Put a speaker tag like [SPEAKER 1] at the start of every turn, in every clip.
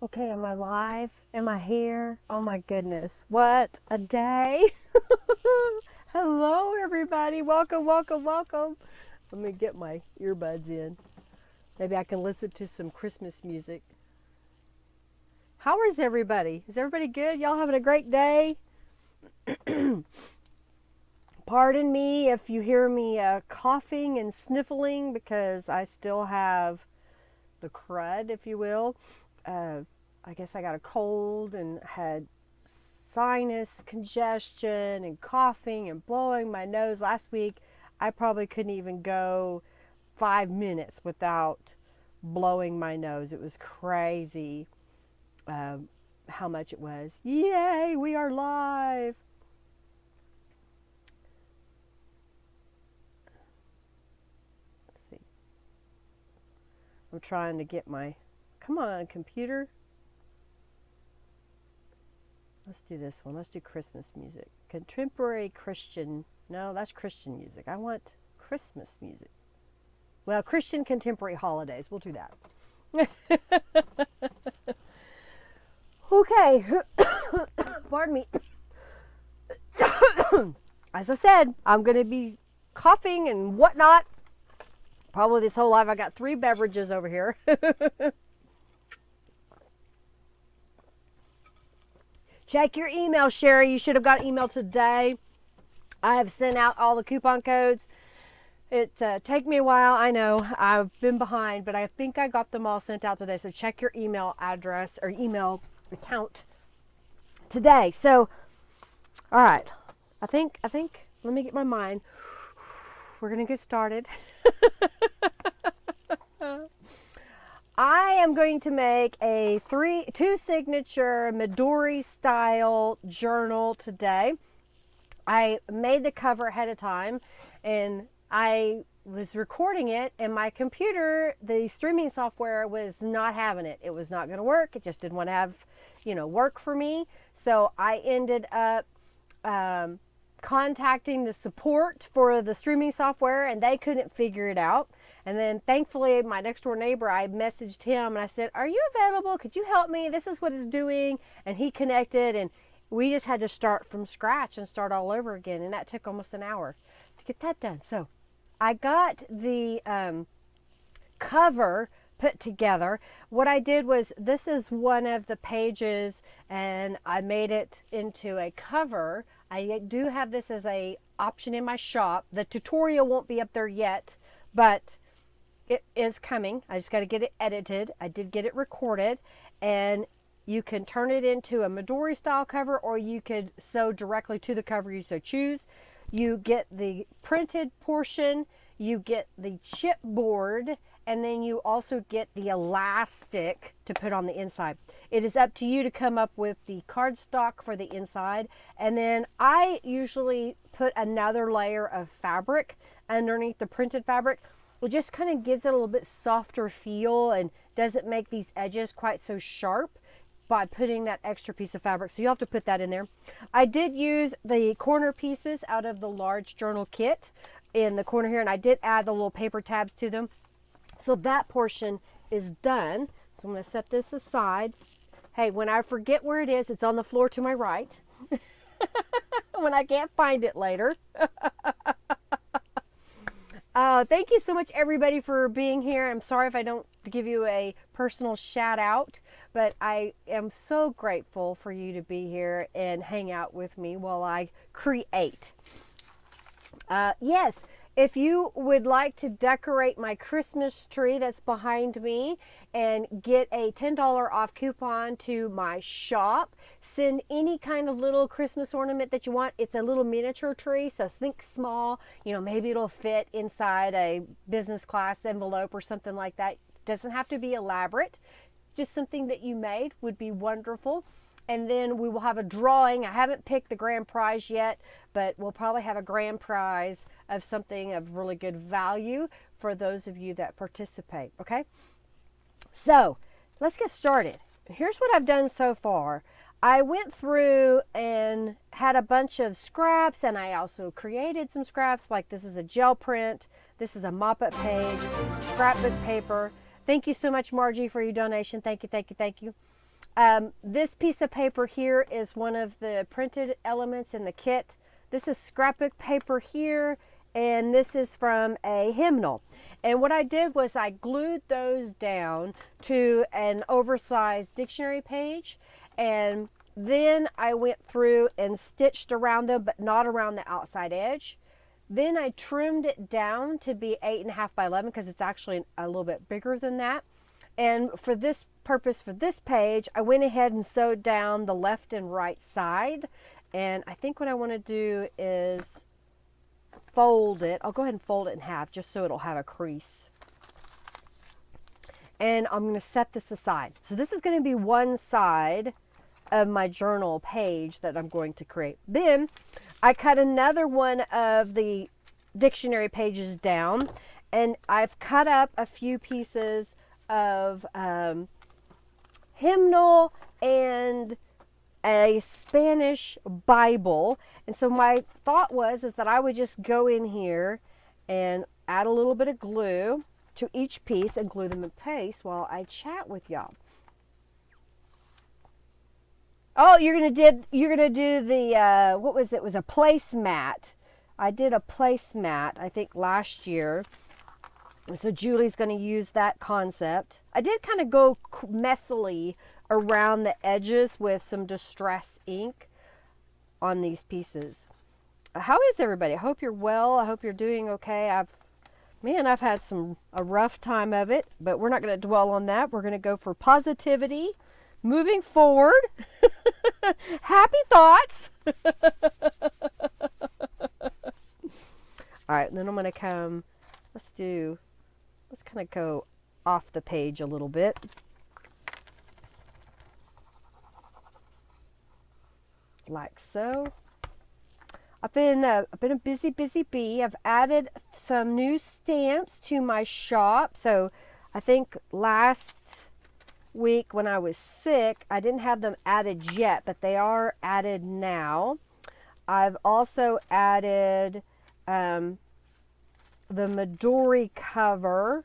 [SPEAKER 1] Okay, am I live? Am I here? Oh my goodness, what a day! Hello, everybody. Welcome, welcome, welcome. Let me get my earbuds in. Maybe I can listen to some Christmas music. How is everybody? Is everybody good? Y'all having a great day? Pardon me if you hear me coughing and sniffling because I still have the crud, if you will. I guess I got a cold and had sinus congestion and coughing and blowing my nose. Last week, I probably couldn't even go 5 minutes without blowing my nose. It was crazy how much it was. Yay, we are live. Let's see. I'm trying to get my, come on, computer. Let's do this one. Let's do Christmas music. Contemporary Christian. No, that's Christian music. I want Christmas music. Well, Christian contemporary holidays. We'll do that. Okay. Pardon me. As I said, I'm going to be coughing and whatnot. Probably this whole life. I got 3 beverages over here. Check your email, Sherry. You should have got an email today. I have sent out all the coupon codes. It take me a while. I know I've been behind, but I think I got them all sent out today. So check your email address or email account today. So, all right. I think. Let me get my mind. We're gonna get started. I am going to make a two signature Midori style journal today. I made the cover ahead of time, and I was recording it, and my computer, the streaming software, was not having it. It was not going to work. It just didn't want to have, work for me. So I ended up contacting the support for the streaming software, and they couldn't figure it out. And then thankfully, my next door neighbor, I messaged him and I said, "Are you available? Could you help me? This is what it's doing." And he connected, and we just had to start from scratch and start all over again. And that took almost an hour to get that done. So I got the cover put together. What I did was, this is one of the pages, and I made it into a cover. I do have this as a option in my shop. The tutorial won't be up there yet, but it is coming. I just got to get it edited. I did get it recorded, and you can turn it into a Midori style cover, or you could sew directly to the cover you so choose. You get the printed portion, you get the chipboard, and then you also get the elastic to put on the inside. It is up to you to come up with the cardstock for the inside, and then I usually put another layer of fabric underneath the printed fabric. It just kind of gives it a little bit softer feel and doesn't make these edges quite so sharp by putting that extra piece of fabric. So you'll have to put that in there. I did use the corner pieces out of the large journal kit in the corner here, and I did add the little paper tabs to them. So that portion is done. So I'm going to set this aside. Hey, when I forget where it is, it's on the floor to my right. When I can't find it later. Thank you so much, everybody, for being here. I'm sorry if I don't give you a personal shout out, but I am so grateful for you to be here and hang out with me while I create. Yes, if you would like to decorate my Christmas tree that's behind me and get a $10 off coupon to my shop, send any kind of little Christmas ornament that you want. It's a little miniature tree, so think small. Maybe it'll fit inside a business class envelope or something like that. Doesn't have to be elaborate. Just something that you made would be wonderful. And then we will have a drawing. I haven't picked the grand prize yet, but we'll probably have a grand prize of something of really good value for those of you that participate, okay? So let's get started. Here's what I've done so far. I went through and had a bunch of scraps, and I also created some scraps, like this is a gel print, this is a mop-up page, scrapbook paper. Thank you so much, Margie, for your donation. Thank you, thank you, thank you. This piece of paper here is one of the printed elements in the kit. This is scrapbook paper here, and this is from a hymnal. And what I did was I glued those down to an oversized dictionary page, and then I went through and stitched around them, but not around the outside edge. Then I trimmed it down to be 8.5 by 11, because it's actually a little bit bigger than that. And for this purpose, for this page, I went ahead and sewed down the left and right side. And I think what I want to do is fold it. I'll go ahead and fold it in half just so it'll have a crease. And I'm going to set this aside. So this is going to be one side of my journal page that I'm going to create. Then I cut another one of the dictionary pages down, and I've cut up a few pieces of hymnal and a Spanish Bible. And so my thought was that I would just go in here and add a little bit of glue to each piece and glue them in place while I chat with y'all. Oh, you're gonna do the what was it? It was a placemat. I did a placemat, I think, last year. And so Julie's going to use that concept. I did kind of go messily around the edges with some distress ink on these pieces. How is everybody? I hope you're well. I hope you're doing okay. I've had a rough time of it, but we're not going to dwell on that. We're going to go for positivity, moving forward, happy thoughts. All right, and then I'm going to come, let's kind of go off the page a little bit. like so. I've been a busy bee. I've added some new stamps to my shop. So I think last week when I was sick, I didn't have them added yet, but they are added now. I've also added the Midori cover.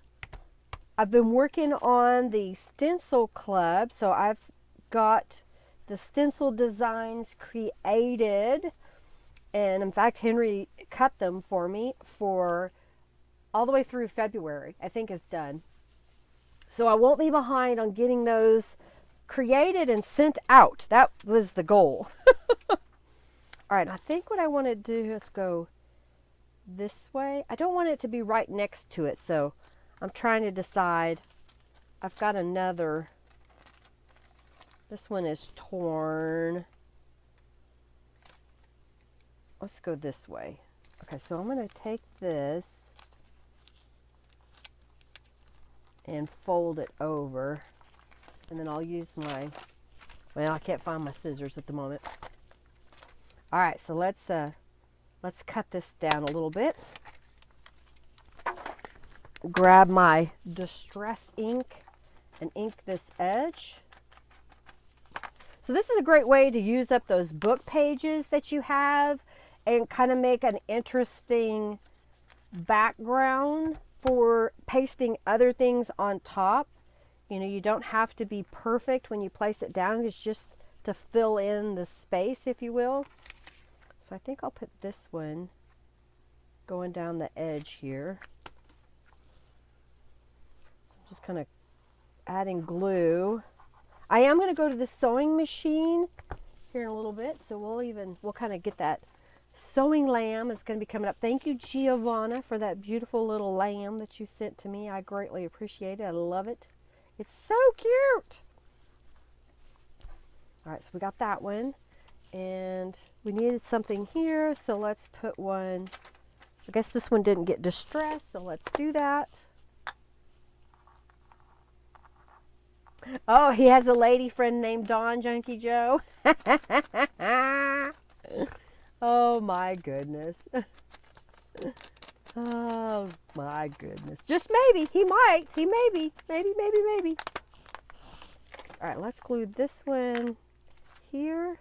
[SPEAKER 1] I've been working on the stencil club, so I've got the stencil designs created, and in fact Henry cut them for me for all the way through February. I think is done, so I won't be behind on getting those created and sent out. That was the goal. All right, I think what I want to do is go this way. I don't want it to be right next to it, so I'm trying to decide. I've got another. This one is torn. Let's go this way. Okay, so I'm going to take this and fold it over, and then I'll use my, well, I can't find my scissors at the moment. All right, so let's cut this down a little bit. Grab my Distress ink and ink this edge. So this is a great way to use up those book pages that you have and kind of make an interesting background for pasting other things on top. You know, you don't have to be perfect when you place it down. It's just to fill in the space, if you will. So I think I'll put this one going down the edge here. So I'm just kind of adding glue. I am going to go to the sewing machine here in a little bit, so we'll kind of get that sewing lamb is going to be coming up. Thank you, Giovanna, for that beautiful little lamb that you sent to me. I greatly appreciate it. I love it. It's so cute. All right, so we got that one, and we needed something here, so let's put one. I guess this one didn't get distressed, so let's do that. Oh, he has a lady friend named Dawn, Junkie Joe. Oh my goodness. Oh my goodness. Just maybe. He might. He maybe. Maybe. All right, let's glue this one here.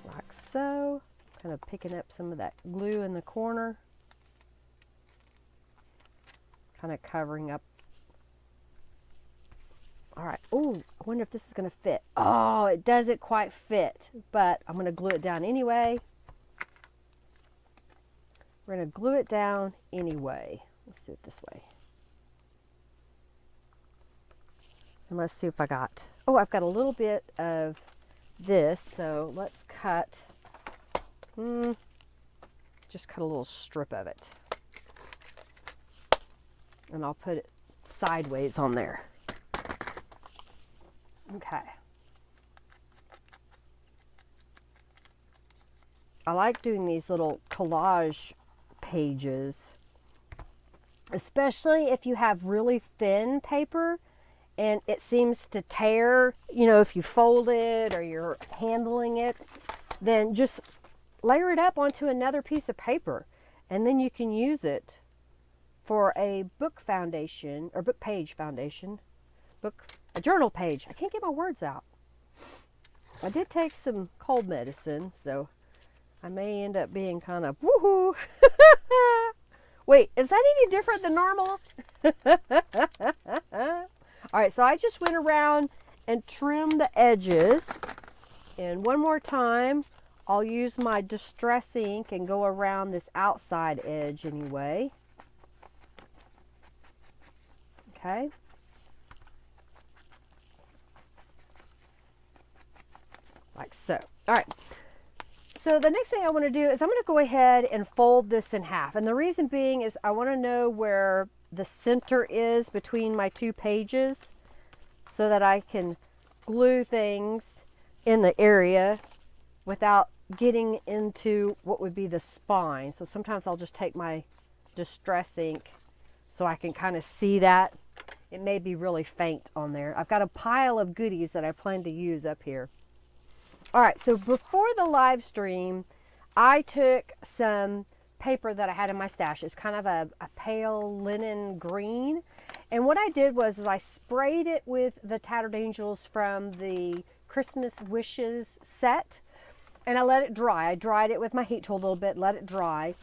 [SPEAKER 1] Like so. Kind of picking up some of that glue in the corner. Kind of covering up. All right. Oh, I wonder if this is going to fit. Oh, it doesn't quite fit, but I'm going to glue it down anyway. We're going to glue it down anyway. Let's do it this way. And let's see if I got, oh, I've got a little bit of this, so let's cut, just cut a little strip of it. And I'll put it sideways on there. Okay. I like doing these little collage pages, especially if you have really thin paper and it seems to tear, you know, if you fold it or you're handling it, then just layer it up onto another piece of paper and then you can use it for a book foundation or book page foundation, a journal page. I can't get my words out. I did take some cold medicine, so I may end up being kind of woohoo. Wait, is that any different than normal? All right, so I just went around and trimmed the edges. And one more time, I'll use my Distress ink and go around this outside edge anyway. Okay. Like so. All right. So the next thing I want to do is I'm going to go ahead and fold this in half. And the reason being is I want to know where the center is between my two pages so that I can glue things in the area without getting into what would be the spine. So sometimes I'll just take my Distress ink so I can kind of see that it may be really faint on there. I've got a pile of goodies that I plan to use up here. All right, so before the live stream, I took some paper that I had in my stash. It's kind of a pale linen green. And what I did was I sprayed it with the Tattered Angels from the Christmas Wishes set. And I let it dry. I dried it with my heat tool a little bit, let it dry.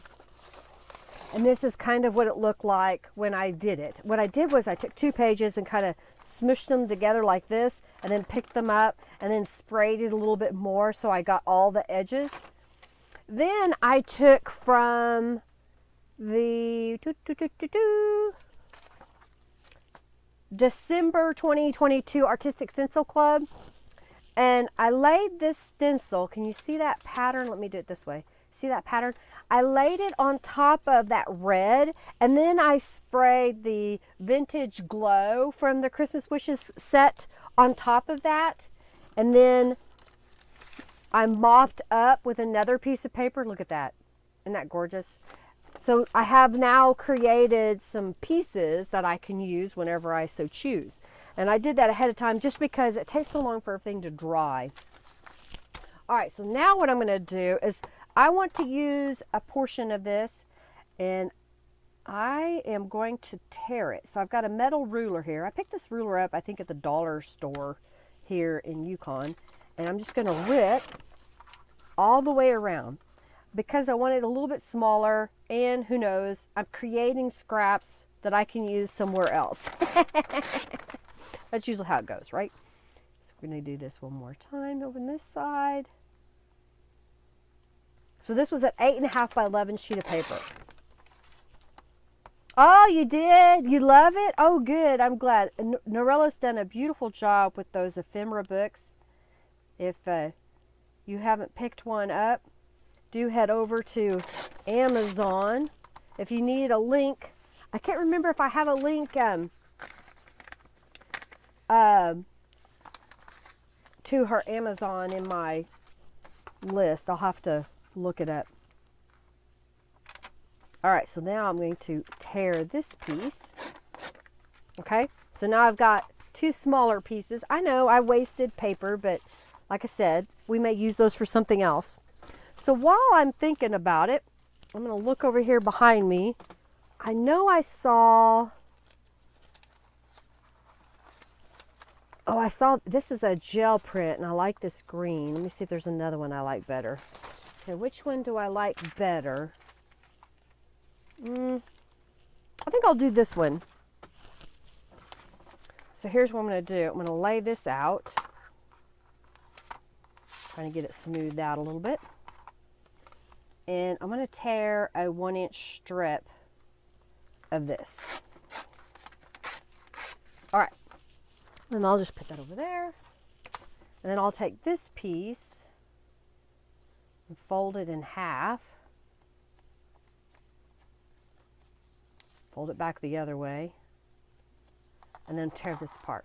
[SPEAKER 1] And this is kind of what it looked like when I did it. What I did was I took 2 pages and kind of smushed them together like this, and then picked them up and then sprayed it a little bit more so I got all the edges. Then I took from the December 2022 Artistic Stencil Club, and I laid this stencil. Can you see that pattern? Let me do it this way. See that pattern? I laid it on top of that red, and then I sprayed the Vintage Glow from the Christmas Wishes set on top of that, and then I mopped up with another piece of paper. Look at that. Isn't that gorgeous? So I have now created some pieces that I can use whenever I so choose. And I did that ahead of time just because it takes so long for everything to dry. All right, so now what I'm going to do is I want to use a portion of this, and I am going to tear it. So I've got a metal ruler here. I picked this ruler up, I think, at the dollar store here in Yukon. And I'm just going to rip all the way around because I want it a little bit smaller, and who knows, I'm creating scraps that I can use somewhere else. That's usually how it goes, right? So we're going to do this one more time over on this side. So this was an 8.5 by 11 sheet of paper. Oh, you did? You love it? Oh, good. I'm glad. Norella's done a beautiful job with those ephemera books. If you haven't picked one up, do head over to Amazon. If you need a link, I can't remember if I have a link to her Amazon in my list. I'll have to look it up. All right, so now I'm going to tear this piece. Okay, so now I've got 2 smaller pieces. I know I wasted paper, but like I said, we may use those for something else. So while I'm thinking about it, I'm going to look over here behind me. I know I saw, I saw, this is a gel print, and I like this green. Let me see if there's another one I like better. Okay, which one do I like better? I think I'll do this one. So here's what I'm going to do. I'm going to lay this out. Trying to get it smoothed out a little bit. And I'm going to tear a 1-inch strip of this. All right. Then I'll just put that over there. And then I'll take this piece and fold it in half. Fold it back the other way. And then tear this apart.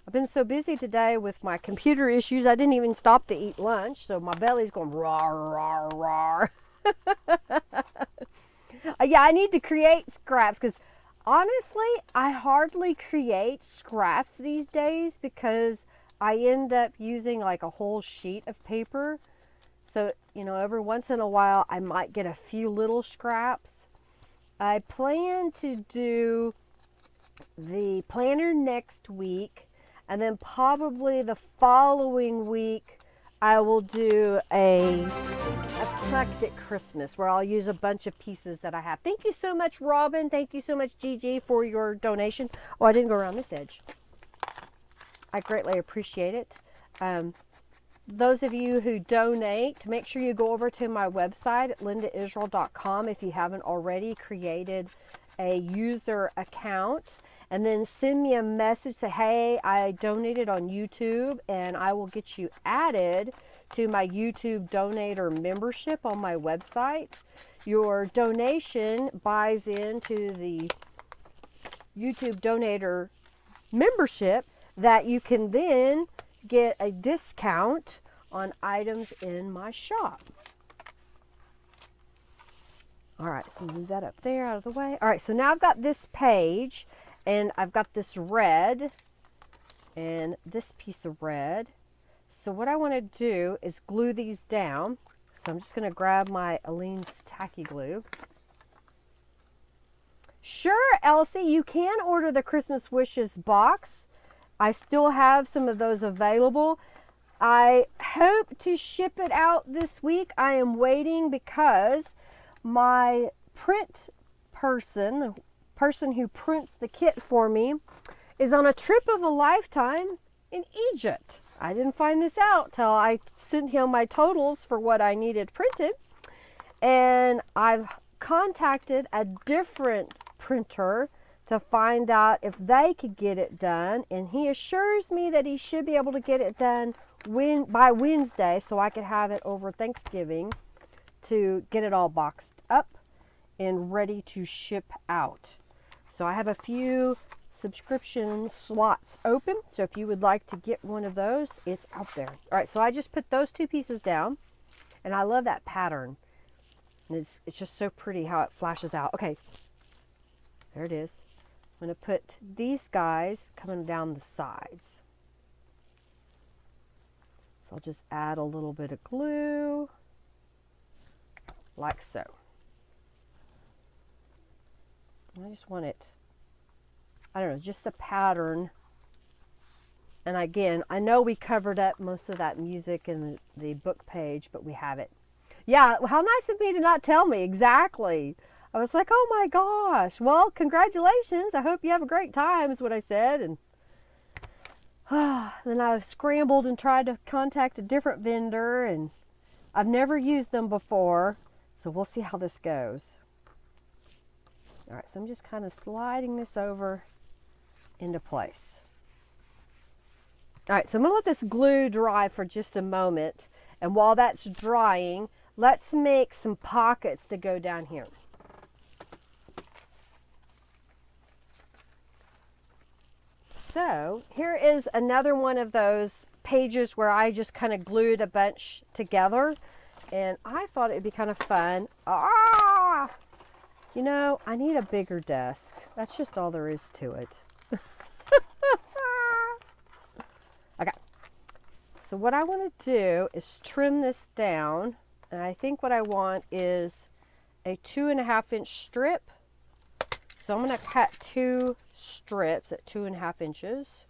[SPEAKER 1] I've been so busy today with my computer issues, I didn't even stop to eat lunch, so my belly's going rawr, rawr, rawr. Yeah, I need to create scraps because honestly, I hardly create scraps these days because I end up using like a whole sheet of paper. So, you know, every once in a while, I might get a few little scraps. I plan to do the planner next week. And then probably the following week, I will do a eclectic Christmas where I'll use a bunch of pieces that I have. Thank you so much, Robin. Thank you so much, Gigi, for your donation. Oh, I didn't go around this edge. I greatly appreciate it. Those of you who donate, make sure you go over to my website at lindaisrael.com if you haven't already created a user account. And then send me a message, say, hey, I donated on YouTube, and I will get you added to my YouTube donator membership on my website. Your donation buys into the YouTube donator membership that you can then get a discount on items in my shop. All right, so move that up there out of the way. All right, so now I've got this page. And I've got this red and this piece of red. So what I want to do is glue these down. So I'm just going to grab my Aleene's tacky glue. Sure, Elsie, you can order the Christmas Wishes box. I still have some of those available. I hope to ship it out this week. I am waiting because my print person, the person who prints the kit for me, is on a trip of a lifetime in Egypt. I didn't find this out till I sent him my totals for what I needed printed. And I've contacted a different printer to find out if they could get it done. And he assures me that he should be able to get it done by Wednesday so I could have it over Thanksgiving to get it all boxed up and ready to ship out. So I have a few subscription slots open, so if you would like to get one of those, it's out there. All right, so I just put those two pieces down, and I love that pattern. And it's just so pretty how it flashes out. Okay, there it is. I'm going to put these guys coming down the sides. So I'll just add a little bit of glue, like so. I just want it, I don't know, just a pattern. And again, I know we covered up most of that music in the book page, but we have it. Yeah, how nice of me to not tell me. Exactly. I was like, oh my gosh. Well, congratulations. I hope you have a great time is what I said. And then I scrambled and tried to contact a different vendor, and I've never used them before. So we'll see how this goes. All right, so I'm just kind of sliding this over into place. All right, so I'm going to let this glue dry for just a moment. And while that's drying, let's make some pockets to go down here. So here is another one of those pages where I just kind of glued a bunch together. And I thought it would be kind of fun. You know, I need a bigger desk. That's just all there is to it. Okay. So what I want to do is trim this down. And I think what I want is a 2.5-inch strip. So I'm going to cut 2 strips at 2.5 inches.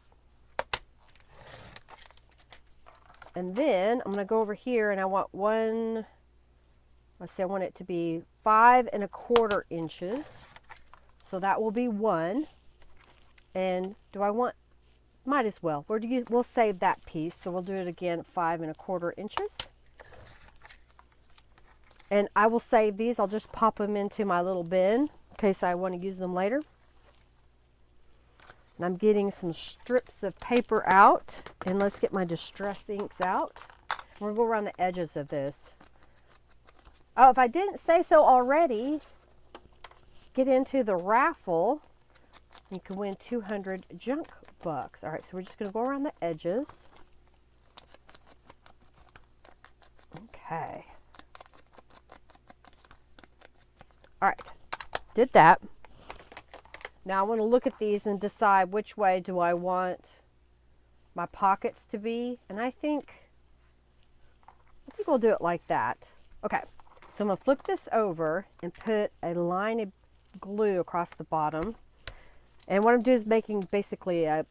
[SPEAKER 1] And then I'm going to go over here and I want one, let's say I want it to be 5.25 inches. So that will be 1. And do I want, might as well. We'll save that piece. So we'll do it again at 5.25 inches. And I will save these. I'll just pop them into my little bin in case I want to use them later. And I'm getting some strips of paper out. And let's get my distress inks out. We're going to go around the edges of this. Oh, if I didn't say so already, get into the raffle. You can win 200 junk bucks. All right, so we're just going to go around the edges. Okay. All right, did that. Now I want to look at these and decide which way do I want my pockets to be. And I think we'll do it like that. Okay, so I'm going to flip this over and put a line of glue across the bottom. And what I'm doing is making basically an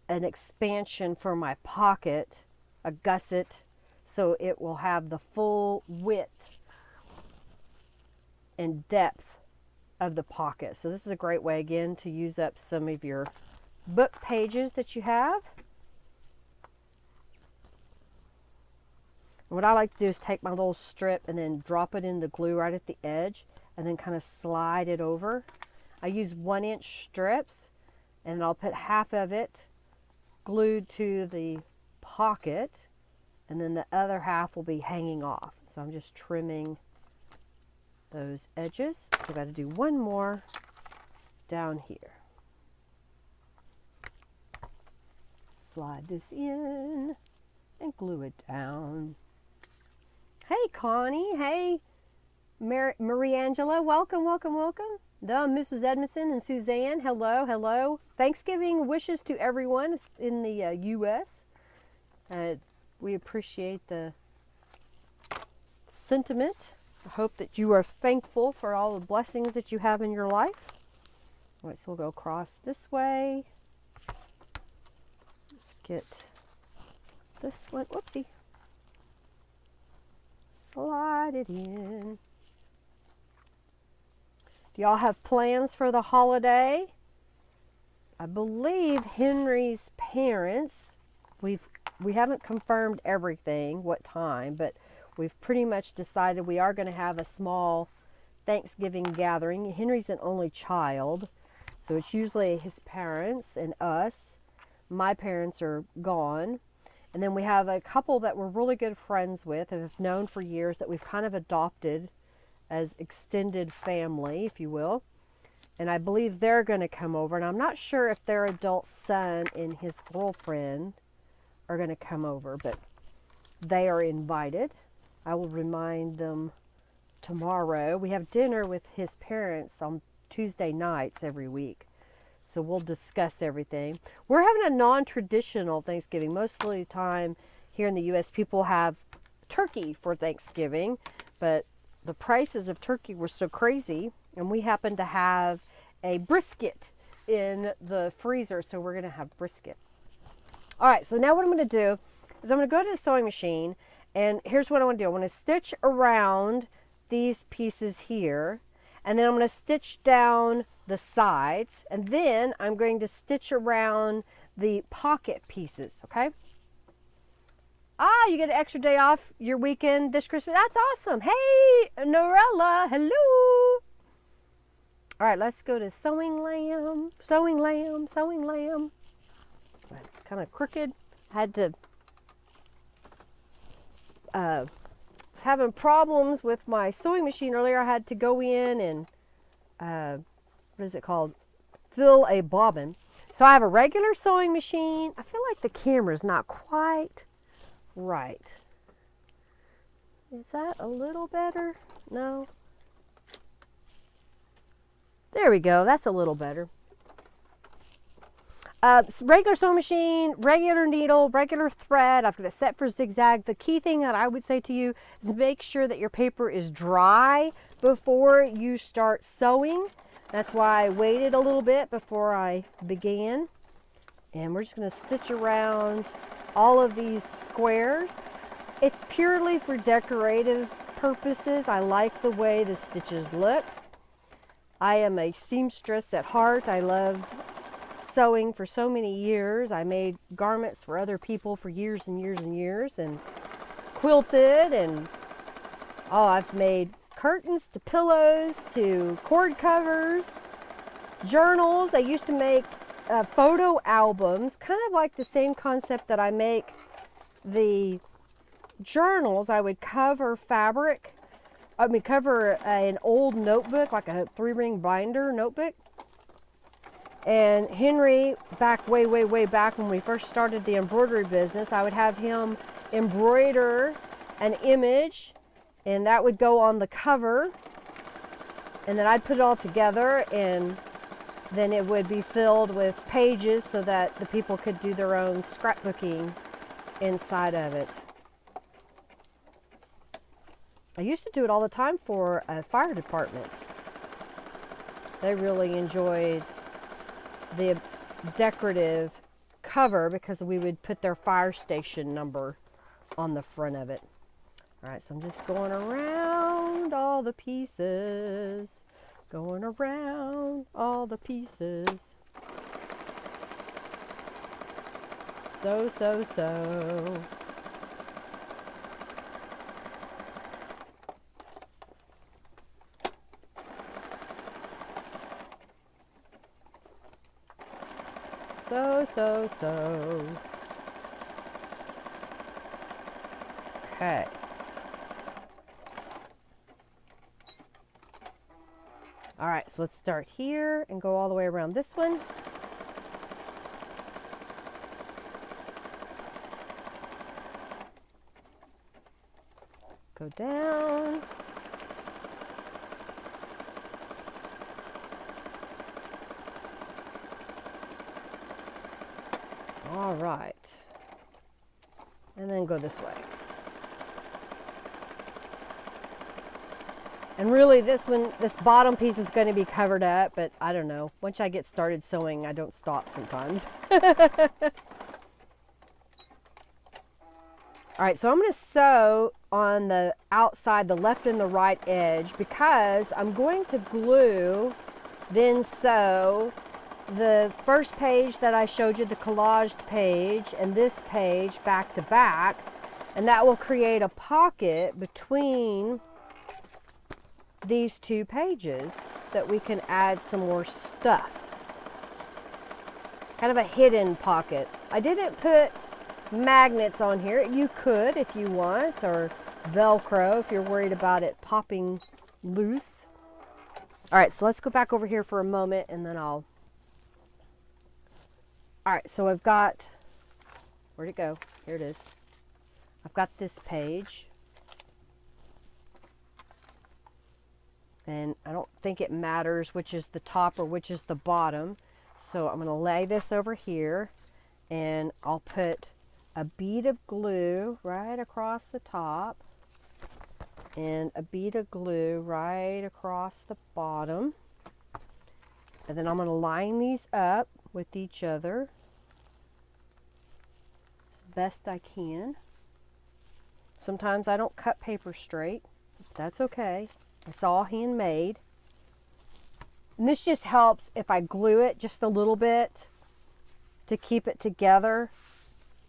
[SPEAKER 1] expansion for my pocket, a gusset, so it will have the full width and depth of the pocket. So this is a great way again to use up some of your book pages that you have. And what I like to do is take my little strip and then drop it in the glue right at the edge and then kind of slide it over. I use 1-inch strips and I'll put half of it glued to the pocket and then the other half will be hanging off. So I'm just trimming those edges. So I've got to do one more down here. Slide this in and glue it down. Hey Connie, hey Marie Angela, welcome, welcome, welcome. The Mrs. Edmondson and Suzanne, hello, hello. Thanksgiving wishes to everyone in the U.S. We appreciate the sentiment. I hope that you are thankful for all the blessings that you have in your life. All right, so we'll go across this way. Let's get this one. Whoopsie. Slide it in. Do y'all have plans for the holiday? I believe Henry's parents, we haven't confirmed everything, what time, but we've pretty much decided we are going to have a small Thanksgiving gathering. Henry's an only child, so it's usually his parents and us. My parents are gone. And then we have a couple that we're really good friends with and have known for years that we've kind of adopted as extended family, if you will. And I believe they're going to come over. And I'm not sure if their adult son and his girlfriend are going to come over, but they are invited. I will remind them tomorrow. We have dinner with his parents on Tuesday nights every week. So we'll discuss everything. We're having a non-traditional Thanksgiving. Most of the time here in the U.S., people have turkey for Thanksgiving, but the prices of turkey were so crazy, and we happen to have a brisket in the freezer, so we're going to have brisket. All right, so now what I'm going to do is I'm going to go to the sewing machine, and here's what I want to do. I want to stitch around these pieces here, and then I'm going to stitch down the sides, and then I'm going to stitch around the pocket pieces, okay? You get an extra day off your weekend this Christmas. That's awesome. Hey, Norella, hello. All right, let's go to sewing lamb, sewing lamb, sewing lamb. It's kind of crooked. I had to, was having problems with my sewing machine earlier. I had to go in and, what is it called? Fill a bobbin. So I have a regular sewing machine. I feel like the camera's not quite right. Is that a little better? No. There we go. That's a little better. Regular sewing machine, regular needle, regular thread. I've got it set for zigzag. The key thing that I would say to you is make sure that your paper is dry before you start sewing. That's why I waited a little bit before I began. And we're just going to stitch around all of these squares. It's purely for decorative purposes. I like the way the stitches look. I am a seamstress at heart. I loved sewing for so many years. I made garments for other people for years and years and years, and quilted, and I've made curtains to pillows to cord covers, journals. I used to make photo albums, kind of like the same concept that I make the journals. I would cover fabric. I would cover an old notebook, like a 3-ring binder notebook. And Henry, back way back when we first started the embroidery business, I would have him embroider an image, and that would go on the cover, and then I'd put it all together, and then it would be filled with pages so that the people could do their own scrapbooking inside of it. I used to do it all the time for a fire department. They really enjoyed the decorative cover because we would put their fire station number on the front of it. All right, so I'm just going around all the pieces, going around all the pieces. So. So. Okay. All right, so let's start here and go all the way around this one. Go down. All right. And then go this way. And really this bottom piece is going to be covered up, but I don't know. Once I get started sewing, I don't stop sometimes. All right, so I'm going to sew on the outside, the left and the right edge, because I'm going to glue, then sew the first page that I showed you, the collaged page, and this page back to back, and that will create a pocket between these two pages that we can add some more stuff. Kind of a hidden pocket. I didn't put magnets on here. You could if you want, or Velcro if you're worried about it popping loose. All right, so let's go back over here for a moment and then I'll... All right, so I've got, where'd it go? Here it is. I've got this page. And I don't think it matters which is the top or which is the bottom. So I'm going to lay this over here and I'll put a bead of glue right across the top and a bead of glue right across the bottom. And then I'm going to line these up with each other as best I can. Sometimes I don't cut paper straight. That's okay. It's all handmade. And this just helps if I glue it just a little bit to keep it together.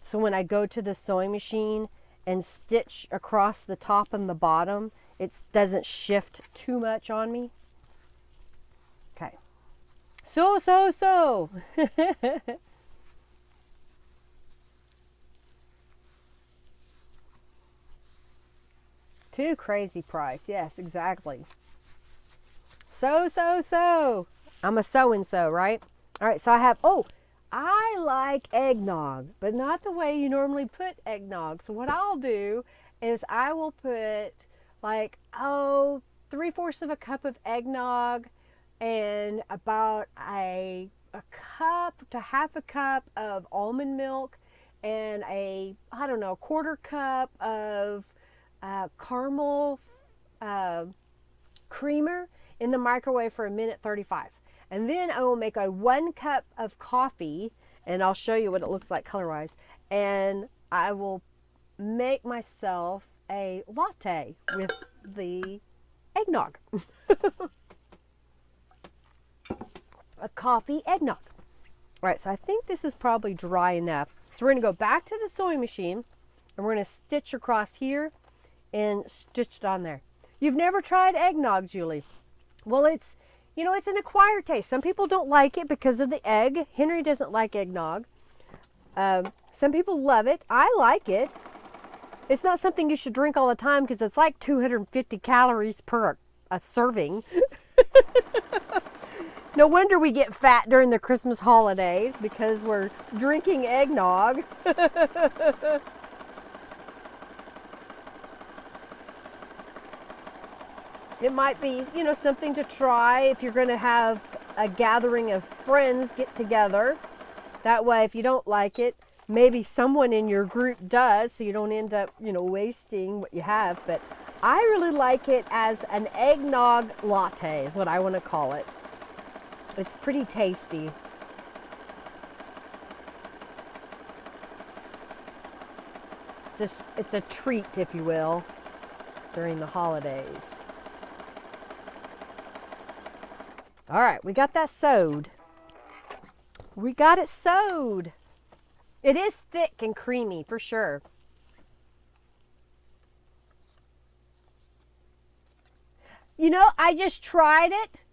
[SPEAKER 1] So when I go to the sewing machine and stitch across the top and the bottom, it doesn't shift too much on me. Okay. So. Too crazy price. Yes, exactly. So. I'm a so-and-so, right? All right, so I have, I like eggnog, but not the way you normally put eggnog. So what I'll do is I will put like, 3/4 of a cup of eggnog and about a cup to half a cup of almond milk and a, I don't know, 1/4 cup of caramel creamer in the microwave for 1:35. And then I will make a 1 cup of coffee, and I'll show you what it looks like color-wise. And I will make myself a latte with the eggnog. A coffee eggnog. All right, so I think this is probably dry enough. So we're gonna go back to the sewing machine, and we're gonna stitch across here and stitch it on there. You've never tried eggnog, Julie? Well, it's an acquired taste. Some people don't like it because of the egg. Henry doesn't like eggnog. Some people love it. I like it. It's not something you should drink all the time because it's like 250 calories per a serving. No wonder we get fat during the Christmas holidays because we're drinking eggnog. It might be, something to try if you're going to have a gathering of friends get together. That way, if you don't like it, maybe someone in your group does, so you don't end up, wasting what you have. But I really like it as an eggnog latte is what I want to call it. It's pretty tasty. It's a treat, if you will, during the holidays. All right, we got that sewed. We got it sewed. It is thick and creamy for sure. I just tried it.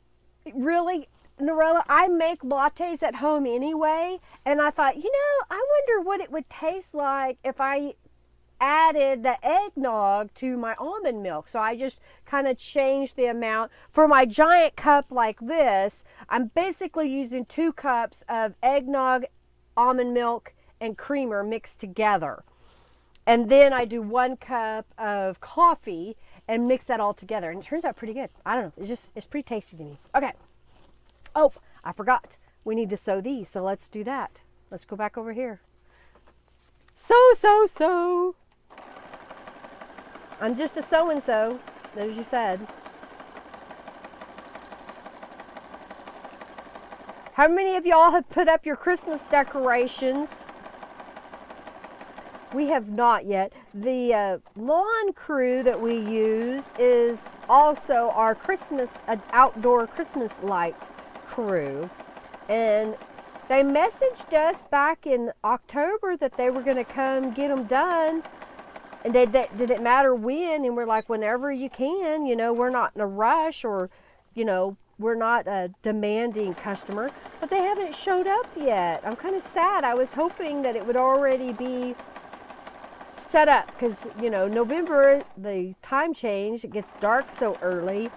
[SPEAKER 1] Really, Norella, I make lattes at home anyway, and I thought, I wonder what it would taste like if I added the eggnog to my almond milk. So I just kind of changed the amount. For my giant cup like this, I'm basically using 2 cups of eggnog, almond milk, and creamer mixed together. And then I do 1 cup of coffee and mix that all together. And it turns out pretty good. I don't know. It's pretty tasty to me. Okay. Oh, I forgot. We need to sew these. So let's do that. Let's go back over here. So. I'm just a so-and-so, as you said. How many of y'all have put up your Christmas decorations? We have not yet. The lawn crew that we use is also our outdoor Christmas light crew. And they messaged us back in October that they were going to come get them done. And did it matter when? And we're like, whenever you can, we're not in a rush, or, we're not a demanding customer, but they haven't showed up yet. I'm kind of sad. I was hoping that it would already be set up because, November, the time change, it gets dark so early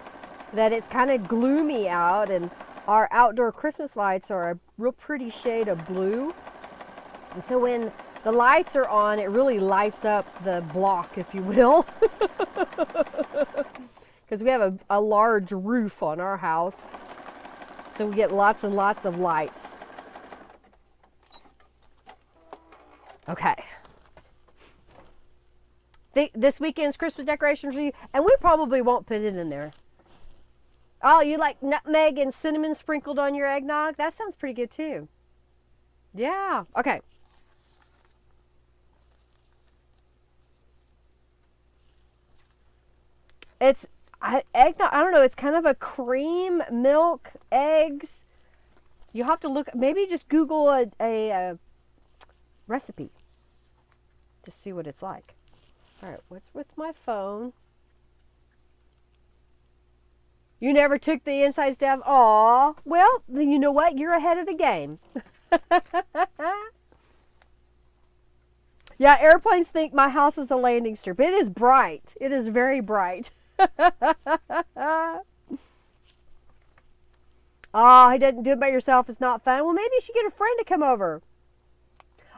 [SPEAKER 1] that it's kind of gloomy out, and our outdoor Christmas lights are a real pretty shade of blue. And so when the lights are on, it really lights up the block, if you will. Because we have a large roof on our house. So we get lots and lots of lights. Okay. This weekend's Christmas decorations review, and we probably won't put it in there. Oh, you like nutmeg and cinnamon sprinkled on your eggnog? That sounds pretty good too. Yeah. Okay. It's eggnog. I don't know. It's kind of a cream, milk, eggs. You have to look. Maybe just Google a recipe to see what it's like. All right. What's with my phone? You never took the inside stuff. Aw. Well, you know what? You're ahead of the game. Yeah, airplanes think my house is a landing strip. It is bright. It is very bright. Oh, he didn't do it by yourself. It's not fun. Well, maybe you should get a friend to come over.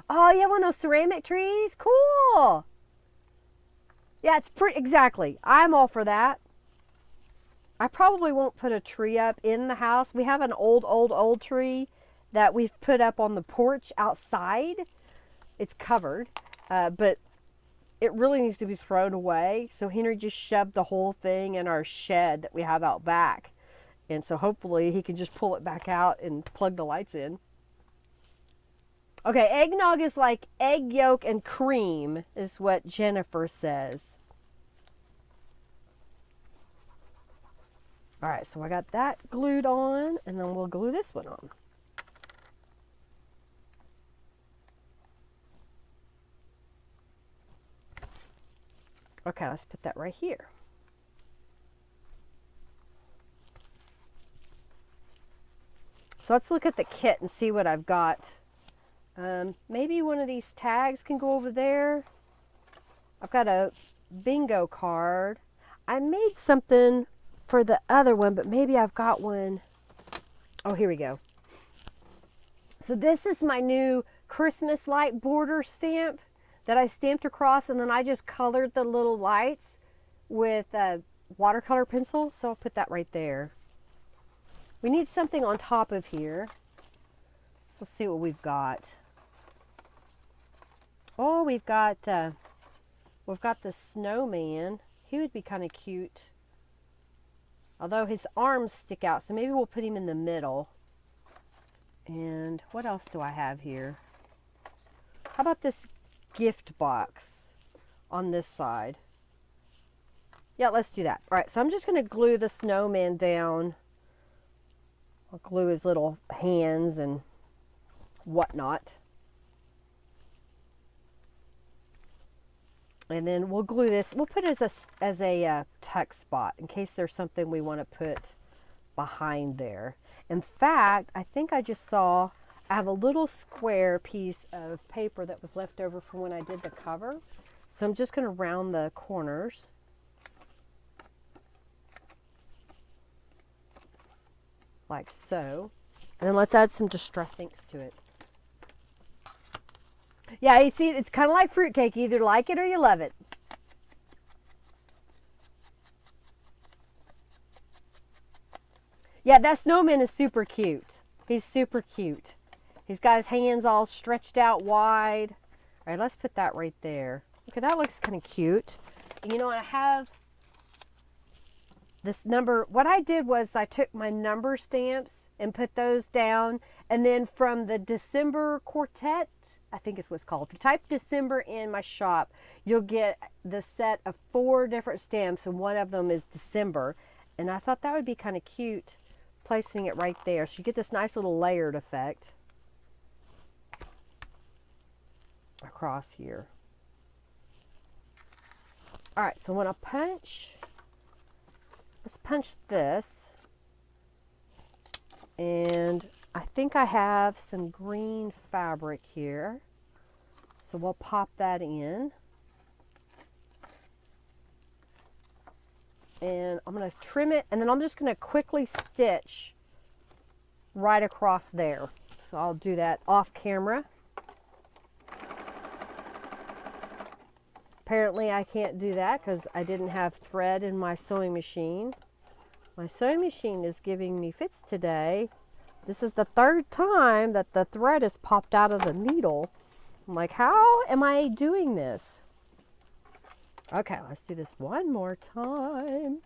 [SPEAKER 1] Oh, you have one of those ceramic trees? Cool. Yeah, it's pretty, exactly. I'm all for that. I probably won't put a tree up in the house. We have an old tree that we've put up on the porch outside. It's covered, but it really needs to be thrown away. So Henry just shoved the whole thing in our shed that we have out back. And so hopefully he can just pull it back out and plug the lights in. Okay, eggnog is like egg yolk and cream is what Jennifer says. All right, so I got that glued on, and then we'll glue this one on. Okay, let's put that right here. So let's look at the kit and see what I've got. Maybe one of these tags can go over there. I've got a bingo card. I made something for the other one, but maybe I've got one. Oh, here we go. So this is my new Christmas light border stamp that I stamped across, and then I just colored the little lights with a watercolor pencil. So I'll put that right there. We need something on top of here. So let's see what we've got. Oh, we've got the snowman. He would be kind of cute. Although his arms stick out, so maybe we'll put him in the middle. And what else do I have here? How about this gift box on this side? Yeah, let's do that. All right, so I'm just going to glue the snowman down. I'll glue his little hands and whatnot. And then we'll glue this. We'll put it as a tuck spot in case there's something we want to put behind there. In fact, I think I just saw I have a little square piece of paper that was left over from when I did the cover. So I'm just going to round the corners. Like so. And then let's add some distress inks to it. Yeah, you see, it's kind of like fruitcake. You either like it or you love it. Yeah, that snowman is super cute. He's super cute. He's got his hands all stretched out wide. All right, let's put that right there. Okay, that looks kind of cute. You know, I have this number. What I did was I took my number stamps and put those down. And then from the December quartet, I think it's what's called. If you type December in my shop, you'll get the set of 4 different stamps, and one of them is December. And I thought that would be kind of cute, placing it right there. So you get this nice little layered effect across here. All right, so when I punch, let's punch this. And I think I have some green fabric here. So we'll pop that in. And I'm going to trim it, and then I'm just going to quickly stitch right across there. So I'll do that off camera. Apparently I can't do that because I didn't have thread in my sewing machine. My sewing machine is giving me fits today. This is the 3rd time that the thread has popped out of the needle. I'm like, how am I doing this? Okay, let's do this one more time.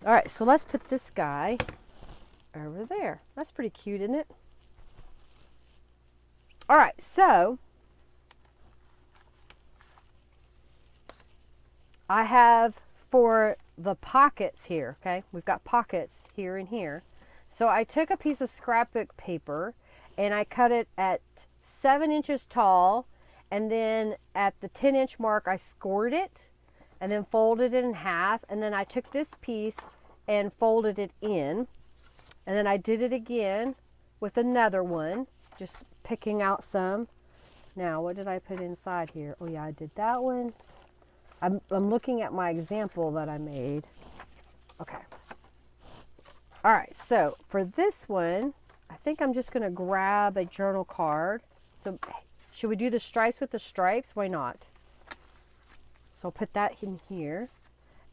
[SPEAKER 1] All right, so let's put this guy over there. That's pretty cute, isn't it? All right, so I have for the pockets here, okay? We've got pockets here and here. So I took a piece of scrapbook paper and I cut it at 7 inches tall, and then at the 10-inch mark I scored it and then folded it in half, and then I took this piece and folded it in, and then I did it again with another one, just picking out some. Now, what did I put inside here? Oh yeah, I did that one. I'm looking at my example that I made. Okay. All right, so for this one, I think I'm just gonna grab a journal card. So should we do the stripes with the stripes? Why not? So I'll put that in here.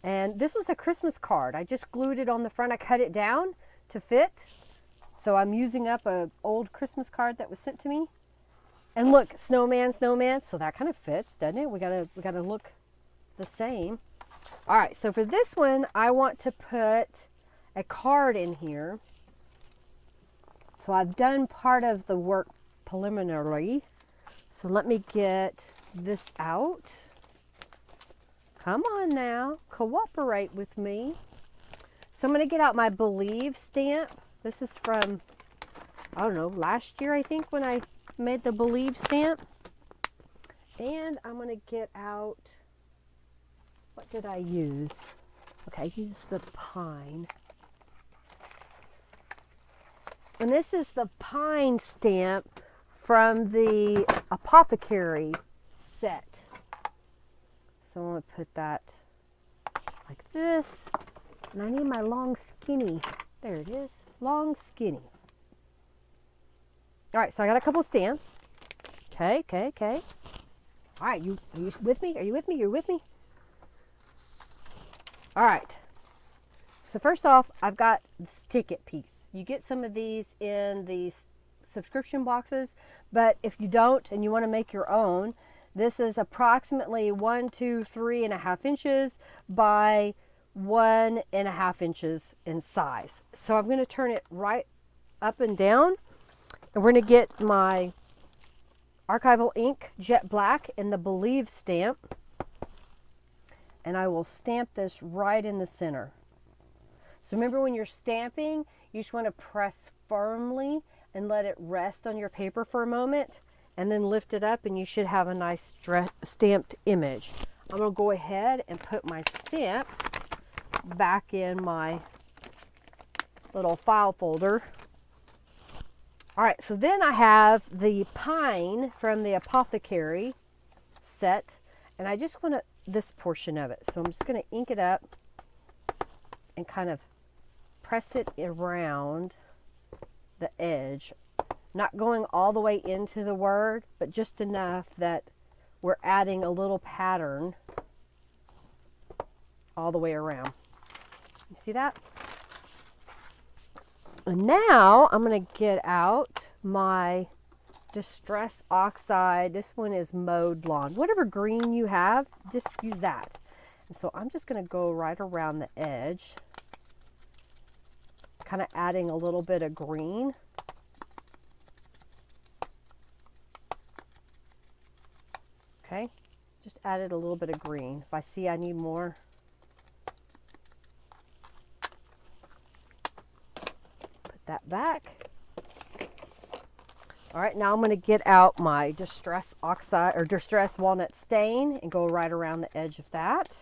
[SPEAKER 1] And this was a Christmas card. I just glued it on the front. I cut it down to fit. So I'm using up an old Christmas card that was sent to me. And look, snowman, snowman. So that kind of fits, doesn't it? We gotta look the same. All right, so for this one, I want to put a card in here. So I've done part of the work preliminarily. So let me get this out. Come on now, cooperate with me. So I'm gonna get out my Believe stamp. This is from, I don't know, last year I think when I made the Believe stamp. And I'm gonna get out, what did I use? Okay, I used the pine. And this is the pine stamp from the Apothecary set. So I'm going to put that like this. And I need my long skinny. There it is. Long skinny. All right, so I got a couple of stamps. Okay. All right, are you with me? Are you with me? You're with me? All right. So first off, I've got this ticket piece. You get some of these in the subscription boxes, but if you don't and you want to make your own, this is approximately 1, 2, 3.5 inches by 1.5 inches in size. So I'm going to turn it right up and down, and we're going to get my archival ink jet black and the Believe stamp, and I will stamp this right in the center. So remember, when you're stamping, you just want to press firmly and let it rest on your paper for a moment, and then lift it up, and you should have a nice stamped image. I'm going to go ahead and put my stamp back in my little file folder. All right, so then I have the pine from the Apothecary set, and I just want to, this portion of it. So I'm just going to ink it up and kind of press it around the edge, not going all the way into the word, but just enough that we're adding a little pattern all the way around. You see that? And now I'm going to get out my Distress Oxide. This one is Mowed Lawn. Whatever green you have, just use that. And so I'm just going to go right around the edge, kind of adding a little bit of green. Okay, just added a little bit of green. If I see I need more, put that back. All right, now I'm going to get out my Distress Oxide or Distress Walnut Stain and go right around the edge of that.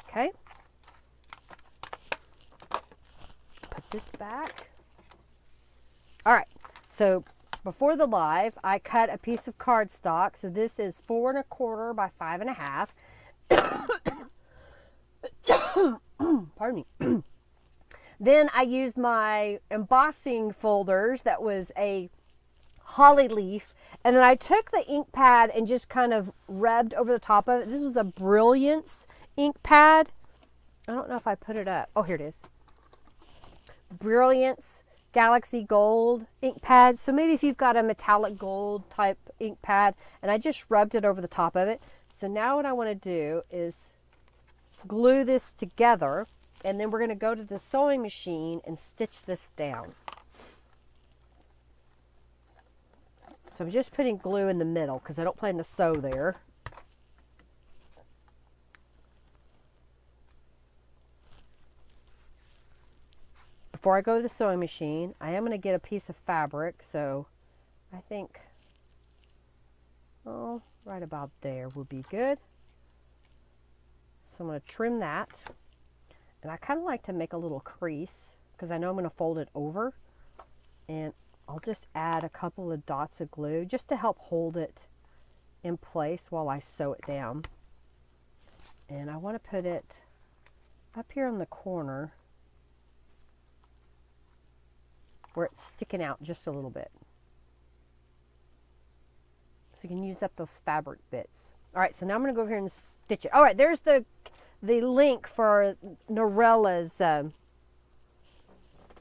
[SPEAKER 1] Okay. Put this back. All right, so before the live, I cut a piece of cardstock. So this is 4 1/4 by 5 1/2. Pardon me. Then I used my embossing folders. That was a holly leaf. And then I took the ink pad and just kind of rubbed over the top of it. This was a Brilliance ink pad. I don't know if I put it up. Oh, here it is. Brilliance Galaxy Gold ink pad. So maybe if you've got a metallic gold type ink pad, and I just rubbed it over the top of it. So now what I want to do is glue this together, and then we're going to go to the sewing machine and stitch this down. So I'm just putting glue in the middle because I don't plan to sew there. Before I go to the sewing machine, I am going to get a piece of fabric. So I think, oh, right about there would be good. So I'm going to trim that. And I kind of like to make a little crease because I know I'm going to fold it over. And I'll just add a couple of dots of glue just to help hold it in place while I sew it down. And I want to put it up here in the corner where it's sticking out just a little bit. So you can use up those fabric bits. All right, so now I'm going to go over here and stitch it. All right, there's the link for Norella's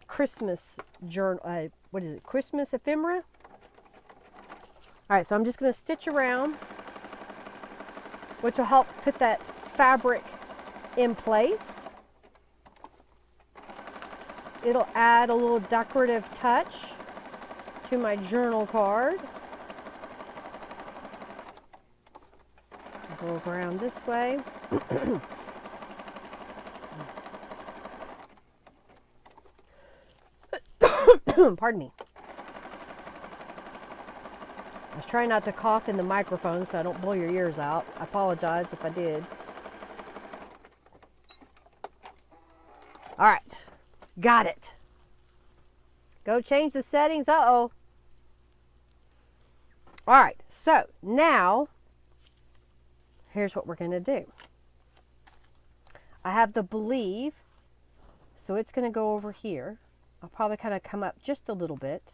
[SPEAKER 1] Christmas journal. What is it? Christmas ephemera. All right, so I'm just going to stitch around, which will help put that fabric in place. It'll add a little decorative touch to my journal card. Go around this way. Pardon me. I was trying not to cough in the microphone so I don't blow your ears out. I apologize if I did. All right. Got it. Go change the settings. Uh-oh. All right. So now, here's what we're going to do. I have the Believe, so it's going to go over here. I'll probably kind of come up just a little bit.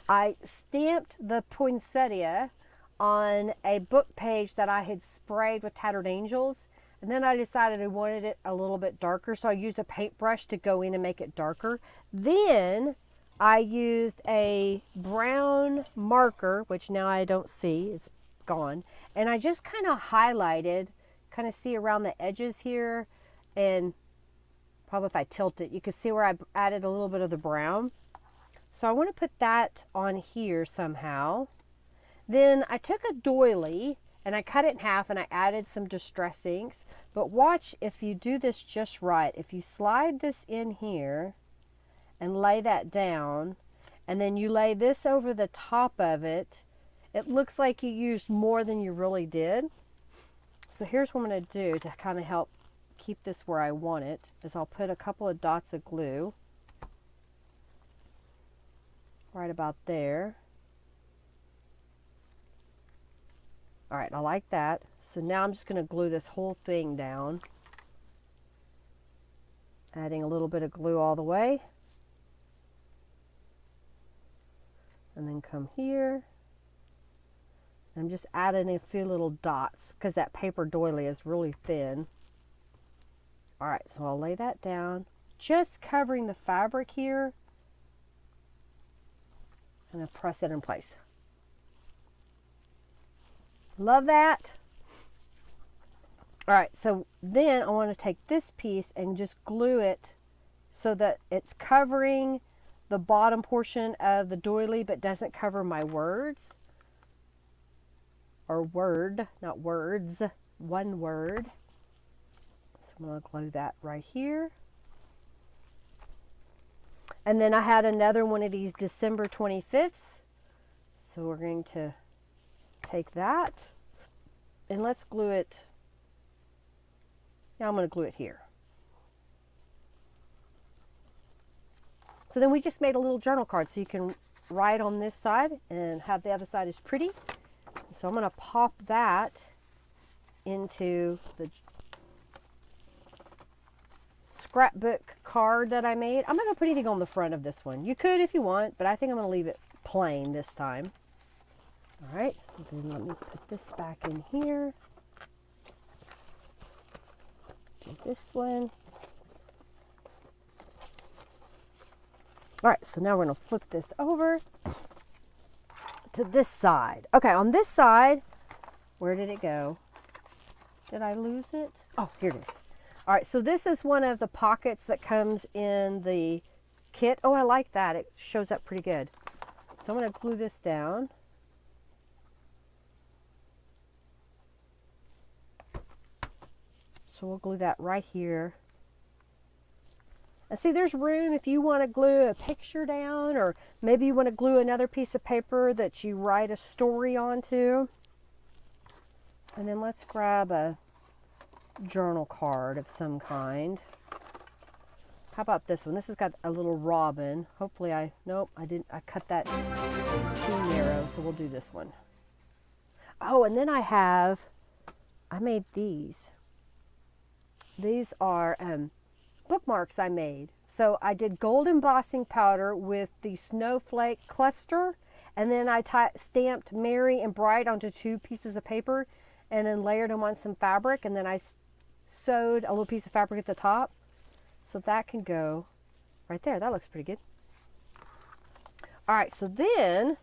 [SPEAKER 1] I stamped the poinsettia on a book page that I had sprayed with Tattered Angels. And then I decided I wanted it a little bit darker, so I used a paintbrush to go in and make it darker. Then I used a brown marker, which now I don't see, it's gone. And I just kind of highlighted, kind of see around the edges here, and probably if I tilt it, you can see where I added a little bit of the brown. So I want to put that on here somehow. Then I took a doily and I cut it in half and I added some distress inks. But watch, if you do this just right, if you slide this in here and lay that down, and then you lay this over the top of it, it looks like you used more than you really did. So here's what I'm going to do to kind of help keep this where I want it, is I'll put a couple of dots of glue right about there. All right, I like that. So now I'm just going to glue this whole thing down, adding a little bit of glue all the way. And then come here. I'm just adding a few little dots because that paper doily is really thin. All right, so I'll lay that down, just covering the fabric here, and then press it in place. Love that. All right, so then I want to take this piece and just glue it so that it's covering the bottom portion of the doily but doesn't cover my words. Or word, not words, one word. So I'm going to glue that right here. And then I had another one of these December 25th. So we're going to take that and let's glue it. Now I'm going to glue it here. So then we just made a little journal card so you can write on this side and have the other side is pretty. So I'm going to pop that into the scrapbook card that I made. I'm not going to put anything on the front of this one. You could if you want, but I think I'm going to leave it plain this time. All right, so then let me put this back in here. Do this one. All right, so now we're going to flip this over to this side. Okay, on this side, where did it go? Did I lose it? Oh, here it is. All right, so this is one of the pockets that comes in the kit. Oh, I like that. It shows up pretty good. So I'm going to glue this down. So we'll glue that right here. And see, there's room if you want to glue a picture down, or maybe you want to glue another piece of paper that you write a story onto. And then let's grab a journal card of some kind. How about this one? This has got a little robin. Hopefully nope, I didn't, I cut that too narrow, so we'll do this one. Oh, and then I made these. These are bookmarks I made. So I did gold embossing powder with the snowflake cluster, and then I stamped Merry and Bright onto 2 pieces of paper and then layered them on some fabric, and then I sewed a little piece of fabric at the top. So that can go right there. That looks pretty good. All right, so then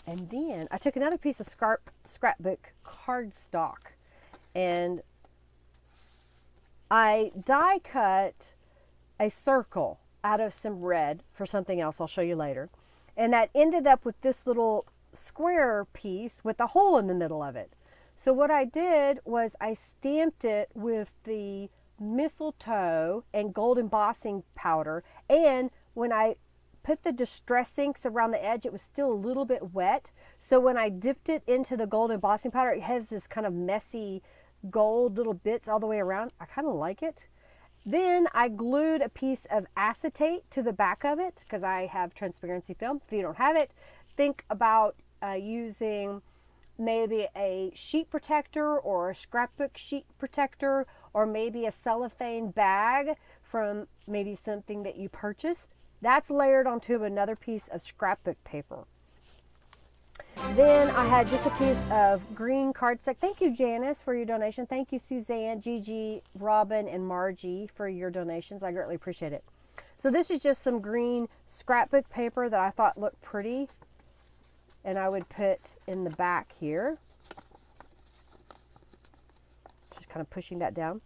[SPEAKER 1] I took another piece of scrapbook cardstock, and I die cut a circle out of some red for something else I'll show you later. And that ended up with this little square piece with a hole in the middle of it. So what I did was I stamped it with the mistletoe and gold embossing powder. And when I put the distress inks around the edge, it was still a little bit wet. So when I dipped it into the gold embossing powder, it has this kind of messy gold little bits all the way around. I kind of like it. Then I glued a piece of acetate to the back of it because I have transparency film. If you don't have it, think about using maybe a sheet protector or a scrapbook sheet protector, or maybe a cellophane bag from maybe something that you purchased. That's layered onto another piece of scrapbook paper. Then I had just a piece of green cardstock. Thank you, Janice, for your donation. Thank you, Suzanne, Gigi, Robin, and Margie for your donations. I greatly appreciate it. So this is just some green scrapbook paper that I thought looked pretty, and I would put in the back here. Just kind of pushing that down.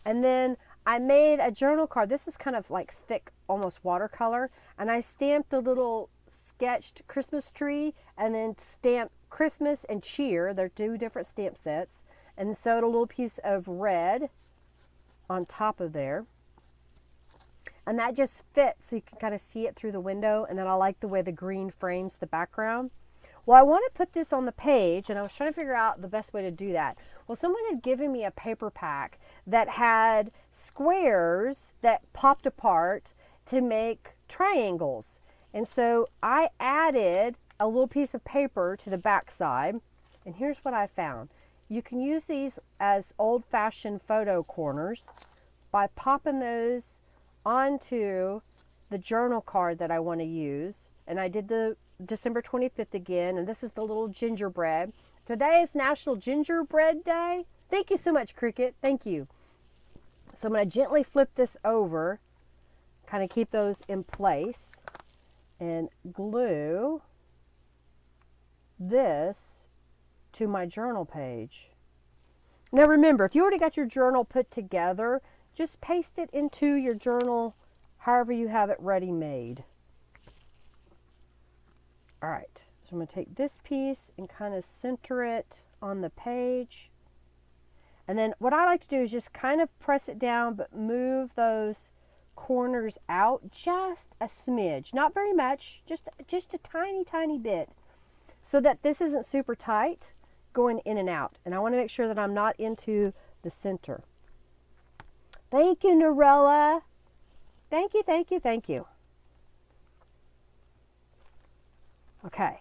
[SPEAKER 1] And then I made a journal card. This is kind of like thick, almost watercolor, and I stamped a little sketched Christmas tree and then stamped Christmas and cheer. They're 2 different stamp sets, and sewed a little piece of red on top of there, and that just fits so you can kind of see it through the window. And then I like the way the green frames the background. Well, I want to put this on the page, and I was trying to figure out the best way to do that. Well, someone had given me a paper pack that had squares that popped apart to make triangles. And so I added a little piece of paper to the back side, and here's what I found. You can use these as old-fashioned photo corners by popping those onto the journal card that I want to use. And I did the December 25th again, and this is the little gingerbread. Today is National Gingerbread Day. Thank you so much, Cricket. Thank you. So I'm going to gently flip this over, kind of keep those in place, and glue this to my journal page. Now remember, if you already got your journal put together, just paste it into your journal however you have it ready made. All right, so I'm going to take this piece and kind of center it on the page. And then what I like to do is just kind of press it down, but move those corners out just a smidge, not very much, just a tiny, tiny bit, so that this isn't super tight going in and out. And I want to make sure that I'm not into the center. Thank you, Norella. Thank you, thank you, thank you. Okay.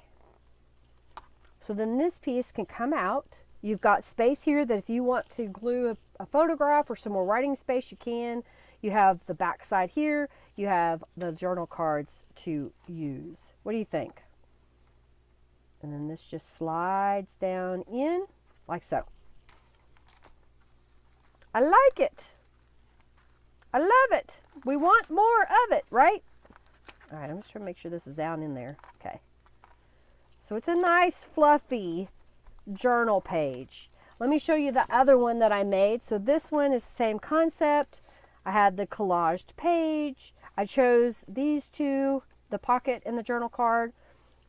[SPEAKER 1] So then this piece can come out. You've got space here that if you want to glue a photograph or some more writing space, you can. You have the back side here. You have the journal cards to use. What do you think? And then this just slides down in like so. I like it. I love it. We want more of it, right? All right, I'm just trying to make sure this is down in there. Okay. So it's a nice fluffy journal page. Let me show you the other one that I made. So this one is the same concept. I had the collaged page. I chose these two, the pocket and the journal card.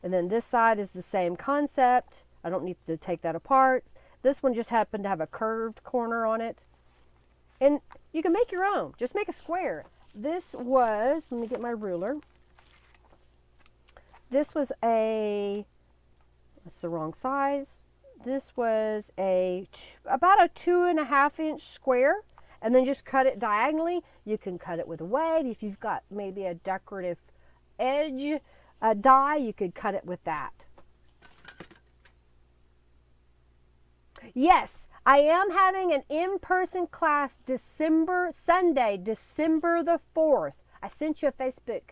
[SPEAKER 1] And then this side is the same concept. I don't need to take that apart. This one just happened to have a curved corner on it. And you can make your own. Just make a square. This was, let me get my ruler. This was that's the wrong size. This was about a 2.5 inch square, and then just cut it diagonally. You can cut it with a wave. If you've got maybe a decorative edge die, you could cut it with that. Yes, I am having an in-person class Sunday, December the 4th. I sent you a Facebook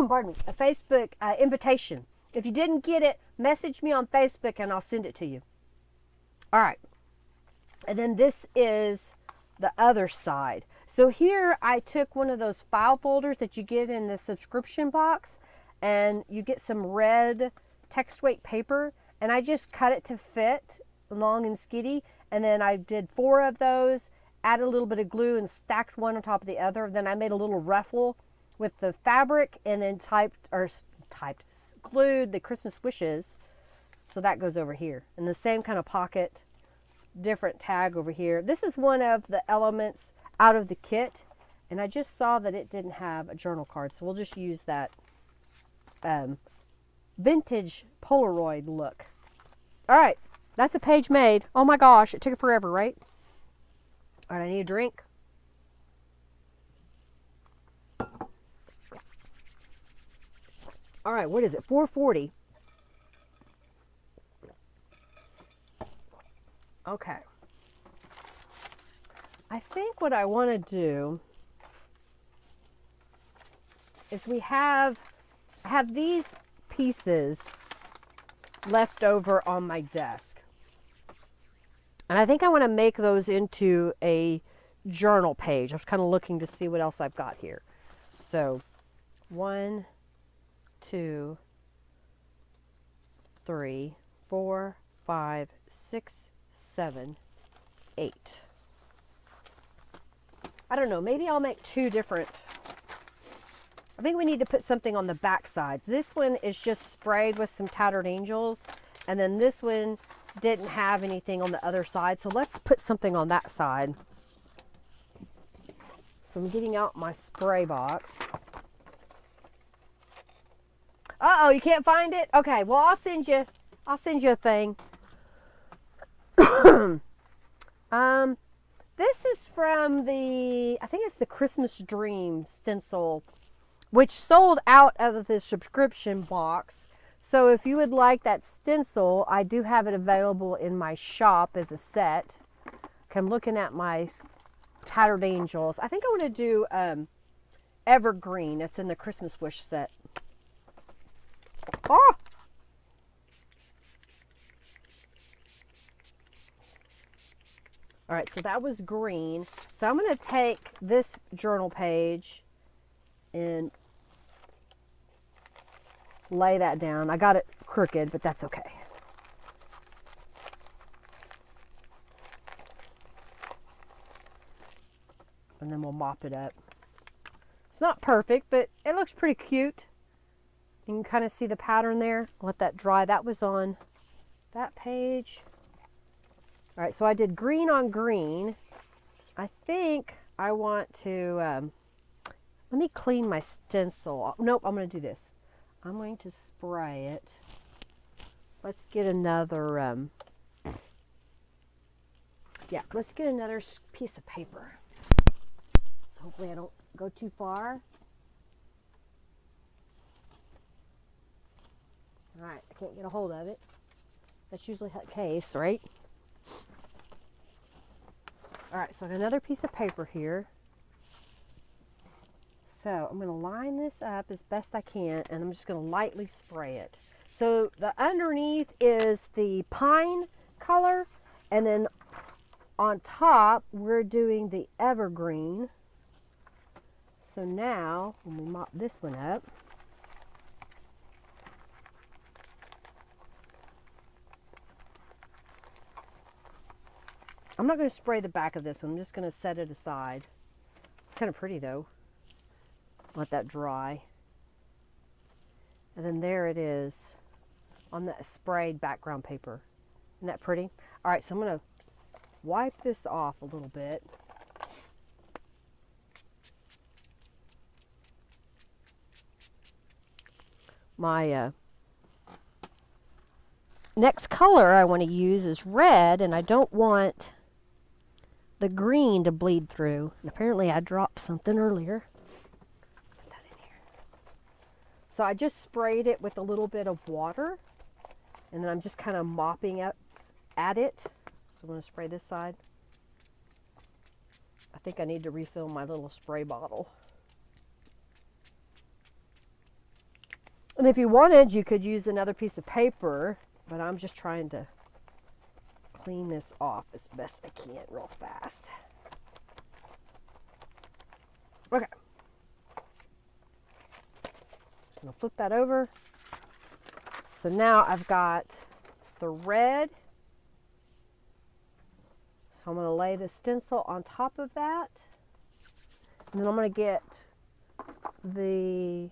[SPEAKER 1] pardon me, a Facebook invitation. If you didn't get it, message me on Facebook and I'll send it to you. All right. And then this is the other side. So here I took one of those file folders that you get in the subscription box, and you get some red text weight paper, and I just cut it to fit long and skinny. And then I did 4 of those, added a little bit of glue and stacked one on top of the other. Then I made a little ruffle with the fabric, and then glued the Christmas wishes. So that goes over here. And the same kind of pocket, different tag over here. This is one of the elements out of the kit, and I just saw that it didn't have a journal card, so we'll just use that vintage Polaroid look. All right, that's a page made. Oh my gosh, it took forever, right? All right, I need a drink. All right, what is it? 4:40. Okay. I think what I want to do is I have these pieces left over on my desk. And I think I want to make those into a journal page. I was kind of looking to see what else I've got here. So 1, 2, 3, 4, 5, 6, 7, 8. I don't know, maybe I'll make 2 different. I think we need to put something on the back sides. This one is just sprayed with some tattered angels, and then this one didn't have anything on the other side. So let's put something on that side. So I'm getting out my spray box. Uh-oh, you can't find it? Okay, well, I'll send you a thing. This is from I think it's the Christmas Dream stencil, which sold out of the subscription box. So if you would like that stencil, I do have it available in my shop as a set. Okay, I'm looking at my tattered angels. I think I want to do evergreen. It's in the Christmas wish set. Oh! All right, so that was green. So I'm going to take this journal page and lay that down. I got it crooked, but that's okay. And then we'll mop it up. It's not perfect, but it looks pretty cute. You can kind of see the pattern there. Let that dry. That was on that page. All right, so I did green on green. I think I want to, let me clean my stencil. Nope, I'm going to do this. I'm going to spray it. Let's get another, yeah, let's get another piece of paper. So hopefully I don't go too far. All right, I can't get a hold of it. That's usually the case, right? All right, so I got another piece of paper here. So I'm going to line this up as best I can, and I'm just going to lightly spray it. So the underneath is the pine color, and then on top we're doing the evergreen. So now, when we mop this one up, I'm not going to spray the back of this one. I'm just going to set it aside. It's kind of pretty though. Let that dry. And then there it is on that sprayed background paper. Isn't that pretty? All right, so I'm going to wipe this off a little bit. My next color I want to use is red, and I don't want the green to bleed through. And apparently I dropped something earlier. Put that in here. So I just sprayed it with a little bit of water, and then I'm just kind of mopping up at it. So I'm going to spray this side. I think I need to refill my little spray bottle. And if you wanted, you could use another piece of paper, but I'm just trying to clean this off as best I can real fast. Okay. I'm going to flip that over. So now I've got the red. So I'm going to lay the stencil on top of that. And then I'm going to get the,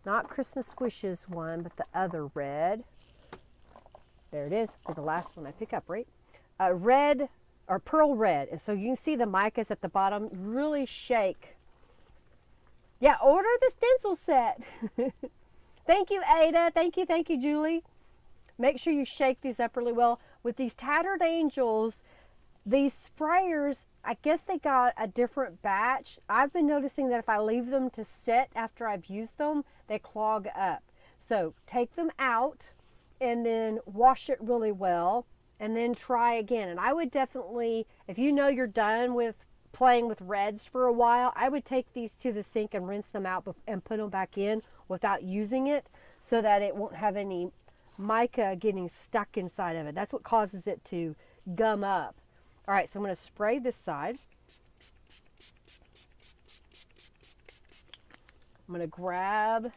[SPEAKER 1] not Christmas Wishes one, but the other red. There it is, for the last one I pick up, right? Red, or pearl red. And so you can see the micas at the bottom really shake. Yeah, order the stencil set. Thank you, Ada. Thank you, Julie. Make sure you shake these up really well. With these Tattered Angels, these sprayers, I guess they got a different batch. I've been noticing that if I leave them to set after I've used them, they clog up. So take them out and then wash it really well and then try again. And I would definitely, if you know you're done with playing with reds for a while, I would take these to the sink and rinse them out and put them back in without using it so that it won't have any mica getting stuck inside of it. That's what causes it to gum up. All right, so I'm going to spray this side. I'm going to grab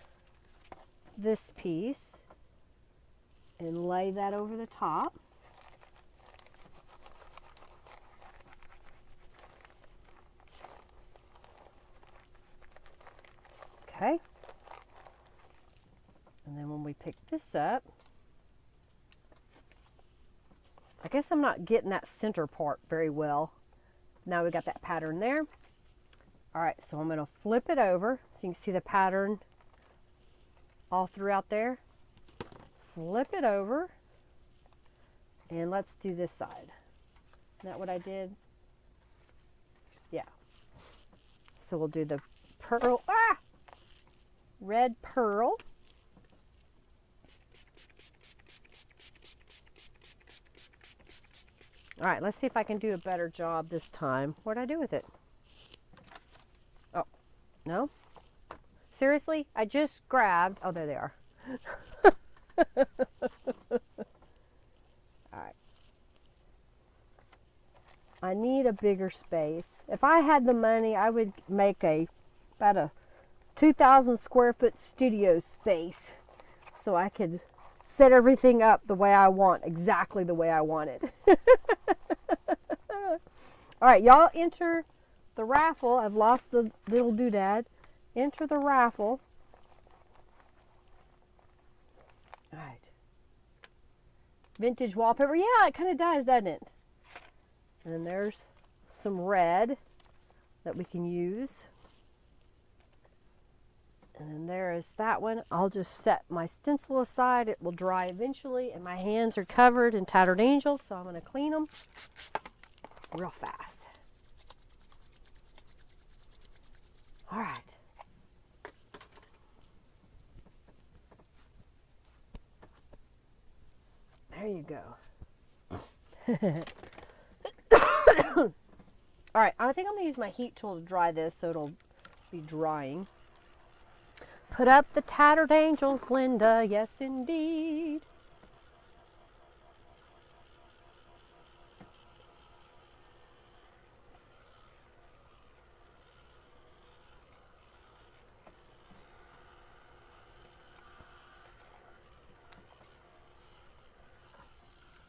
[SPEAKER 1] this piece and lay that over the top. Okay. And then when we pick this up, I guess I'm not getting that center part very well. Now we got that pattern there. All right, so I'm going to flip it over so you can see the pattern all throughout there. Flip it over, and let's do this side. Isn't that what I did? Yeah. So we'll do the pearl, red pearl. All right, let's see if I can do a better job this time. What did I do with it? Oh, no? Seriously? I just grabbed, oh, there they are. All right. I need a bigger space. If I had the money, I would make about a 2,000 square foot studio space so I could set everything up the way I want, exactly the way I want it. All right, y'all enter the raffle. I've lost the little doodad. Enter the raffle. All right. Vintage wallpaper. Yeah, it kind of does, doesn't it? And then there's some red that we can use. And then there is that one. I'll just set my stencil aside. It will dry eventually, and my hands are covered in Tattered Angels, so I'm going to clean them real fast. All right. There you go. All right, I think I'm going to use my heat tool to dry this so it'll be drying. Put up the Tattered Angels, Linda. Yes, indeed.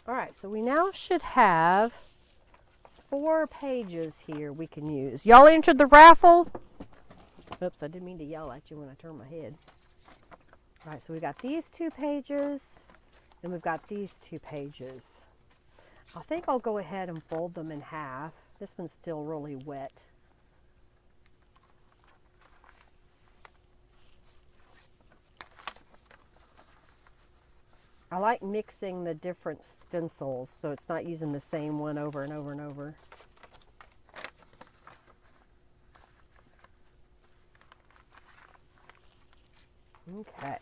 [SPEAKER 1] All right, so we now should have 4 pages here we can use. Y'all entered the raffle? Oops, I didn't mean to yell at you when I turned my head. All right, so we got these 2 pages, and we've got these 2 pages. I think I'll go ahead and fold them in half. This one's still really wet. I like mixing the different stencils so it's not using the same one over and over and over. Okay.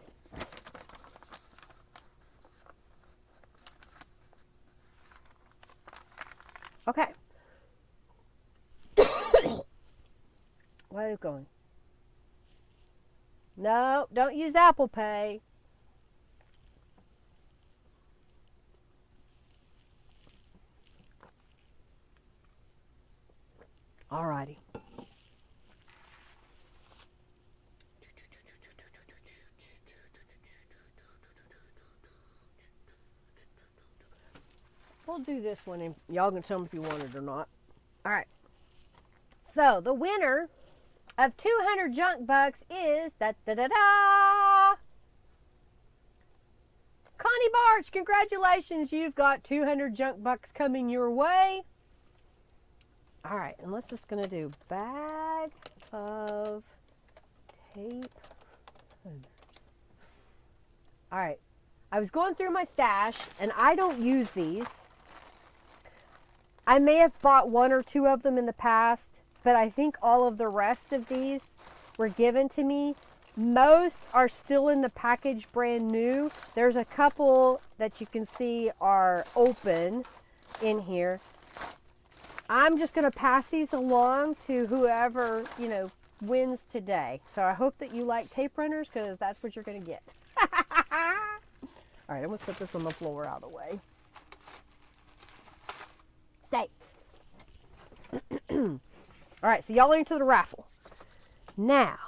[SPEAKER 1] Okay. Where are you going? No, don't use Apple Pay. Alrighty. We'll do this one, and y'all can tell me if you want it or not. All right. So the winner of 200 junk bucks is Connie Barch. Congratulations, you've got 200 junk bucks coming your way. All right, and let's just gonna do bag of tape runners. All right, I was going through my stash, and I don't use these. I may have bought 1 or 2 of them in the past, but I think all of the rest of these were given to me. Most are still in the package brand new. There's a couple that you can see are open in here. I'm just going to pass these along to whoever, you know, wins today. So I hope that you like tape runners, because that's what you're going to get. All right, I'm going to set this on the floor out of the way. Stay. All right, so y'all are into the raffle. Now,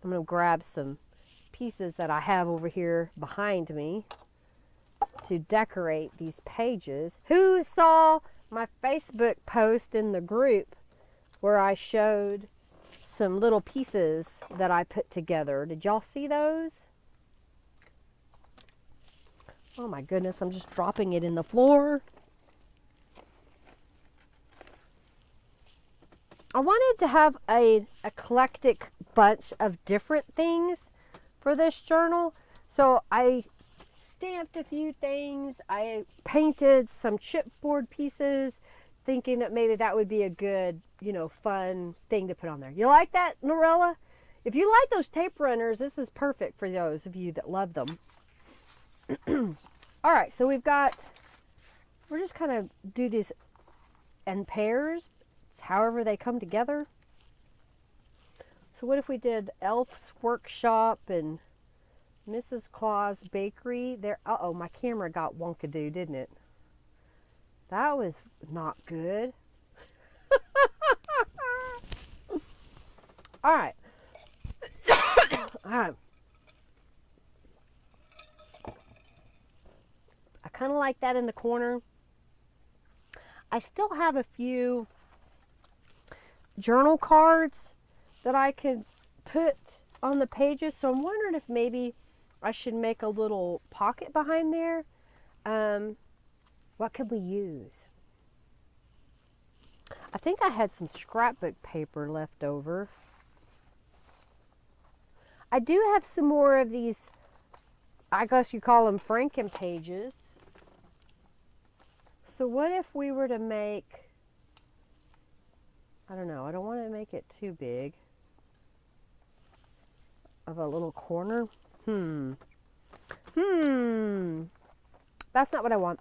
[SPEAKER 1] I'm going to grab some pieces that I have over here behind me to decorate these pages. Who saw my Facebook post in the group where I showed some little pieces that I put together? Did y'all see those? Oh my goodness, I'm just dropping it in the floor. I wanted to have an eclectic bunch of different things for this journal. So I stamped a few things. I painted some chipboard pieces, thinking that maybe that would be a good, you know, fun thing to put on there. You like that, Norella? If you like those tape runners, this is perfect for those of you that love them. All right, so we're just kind of do these in pairs, however they come together. So what if we did Elf's Workshop and Mrs. Claus Bakery? There. Uh-oh, my camera got wonkadoo, didn't it? That was not good. All right. All right. I kind of like that in the corner. I still have a few journal cards that I could put on the pages, so I'm wondering if maybe I should make a little pocket behind there. What could we use? I think I had some scrapbook paper left over. I do have some more of these, I guess you call them Franken pages. So what if we were to make, I don't know, I don't want to make it too big of a little corner. That's not what I want.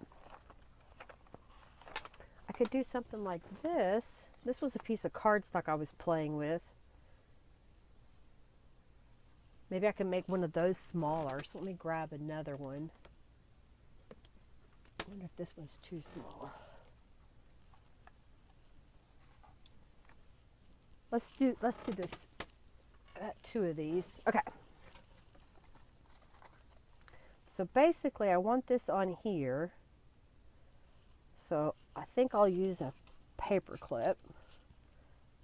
[SPEAKER 1] I could do something like this. This was a piece of cardstock I was playing with. Maybe I can make one of those smaller. So let me grab another one. I wonder if this one's too small. Let's do this. Two of these. Okay. So basically I want this on here. So I think I'll use a paper clip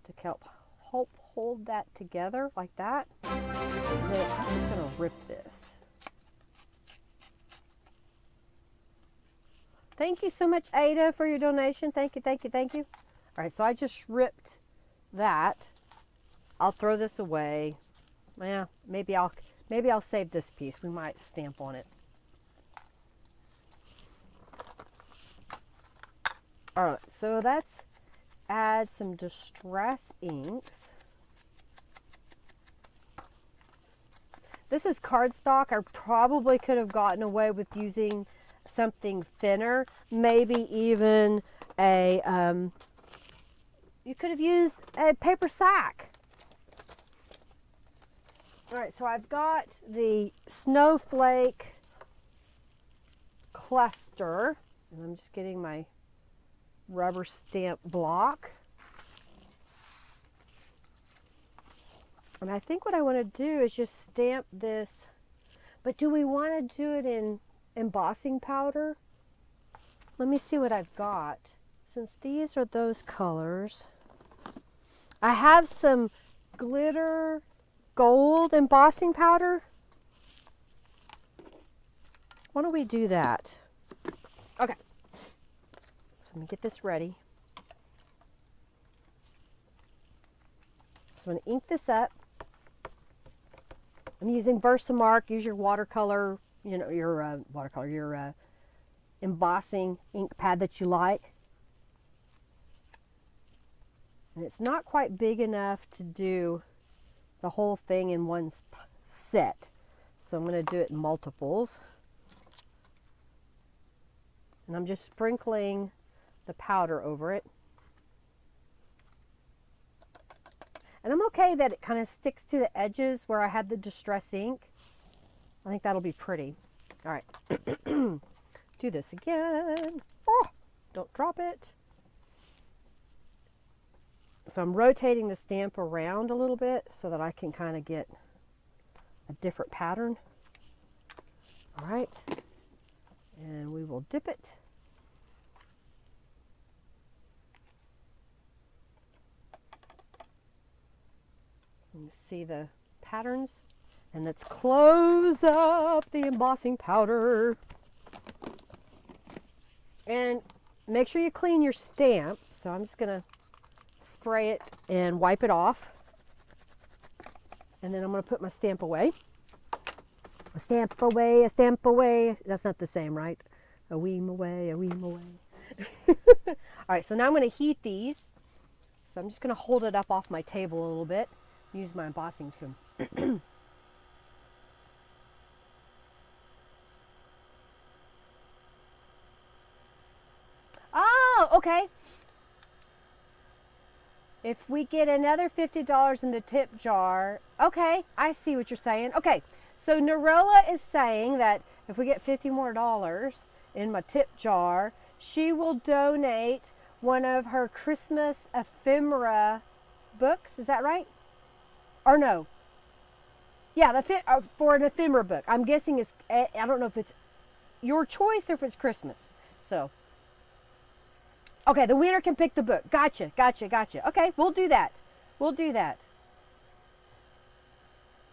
[SPEAKER 1] to help hold that together like that. And then I'm just going to rip this. Thank you so much, Ada, for your donation. Thank you, thank you, thank you. All right, so I just ripped that. I'll throw this away. Yeah, maybe I'll save this piece. We might stamp on it. All right, so let's add some distress inks. This is cardstock. I probably could have gotten away with using something thinner, maybe even a, you could have used a paper sack. All right, so I've got the snowflake cluster, and I'm just getting my rubber stamp block. And I think what I want to do is just stamp this, but do we want to do it in embossing powder? Let me see what I've got. Since these are those colors, I have some glitter gold embossing powder. Why don't we do that? Okay. So I'm going to get this ready. So I'm going to ink this up. I'm using Versamark. Use your watercolor, you know, your watercolor, your embossing ink pad that you like. And it's not quite big enough to do the whole thing in one set. So I'm going to do it in multiples. And I'm just sprinkling the powder over it. And I'm okay that it kind of sticks to the edges where I had the distress ink. I think that'll be pretty. All right. Do this again. Oh, don't drop it. So I'm rotating the stamp around a little bit so that I can kind of get a different pattern. All right. And we will dip it. You can see the patterns. And let's close up the embossing powder. And make sure you clean your stamp. So I'm just going to spray it and wipe it off. And then I'm going to put my stamp away. A stamp away, a stamp away. That's not the same, right? A weem away, a weem away. All right, so now I'm going to heat these. So I'm just going to hold it up off my table a little bit. Use my embossing tool. Oh, okay. If we get another $50 in the tip jar, okay, I see what you're saying. Okay, so Narola is saying that if we get $50 more in my tip jar, she will donate one of her Christmas ephemera books. Is that right? Or no? Yeah, for an ephemera book. I'm guessing it's, I don't know if it's your choice or if it's Christmas. So, okay, the winner can pick the book. Gotcha. Okay, we'll do that.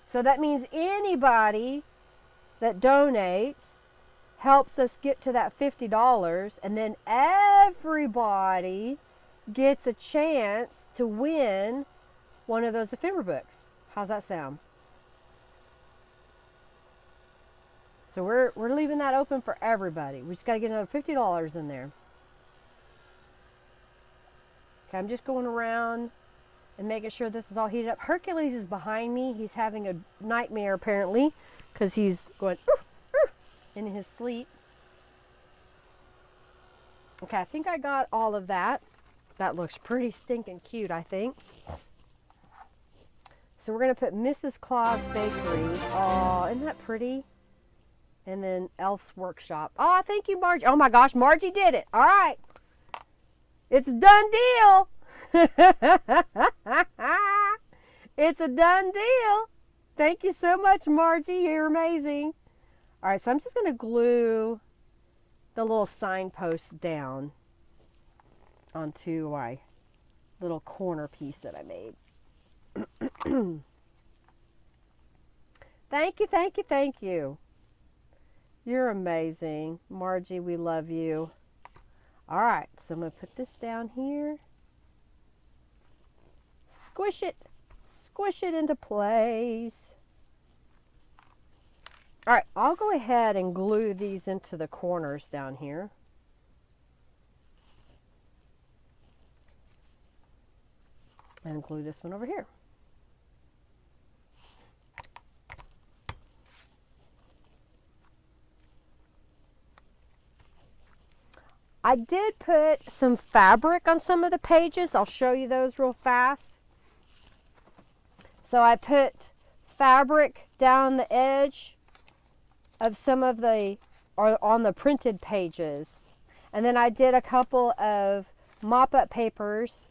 [SPEAKER 1] So that means anybody that donates helps us get to that $50, and then everybody gets a chance to win one of those ephemera books. How's that sound? So we're leaving that open for everybody. We just got to get another $50 in there. Okay, I'm just going around and making sure this is all heated up. Hercules is behind me. He's having a nightmare apparently because he's going in his sleep. Okay, I think I got all of that. That looks pretty stinking cute, I think. So we're going to put Mrs. Claus Bakery. Oh, isn't that pretty? And then Elf's Workshop. Oh, thank you, Margie. Oh my gosh, Margie did it. All right. It's a done deal. It's a done deal. Thank you so much, Margie. You're amazing. All right, so I'm just going to glue the little signposts down onto my little corner piece that I made. Thank you. You're amazing. Margie, we love you. All right, so I'm going to put this down here. Squish it into place. All right, I'll go ahead and glue these into the corners down here. And glue this one over here. I did put some fabric on some of the pages. I'll show you those real fast. So I put fabric down the edge of some of the, or on the printed pages. And then I did a couple of mop-up papers.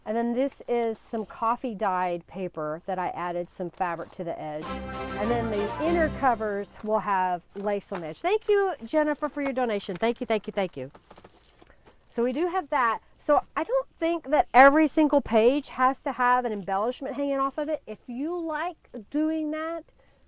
[SPEAKER 1] And then this is some coffee dyed paper that I added some fabric to the edge. And then the inner covers will have lace on the edge. Thank you, Jennifer, for your donation. Thank you. So we do have that. So I don't think that every single page has to have an embellishment hanging off of it. If you like doing that,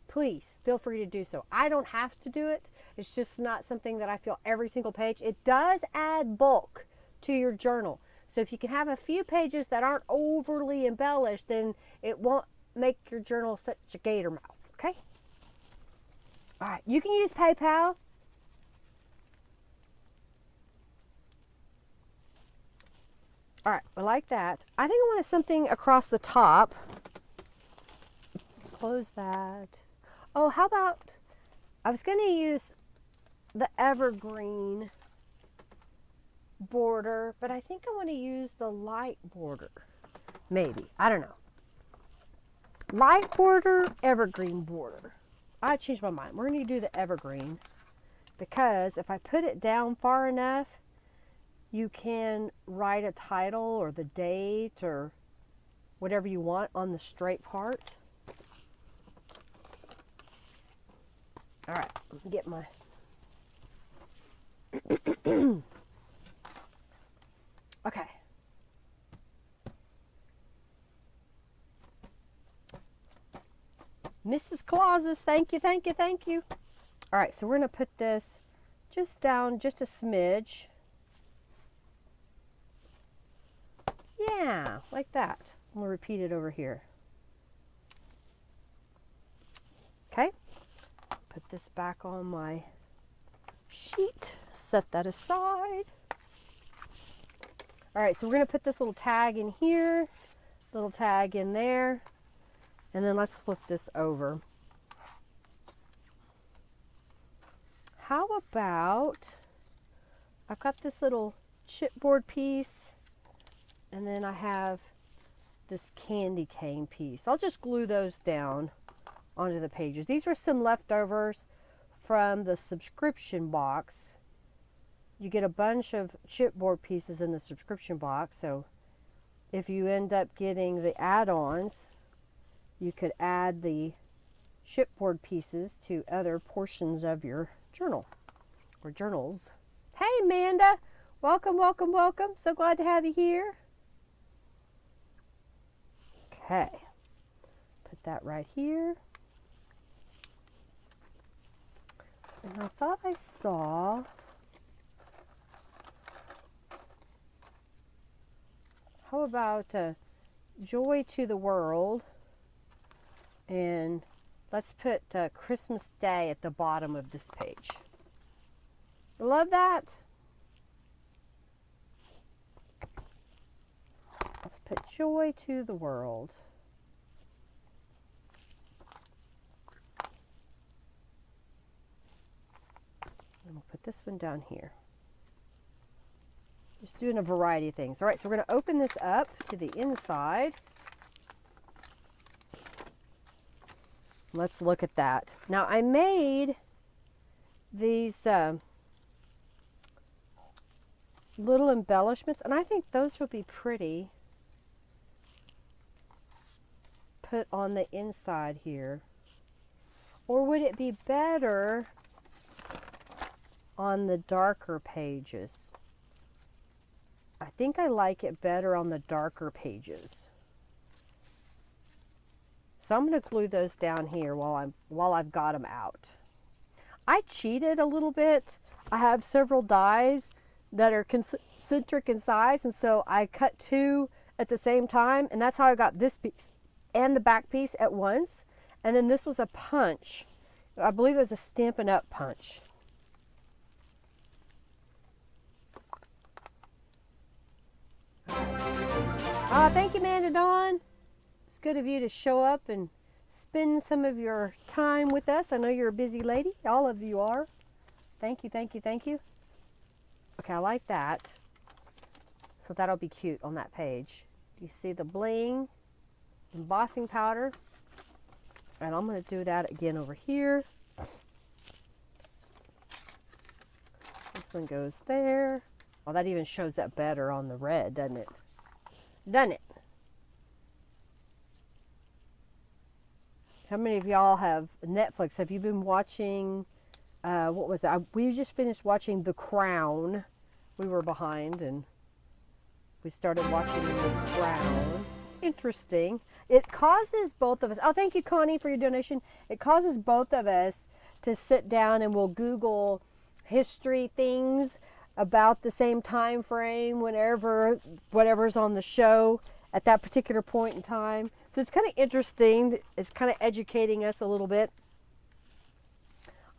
[SPEAKER 1] please feel free to do so. I don't have to do it. It's just not something that I feel every single page. It does add bulk to your journal. So if you can have a few pages that aren't overly embellished, then it won't make your journal such a gator mouth, okay? All right, you can use PayPal. All right, I like that. I think I wanted something across the top. Let's close that. Oh, how about, I was going to use the evergreen border, but I think I want to use the light border. Maybe. I don't know. Light border, evergreen border. I changed my mind. We're going to do the evergreen because if I put it down far enough, you can write a title or the date or whatever you want on the straight part. All right, let me get my okay. Mrs. Clauses, thank you. All right, so we're going to put this just down just a smidge. Yeah, like that. I'm going to repeat it over here. Okay, put this back on my sheet, set that aside. All right, so we're going to put this little tag in here, little tag in there, and then let's flip this over. How about, I've got this little chipboard piece, and then I have this candy cane piece. I'll just glue those down onto the pages. These were some leftovers from the subscription box you get a bunch of chipboard pieces in the subscription box. So if you end up getting the add-ons, you could add the chipboard pieces to other portions of your journal or journals. Hey Amanda, welcome, welcome, welcome. So glad to have you here. Okay, put that right here. And I thought I saw how about Joy to the World, and let's put Christmas Day at the bottom of this page. Love that. Let's put Joy to the World. And we'll put this one down here. Just doing a variety of things. All right, so we're going to open this up to the inside. Let's look at that. Now I made these little embellishments, and I think those would be pretty put on the inside here. Or would it be better on the darker pages? I think I like it better on the darker pages. So I'm going to glue those down here while I've got them out. I cheated a little bit. I have several dies that are concentric in size, and so I cut two at the same time, and that's how I got this piece and the back piece at once. And then this was a punch. I believe it was a Stampin' Up! Punch. Thank you, Amanda Dawn. It's good of you to show up and spend some of your time with us. I know you're a busy lady. All of you are. Thank you, thank you, thank you. Okay, I like that. So that'll be cute on that page. Do you see the bling, embossing powder? And I'm going to do that again over here. This one goes there. Oh, that even shows up better on the red, doesn't it? Doesn't it? How many of y'all have Netflix? Have you been watching, what was it? We just finished watching The Crown. We were behind and we started watching The Crown. It's interesting. It causes both of us, oh, thank you, Connie, for your donation. It causes both of us to sit down and we'll Google history things about the same time frame whenever whatever's on the show at that particular point in time. So it's kind of interesting. It's kind of educating us a little bit.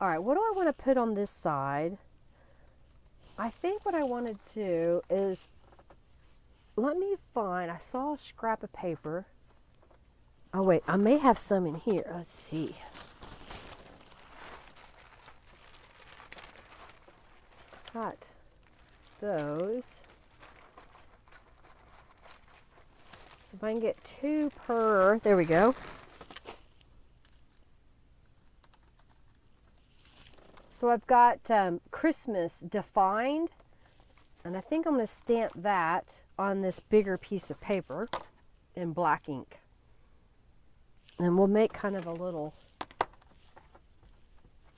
[SPEAKER 1] All right, what do I want to put on this side? I think what I want to do is, let me find, I saw a scrap of paper. Oh wait, I may have some in here. Let's see. Got those. So if I can get 2 per, there we go. So I've got Christmas defined, and I think I'm going to stamp that on this bigger piece of paper in black ink. And we'll make kind of a little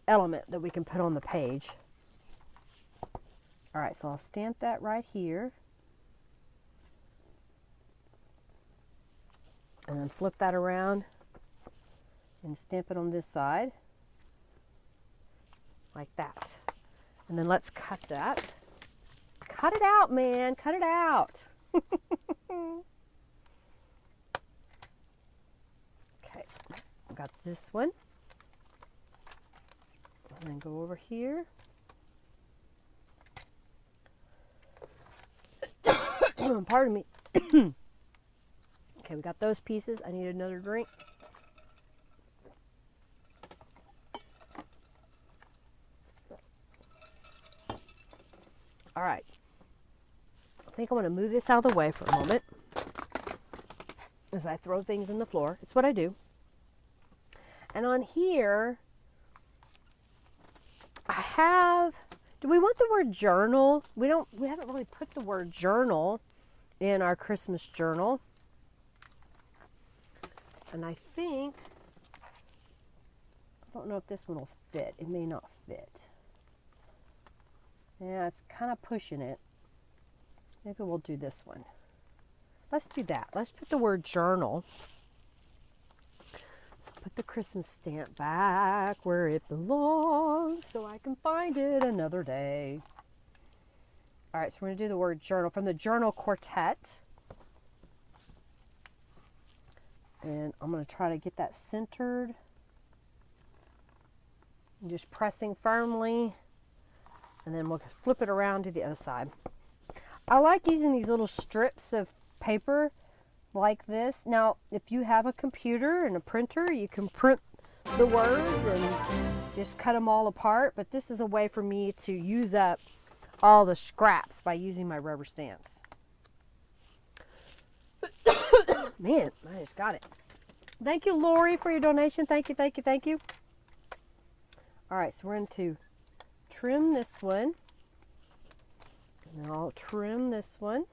[SPEAKER 1] element that we can put on the page. All right, so I'll stamp that right here. And then flip that around and stamp it on this side. Like that. And then let's cut that. Cut it out, man. Cut it out. Okay, I got this one. And then go over here. Pardon me. Okay, we got those pieces. I need another drink. All right. I think I want to move this out of the way for a moment as I throw things in the floor. It's what I do. And on here, I have Do we want the word journal? We haven't really put the word journal in our Christmas journal. And I think, I don't know if this one will fit. It may not fit. Yeah, it's kind of pushing it. Maybe we'll do this one. Let's do that. Let's put the word journal. So put the Christmas stamp back where it belongs so I can find it another day. All right, so we're going to do the word journal from the Journal Quartet. And I'm going to try to get that centered. I'm just pressing firmly. And then we'll flip it around to the other side. I like using these little strips of paper like this. Now, if you have a computer and a printer, you can print the words and just cut them all apart. But this is a way for me to use up all the scraps by using my rubber stamps. Man, I just got it. Thank you, Lori, for your donation. Thank you, thank you, thank you. All right, so we're going to trim this one. And I'll trim this one.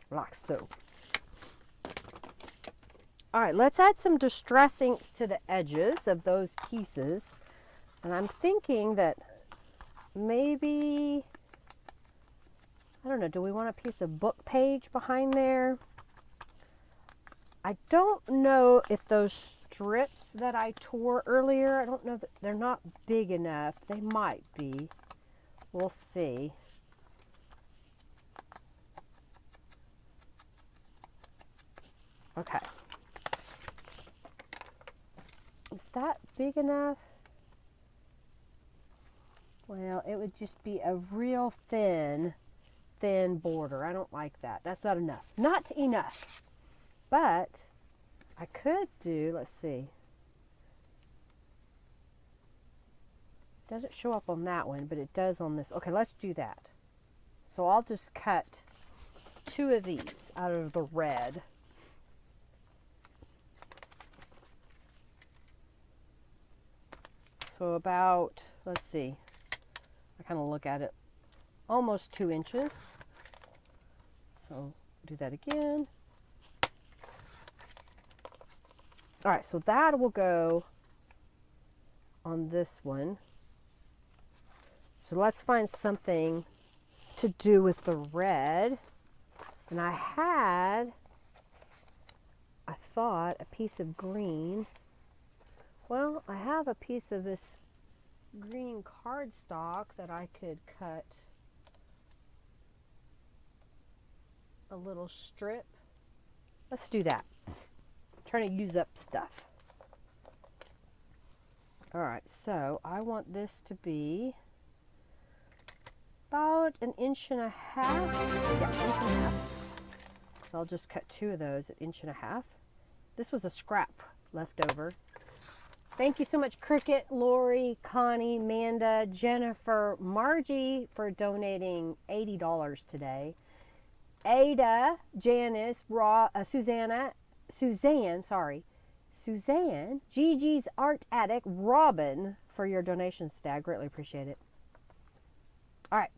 [SPEAKER 1] Like so. All right, let's add some distress inks to the edges of those pieces. And I'm thinking that maybe, I don't know, do we want a piece of book page behind there? I don't know if those strips that I tore earlier, I don't know that they're not big enough. They might be. We'll see. Okay. Is that big enough? Well, it would just be a real thin border. I don't like that. That's not enough. Not enough. But I could do, let's see. It doesn't show up on that one, but it does on this. Okay, let's do that. So I'll just cut 2 of these out of the red. So about, let's see, I kind of look at it, almost 2 inches. So do that again. All right, so that will go on this one. So let's find something to do with the red. And I thought, a piece of green. Well, I have a piece of this green cardstock that I could cut a little strip. Let's do that. I'm trying to use up stuff. All right, so I want this to be about 1.5 inches. Yeah, 1.5 inches. So I'll just cut 2 of those at 1.5 inches. This was a scrap left over. Thank you so much, Cricket, Lori, Connie, Manda, Jennifer, Margie for donating $80 today. Ada, Janice, Suzanne, Gigi's Art Attic, Robin for your donations today. I greatly appreciate it. All right.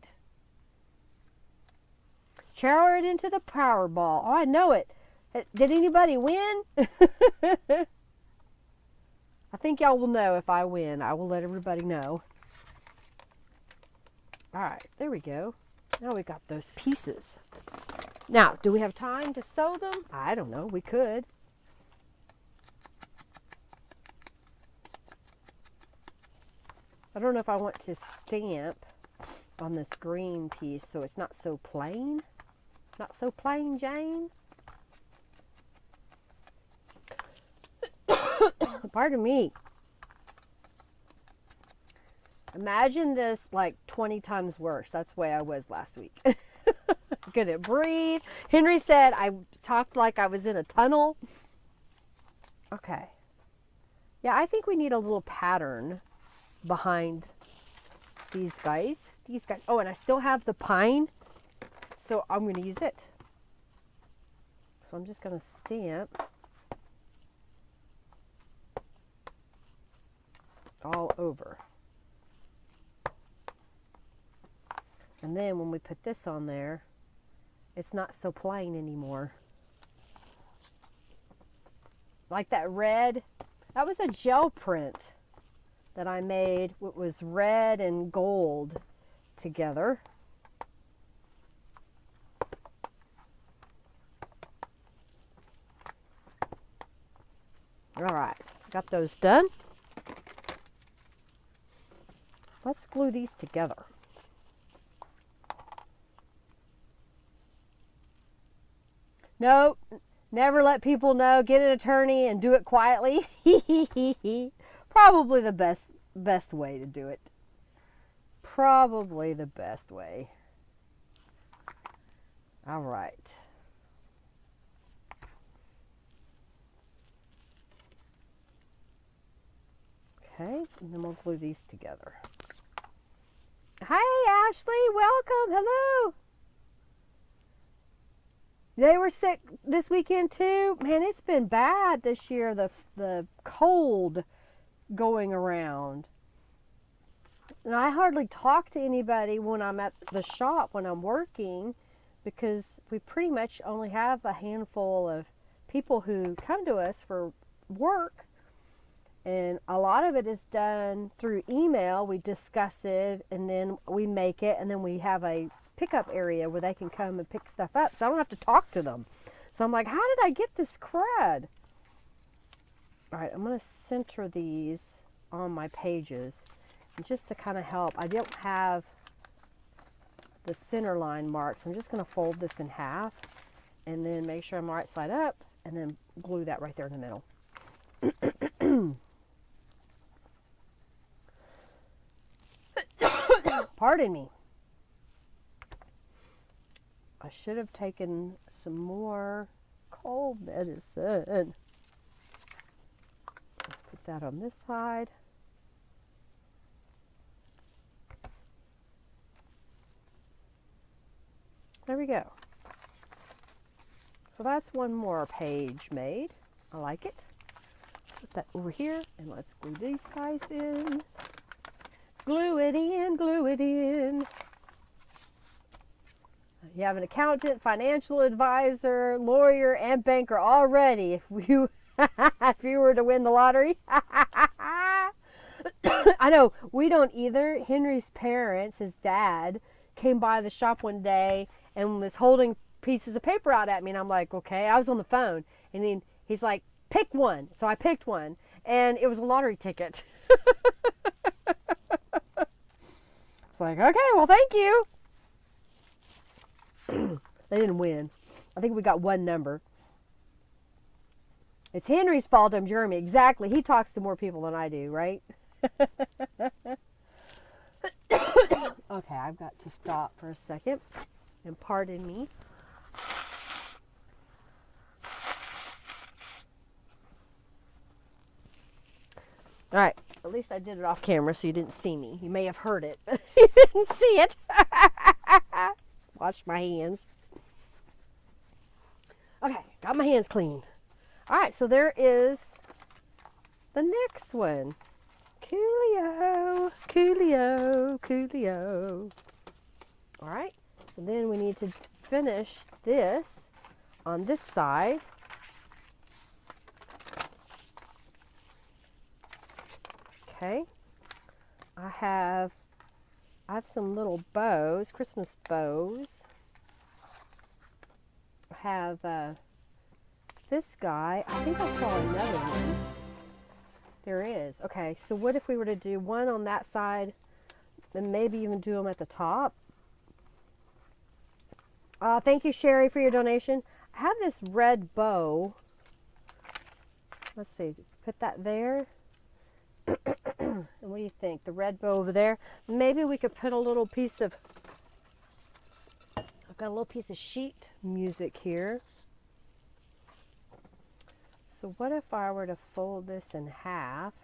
[SPEAKER 1] Shower it into the Powerball. Oh, I know it. Did anybody win? I think y'all will know if I win. I will let everybody know. All right, there we go. Now we got those pieces. Now, do we have time to sew them? I don't know. We could. I don't know if I want to stamp on this green piece so it's not so plain. Not so plain, Jane. Pardon me. Imagine this like 20 times worse. That's the way I was last week. Couldn't breathe. Henry said I talked like I was in a tunnel. Okay. Yeah, I think we need a little pattern behind these guys. Oh, and I still have the pine. So I'm going to use it. So I'm just going to stamp over. And then when we put this on there, it's not so plain anymore. Like that red, that was a gel print that I made. It was red and gold together. All right, got those done. Let's glue these together. No, never let people know. Get an attorney and do it quietly. Probably the best way to do it. Probably the best way. All right. Okay, and then we'll glue these together. Hi, Ashley. Welcome. Hello. They were sick this weekend too. Man, it's been bad this year, the cold going around. And I hardly talk to anybody when I'm at the shop, when I'm working, because we pretty much only have a handful of people who come to us for work. And a lot of it is done through email. We discuss it and then we make it, and then we have a pickup area where they can come and pick stuff up, so I don't have to talk to them. So I'm like, how did I get this crud? All right, I'm going to center these on my pages, and just to kind of help. I don't have the center line marked, so I'm just going to fold this in half and then make sure I'm right side up, and then glue that right there in the middle. Pardon me. I should have taken some more cold medicine. Let's put that on this side. There we go. So that's one more page made. I like it. Put that over here, and let's glue these guys in. Glue it in, glue it in. You have an accountant, financial advisor, lawyer, and banker already if you if you were to win the lottery. I know, we don't either. Henry's parents, his dad, came by the shop one day and was holding pieces of paper out at me, and I'm like, okay. I was on the phone, and then he's like, pick one. So I picked one, and it was a lottery ticket. It's like, okay, well, thank you. They didn't win. I think we got one number. It's Henry's fault I'm Jeremy. Exactly. He talks to more people than I do, right? Okay, I've got to stop for a second. And pardon me. All right. At least I did it off camera so you didn't see me. You may have heard it, but you didn't see it. Wash my hands. Okay, got my hands clean. All right, so there is the next one. Coolio, coolio, coolio. All right, so then we need to finish this on this side. Okay, I have some little bows, Christmas bows. I have this guy. I think I saw another one. There is. Okay, so what if we were to do one on that side and maybe even do them at the top? Thank you, Sherry, for your donation. I have this red bow. Let's see, put that there. And what do you think? The red bow over there. Maybe we could put a little piece of, I've got a little piece of sheet music here. So what if I were to fold this in half?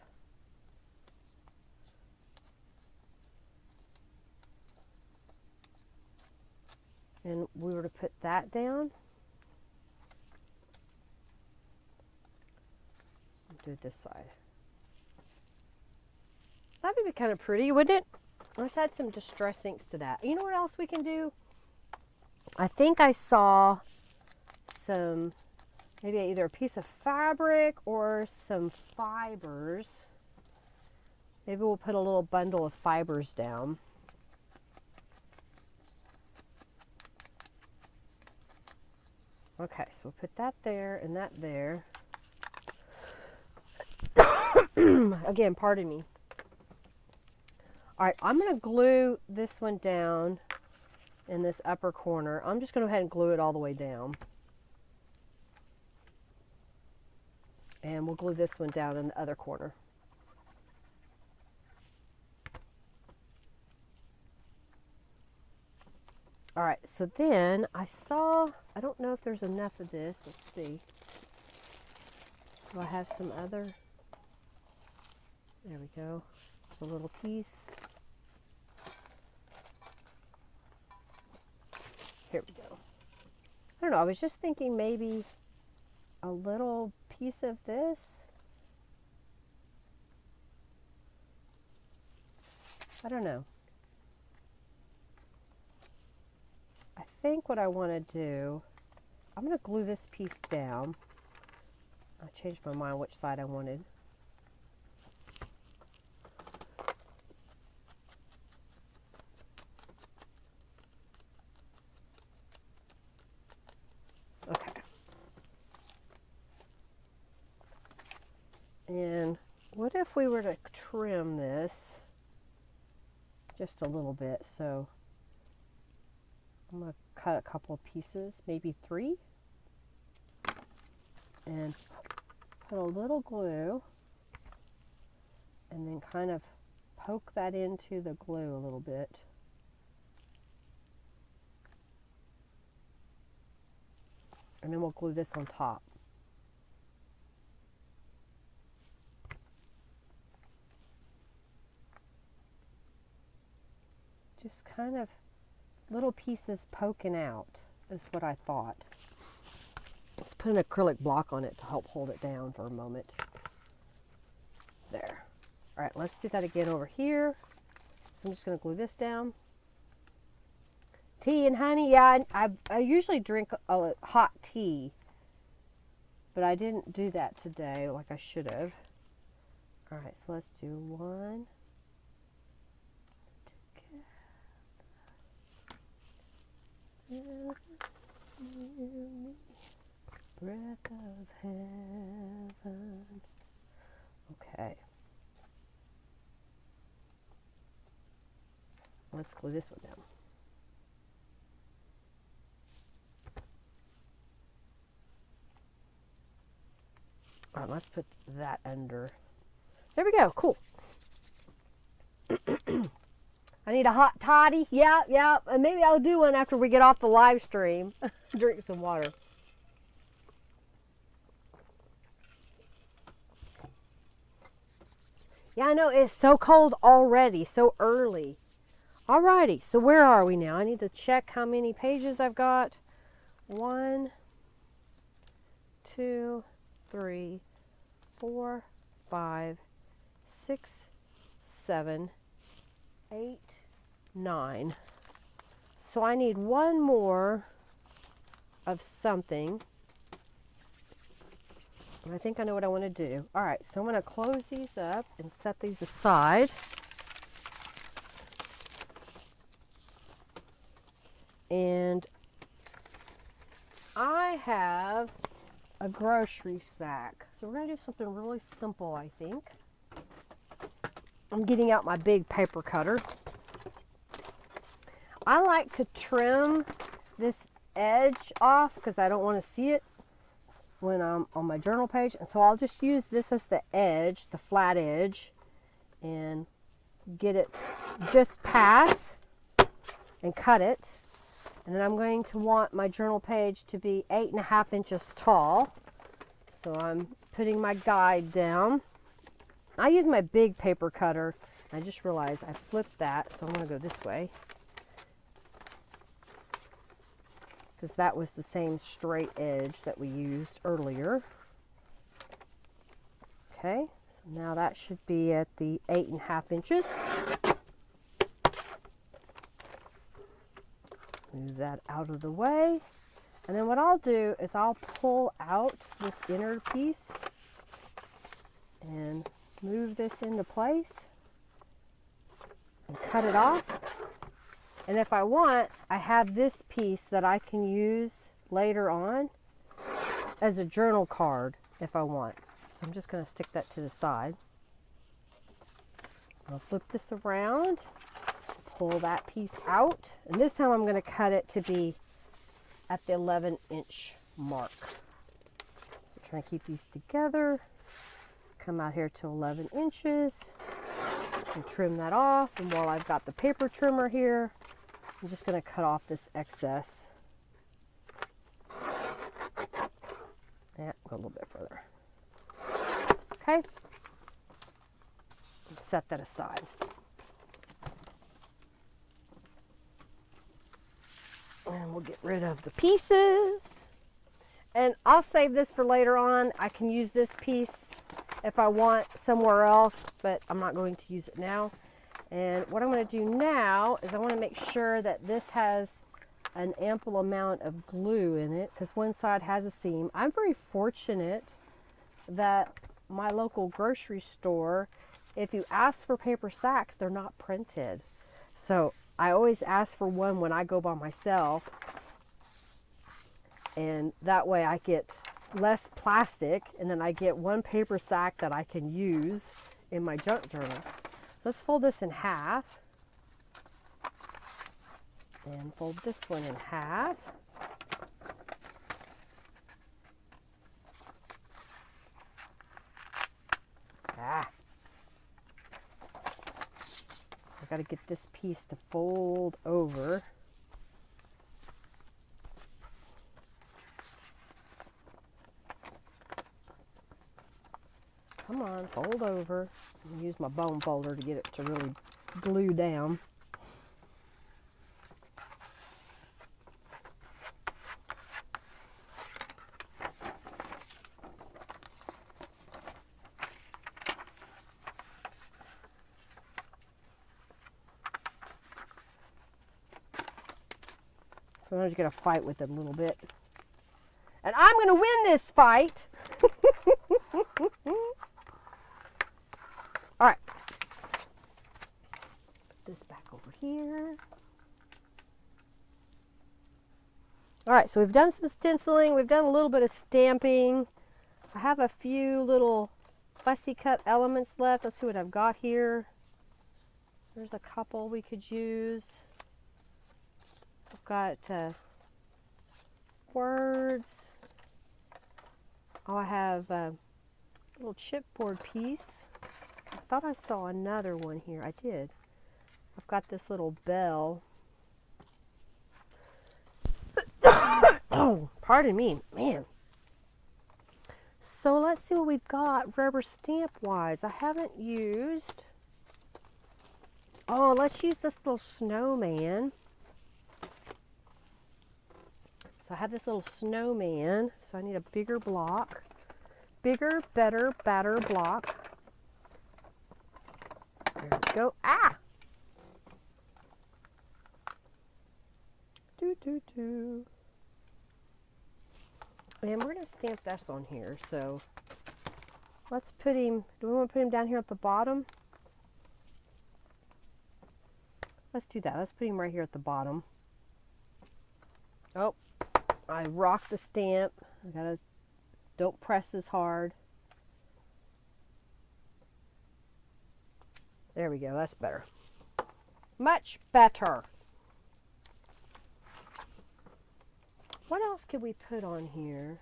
[SPEAKER 1] And we were to put that down. Do it this side. That'd be kind of pretty, wouldn't it? Let's add some distress inks to that. You know what else we can do? I think I saw some, maybe either a piece of fabric or some fibers. Maybe we'll put a little bundle of fibers down. Okay, so we'll put that there and that there. Again, pardon me. All right, I'm going to glue this one down in this upper corner. I'm just going to go ahead and glue it all the way down. And we'll glue this one down in the other corner. All right, so then I saw, I don't know if there's enough of this. Let's see. Do I have some other? There we go. Just a little piece. Here we go. I don't know, I was just thinking maybe a little piece of this. I don't know. I think what I want to do, I'm going to glue this piece down. I changed my mind which side I wanted. Okay. And what if we were to trim this just a little bit? So I'm going to cut a couple of pieces, maybe 3, and put a little glue and then kind of poke that into the glue a little bit. And then we'll glue this on top. Just kind of little pieces poking out is what I thought. Let's put an acrylic block on it to help hold it down for a moment. There. All right, let's do that again over here. So I'm just going to glue this down. Tea and honey, yeah, I usually drink a hot tea, but I didn't do that today like I should have. All right, so let's do 1. Breath of heaven. Okay. Let's glue this one down. All right, let's put that under. There we go. Cool. I need a hot toddy. Yeah, yeah. And maybe I'll do one after we get off the live stream. Drink some water. Yeah, I know. It's so cold already. So early. Alrighty. So where are we now? I need to check how many pages I've got. 1, 2, 3, 4, 5, 6, 7, 8, 9. So I need one more of something. And I think I know what I want to do. All right, so I'm going to close these up and set these aside. And I have a grocery sack. So we're going to do something really simple, I think. I'm getting out my big paper cutter. I like to trim this edge off because I don't want to see it when I'm on my journal page. And so I'll just use this as the edge, the flat edge, and get it just pass and cut it. And then I'm going to want my journal page to be 8.5 inches tall. So I'm putting my guide down. I use my big paper cutter. I just realized I flipped that, so I'm going to go this way. Because that was the same straight edge that we used earlier. Okay, so Now that should be at the 8.5 inches. Move that out of the way. And then what I'll do is I'll pull out this inner piece and move this into place and cut it off. And if I want, I have this piece that I can use later on as a journal card if I want. So I'm just going to stick that to the side. I'll flip this around, pull that piece out, and this time I'm going to cut it to be at the 11-inch mark. So try to keep these together. Come out here to 11 inches and trim that off. And while I've got the paper trimmer here, I'm just going to cut off this excess. Yeah, go a little bit further. Okay. Let's set that aside. And we'll get rid of the pieces. And I'll save this for later on. I can use this piece if I want somewhere else, but I'm not going to use it now. And what I'm going to do now is I want to make sure that this has an ample amount of glue in it, because one side has a seam. I'm very fortunate that my local grocery store, if you ask for paper sacks, they're not printed. So I always ask for one when I go by myself, and that way I get less plastic, and then I get one paper sack that I can use in my junk journals. So let's fold this in half and fold this one in half. So I got to get this piece to fold over. Come on, fold over. I'm use my bone folder to get it to really glue down. Sometimes you gotta fight with it a little bit. And I'm gonna win this fight. All right. Put this back over here. All right, so we've done some stenciling. We've done a little bit of stamping. I have a few little fussy cut elements left. Let's see what I've got here. There's a couple we could use. I've got words. Oh, I have a little chipboard piece. I thought I saw another one here. I did. I've got this little bell. Oh, pardon me, man. So let's see what we've got rubber stamp wise. I haven't used. Oh, let's use this little snowman. So I have this little snowman. So I need a bigger block. Bigger, better, badder block. There we go. Ah! And we're going to stamp this on here. So let's put him, do we want to put him down here at the bottom? Let's do that. Let's put him right here at the bottom. Oh, I rocked the stamp. I gotta, don't press as hard. There we go. That's better. Much better. What else could we put on here?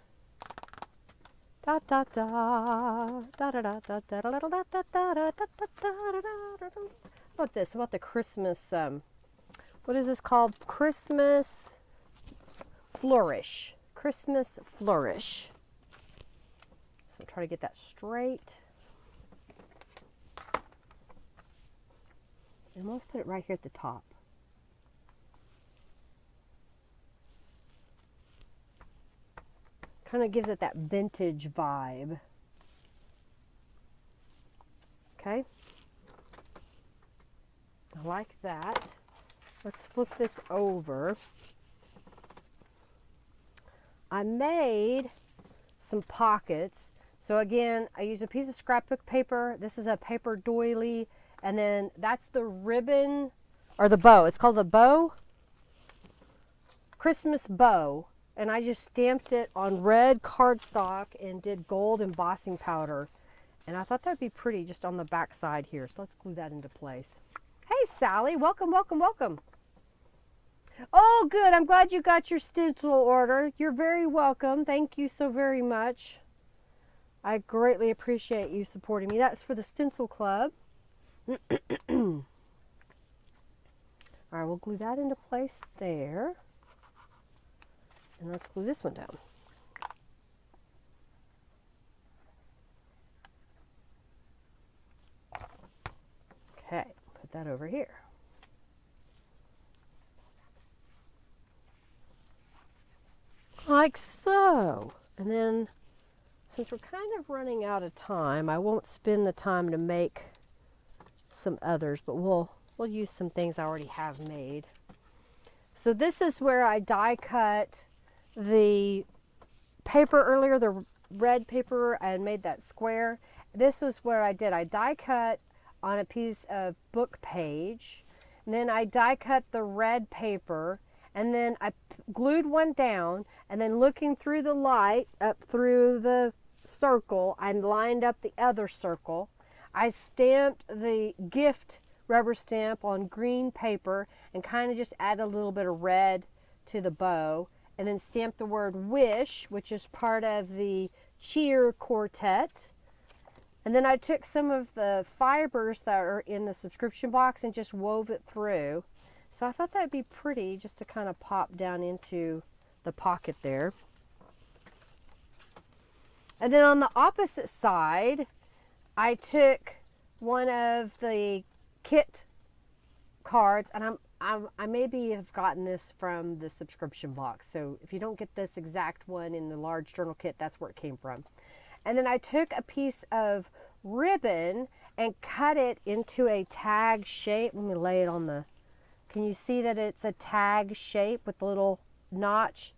[SPEAKER 1] Da da da da da da da da da da da da da da da. How about this? How about the Christmas? What is this called? Christmas flourish. Christmas flourish. So try to get that straight. And let's put it right here at the top. Kind of gives it that vintage vibe. Okay. I like that. Let's flip this over. I made some pockets. So again, I used a piece of scrapbook paper. This is a paper doily, and then that's the ribbon or the bow. It's called the bow, Christmas bow, and I just stamped it on red cardstock and did gold embossing powder. And I thought that'd be pretty just on the back side here. So let's glue that into place. Hey, Sally, welcome, welcome, welcome. Oh, good. I'm glad you got your stencil order. You're very welcome. Thank you so very much. I greatly appreciate you supporting me. That's for the Stencil Club. All right, we'll glue that into place there. And let's glue this one down. Okay, put that over here. Like so. And then, since we're kind of running out of time, I won't spend the time to make some others, but we'll use some things I already have made. So this is where I die cut the paper earlier, the red paper, and made that square. This was where I die cut on a piece of book page, and then I die cut the red paper, and then I glued one down, and then looking through the light up through the circle, I lined up the other circle. I stamped the gift rubber stamp on green paper and kind of just added a little bit of red to the bow, and then stamped the word wish, which is part of the cheer quartet. And then I took some of the fibers that are in the subscription box and just wove it through. So I thought that'd be pretty just to kind of pop down into the pocket there. And then on the opposite side, I took one of the kit cards, and I maybe have gotten this from the subscription box. So if you don't get this exact one in the large journal kit, that's where it came from. And then I took a piece of ribbon and cut it into a tag shape. Let me lay it on the, can you see that it's a tag shape with a little notch?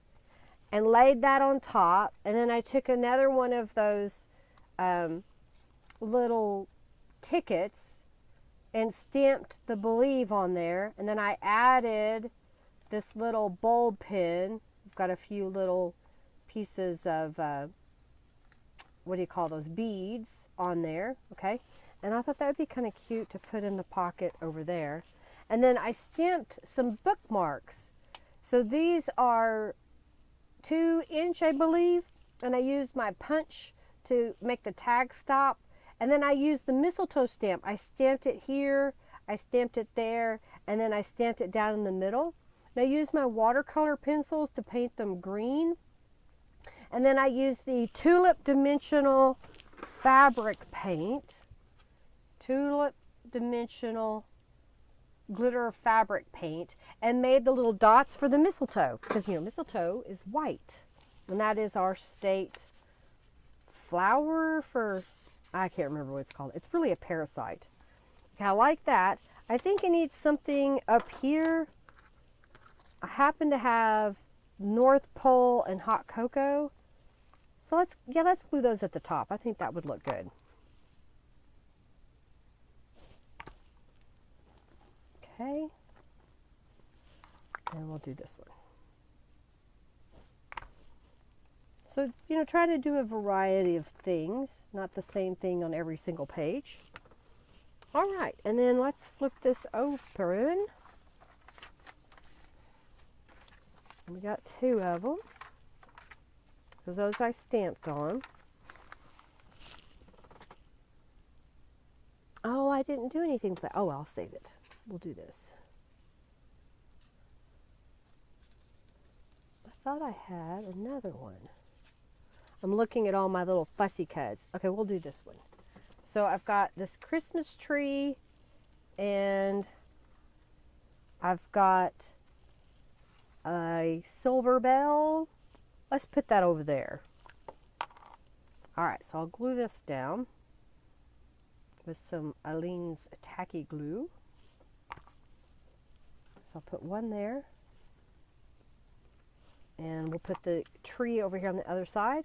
[SPEAKER 1] And laid that on top. And then I took another one of those little tickets and stamped the believe on there. And then I added this little bulb pin. I've got a few little pieces of, what do you call those, beads on there, okay? And I thought that would be kind of cute to put in the pocket over there. And then I stamped some bookmarks. So these are 2-inch, I believe, and I used my punch to make the tag stop. And then I used the mistletoe stamp. I stamped it here, I stamped it there, and then I stamped it down in the middle. And I used my watercolor pencils to paint them green. And then I used the Tulip Dimensional Fabric Paint, Tulip Dimensional Glitter Fabric Paint, and made the little dots for the mistletoe, because, you know, mistletoe is white, and that is our state flower for, I can't remember what it's called. It's really a parasite. Okay, I like that. I think it needs something up here. I happen to have North Pole and hot cocoa, so let's glue those at the top. I think that would look good. Okay, and we'll do this one. So, you know, trying to do a variety of things, not the same thing on every single page. All right, and then let's flip this open. We got 2 of them, because those I stamped on. Oh, I didn't do anything with that. Oh, I'll save it. We'll do this. I thought I had another one. I'm looking at all my little fussy cuts. Okay, we'll do this one. So I've got this Christmas tree, and I've got a silver bell. Let's put that over there. All right, so I'll glue this down. with some Aleene's tacky glue. So I'll put one there. And we'll put the tree over here on the other side.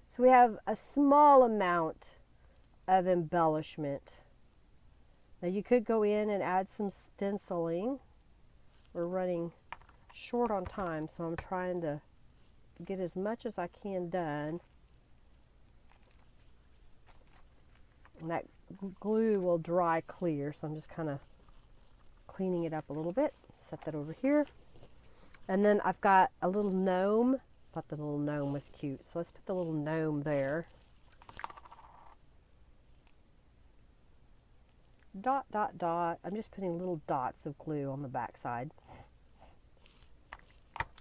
[SPEAKER 1] So we have a small amount of embellishment. Now you could go in and add some stenciling. We're running short on time, so I'm trying to get as much as I can done. And that glue will dry clear, so I'm just kind of cleaning it up a little bit. Set that over here. And then I've got a little gnome. Thought the little gnome was cute, so let's put the little gnome there. Dot, dot, dot. I'm just putting little dots of glue on the back side.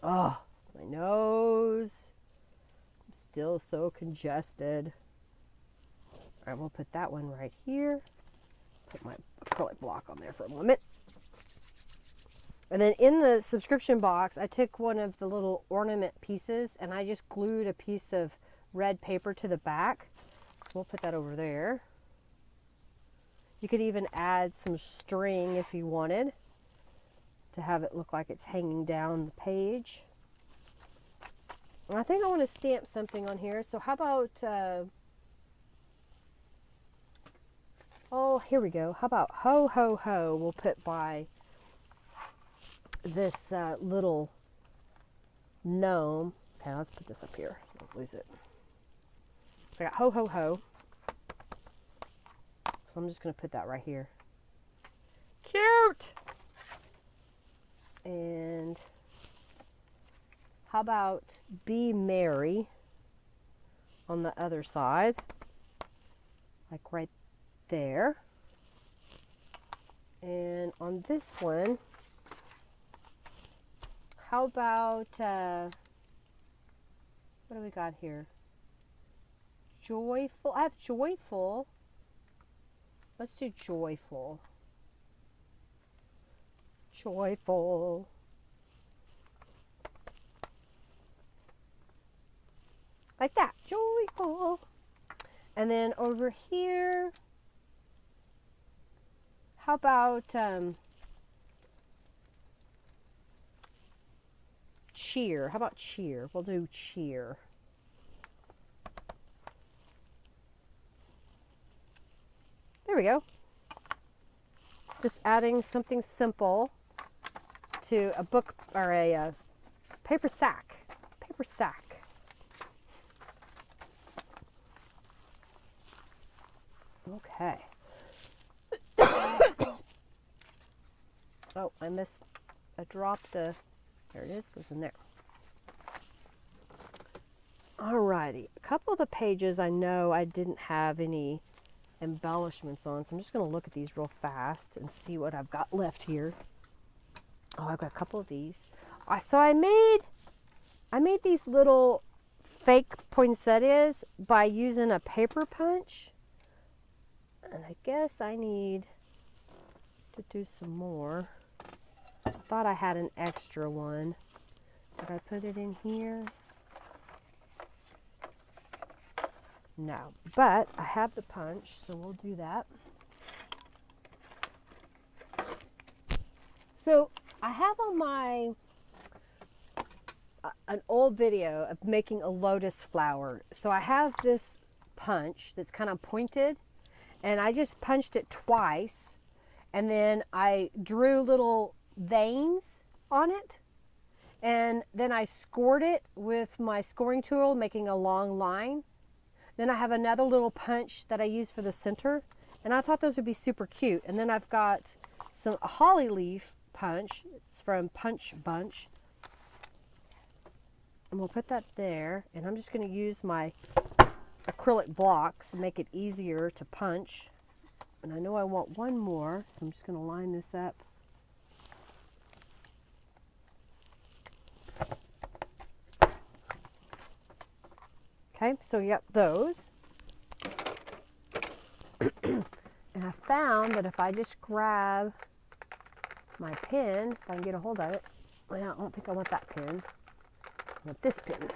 [SPEAKER 1] Oh, my nose. I'm still so congested. All right, we'll put that one right here. Put my acrylic block on there for a moment. And then in the subscription box, I took one of the little ornament pieces and I just glued a piece of red paper to the back. So we'll put that over there. You could even add some string if you wanted to have it look like it's hanging down the page. And I think I want to stamp something on here. So how about, oh, here we go. How about ho, ho, ho, we'll put by this little gnome. Okay, let's put this up here. Don't lose it. So I got ho, ho, ho. So I'm just going to put that right here. Cute! And how about be merry on the other side? Like right there. And on this one, how about, what do we got here? Joyful. I have joyful. Let's do joyful. Joyful. Like that. Joyful. And then over here, how about, cheer. How about cheer? We'll do cheer. There we go. Just adding something simple to a book or a paper sack. Paper sack. Okay. Oh, I dropped the, there it is, goes in there. Alrighty, a couple of the pages I know I didn't have any embellishments on, so I'm just going to look at these real fast and see what I've got left here. Oh, I've got a couple of these. So I made these little fake poinsettias by using a paper punch, and I guess I need to do some more. I thought I had an extra one. Did I put it in here? No, but I have the punch, so we'll do that. So I have on my an old video of making a lotus flower. So I have this punch that's kind of pointed, and I just punched it twice, and then I drew little veins on it, and then I scored it with my scoring tool, making a long line. Then I have another little punch that I use for the center, and I thought those would be super cute. And then I've got a holly leaf punch. It's from Punch Bunch. And we'll put that there, and I'm just going to use my acrylic blocks to make it easier to punch. And I know I want one more, so I'm just going to line this up. Okay, so you got those. And I found that if I just grab my pen, if I can get a hold of it, well, I don't think I want that pen. I want this pen.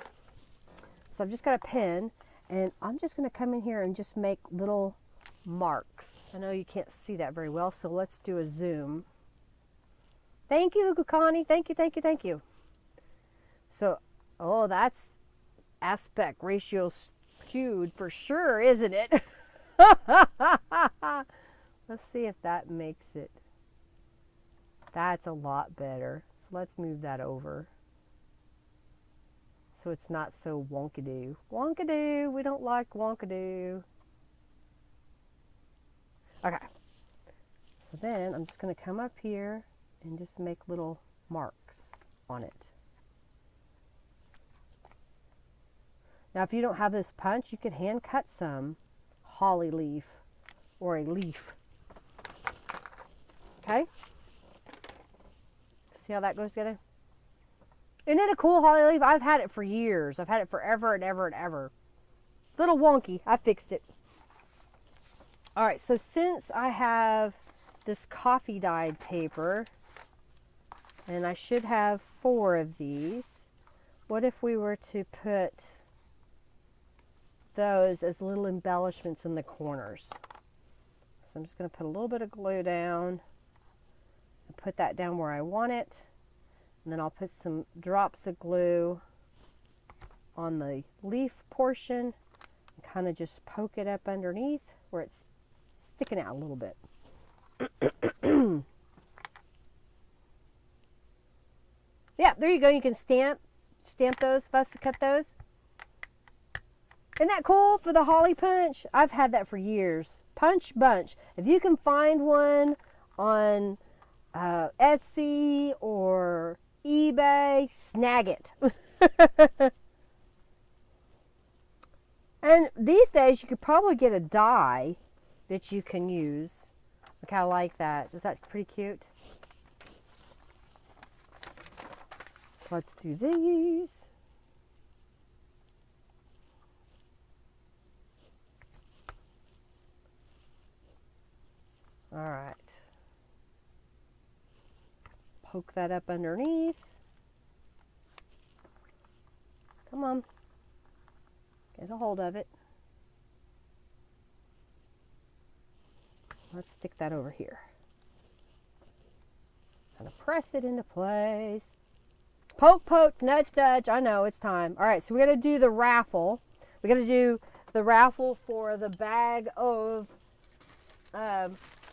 [SPEAKER 1] So I've just got a pen, And I'm just going to come in here and just make little marks. I know you can't see that very well, so let's do a zoom. Thank you, Connie. Thank you, thank you, thank you. So, oh, that's aspect ratio skewed for sure, isn't it? Let's see if that makes it. That's a lot better. So let's move that over. So it's not so wonkadoo. Wonkadoo, we don't like wonkadoo. Okay. So then I'm just going to come up here and just make little marks on it. Now if you don't have this punch, you could hand cut some holly leaf or a leaf. Okay? See how that goes together? Isn't it a cool holly leaf? I've had it for years. I've had it forever and ever and ever. Little wonky. I fixed it. All right, so since I have this coffee dyed paper, and I should have 4 of these, what if we were to put those as little embellishments in the corners? So I'm just going to put a little bit of glue down and put that down where I want it. And then I'll put some drops of glue on the leaf portion and kind of just poke it up underneath where it's sticking out a little bit. Yeah, there you go. You can stamp those, fussy cut those. Isn't that cool for the holly punch? I've had that for years. Punch bunch. If you can find one on Etsy or eBay, snag it. And these days you could probably get a die that you can use. Look how I like that. Is that pretty cute? So let's do these. All right. Poke that up underneath. Come on. Get a hold of it. Let's stick that over here. Kind of press it into place. Poke, poke, nudge, nudge. I know, it's time. All right, so we're going to do the raffle. We're going to do the raffle for the bag of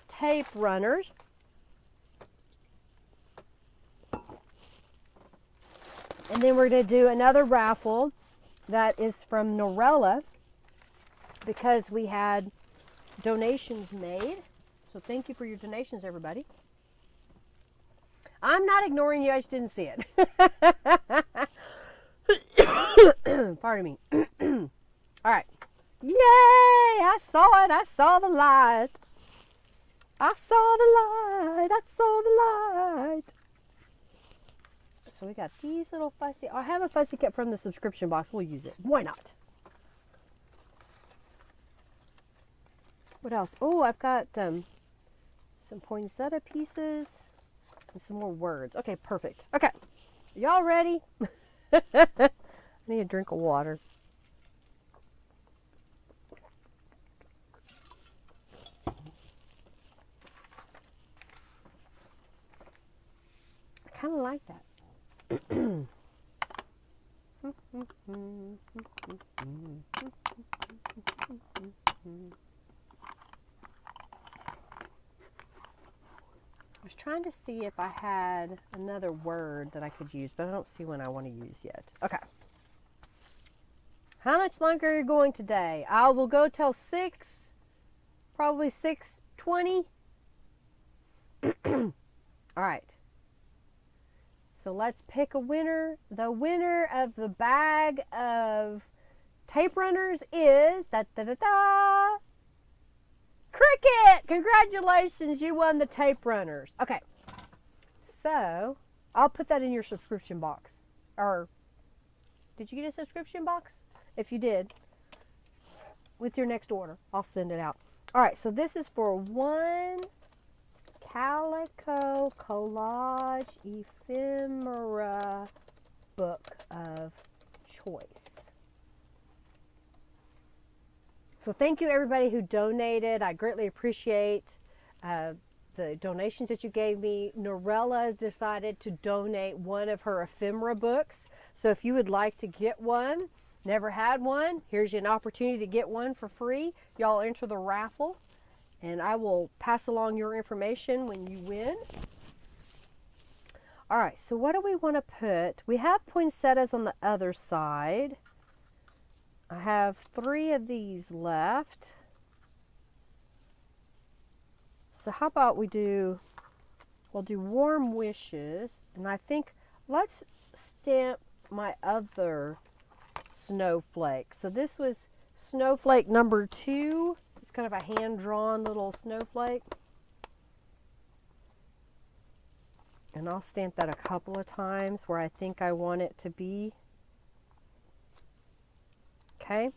[SPEAKER 1] tape runners. And then we're going to do another raffle that is from Norella because we had donations made. So thank you for your donations, everybody. I'm not ignoring you. I just didn't see it. Pardon me. All right. Yay! I saw it. I saw the light. I saw the light. I saw the light. So we got these little fussy. I have a fussy cut from the subscription box. We'll use it. Why not? What else? Oh, I've got some poinsettia pieces and some more words. Okay, perfect. Okay, y'all ready? I need a drink of water. I kind of like that. I was trying to see if I had another word that I could use, but I don't see one I want to use yet. Okay. How much longer are you going today? I will go till 6, probably 6:20. All right. So let's pick a winner. The winner of the bag of tape runners is Cricket. Congratulations, you won the tape runners. Okay, so I'll put that in your subscription box. Or did you get a subscription box? If you did, with your next order, I'll send it out. All right, so this is for one Calico Collage Ephemera book of choice. So thank you everybody who donated. I greatly appreciate the donations that you gave me. Norella decided to donate one of her ephemera books. So if you would like to get one, never had one, here's an opportunity to get one for free. Y'all enter the raffle and I will pass along your information when you win. All right, so what do we want to put? We have poinsettias on the other side. I have 3 of these left. So how about we'll do warm wishes, and I think let's stamp my other snowflake. So this was snowflake number 2. It's kind of a hand-drawn little snowflake. And I'll stamp that a couple of times where I think I want it to be. Okay,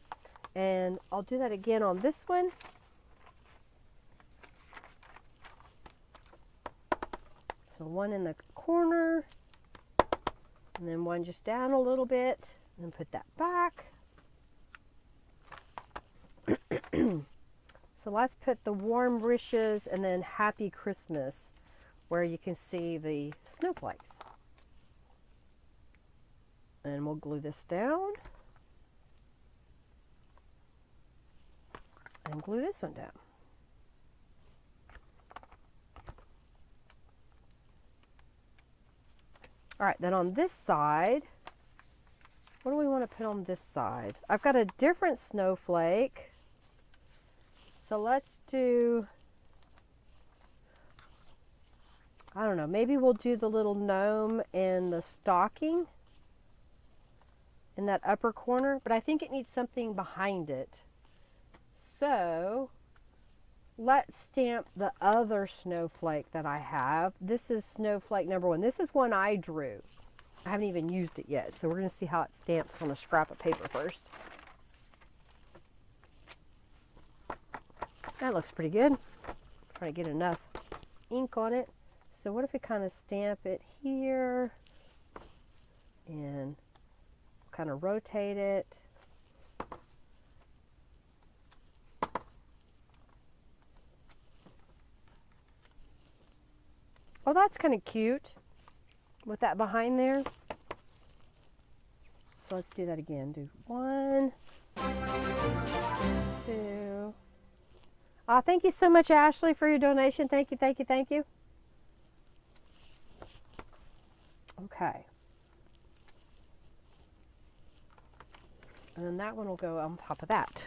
[SPEAKER 1] and I'll do that again on this one. So one in the corner, and then one just down a little bit, and put that back. So let's put the warm wishes and then Happy Christmas where you can see the snowflakes. And we'll glue this down. And glue this one down. All right, then on this side, what do we want to put on this side? I've got a different snowflake. So let's do, I don't know, maybe we'll do the little gnome and the stocking in that upper corner, but I think it needs something behind it. So let's stamp the other snowflake that I have. This is snowflake number 1. This is one I drew. I haven't even used it yet, so we're going to see how it stamps on a scrap of paper first. That looks pretty good. Trying to get enough ink on it. So what if we kind of stamp it here and kind of rotate it. Oh, that's kind of cute with that behind there. So let's do that again. Do 1, 2. Thank you so much, Ashley, for your donation. Thank you, thank you, thank you. Okay. And then that one will go on top of that.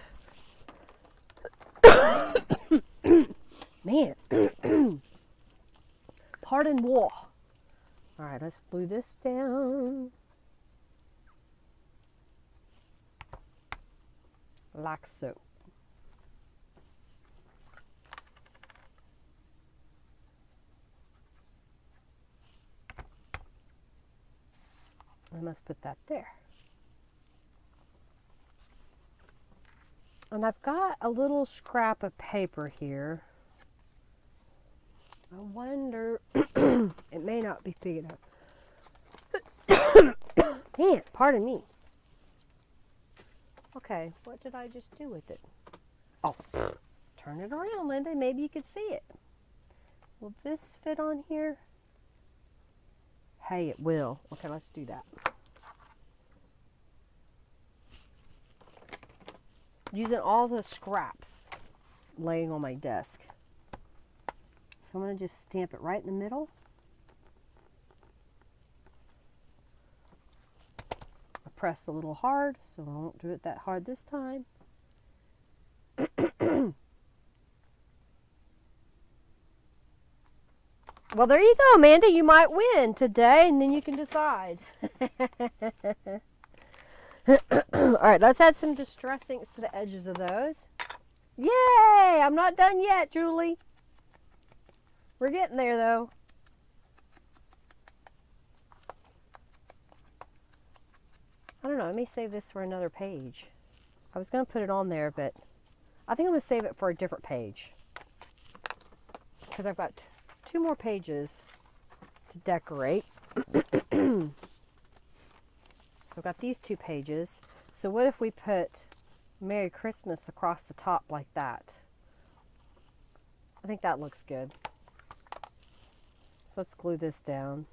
[SPEAKER 1] Man. Pardon moi. All right, let's glue this down. Like so. I must put that there. And I've got a little scrap of paper here. I wonder, it may not be big enough. Man, pardon me. Okay, what did I just do with it? Oh, turn it around, Linda. Maybe you could see it. Will this fit on here? Hey, it will. Okay, let's do that. Using all the scraps laying on my desk. So I'm going to just stamp it right in the middle. I pressed a little hard, so I won't do it that hard this time. Well, there you go, Amanda. You might win today, and then you can decide. All right, let's add some distress inks to the edges of those. Yay! I'm not done yet, Julie. We're getting there, though. I don't know. Let me save this for another page. I was going to put it on there, but I think I'm going to save it for a different page. Because I've got 2 more pages to decorate. So I've got these 2 pages. So what if we put Merry Christmas across the top like that. I think that looks good. So let's glue this down.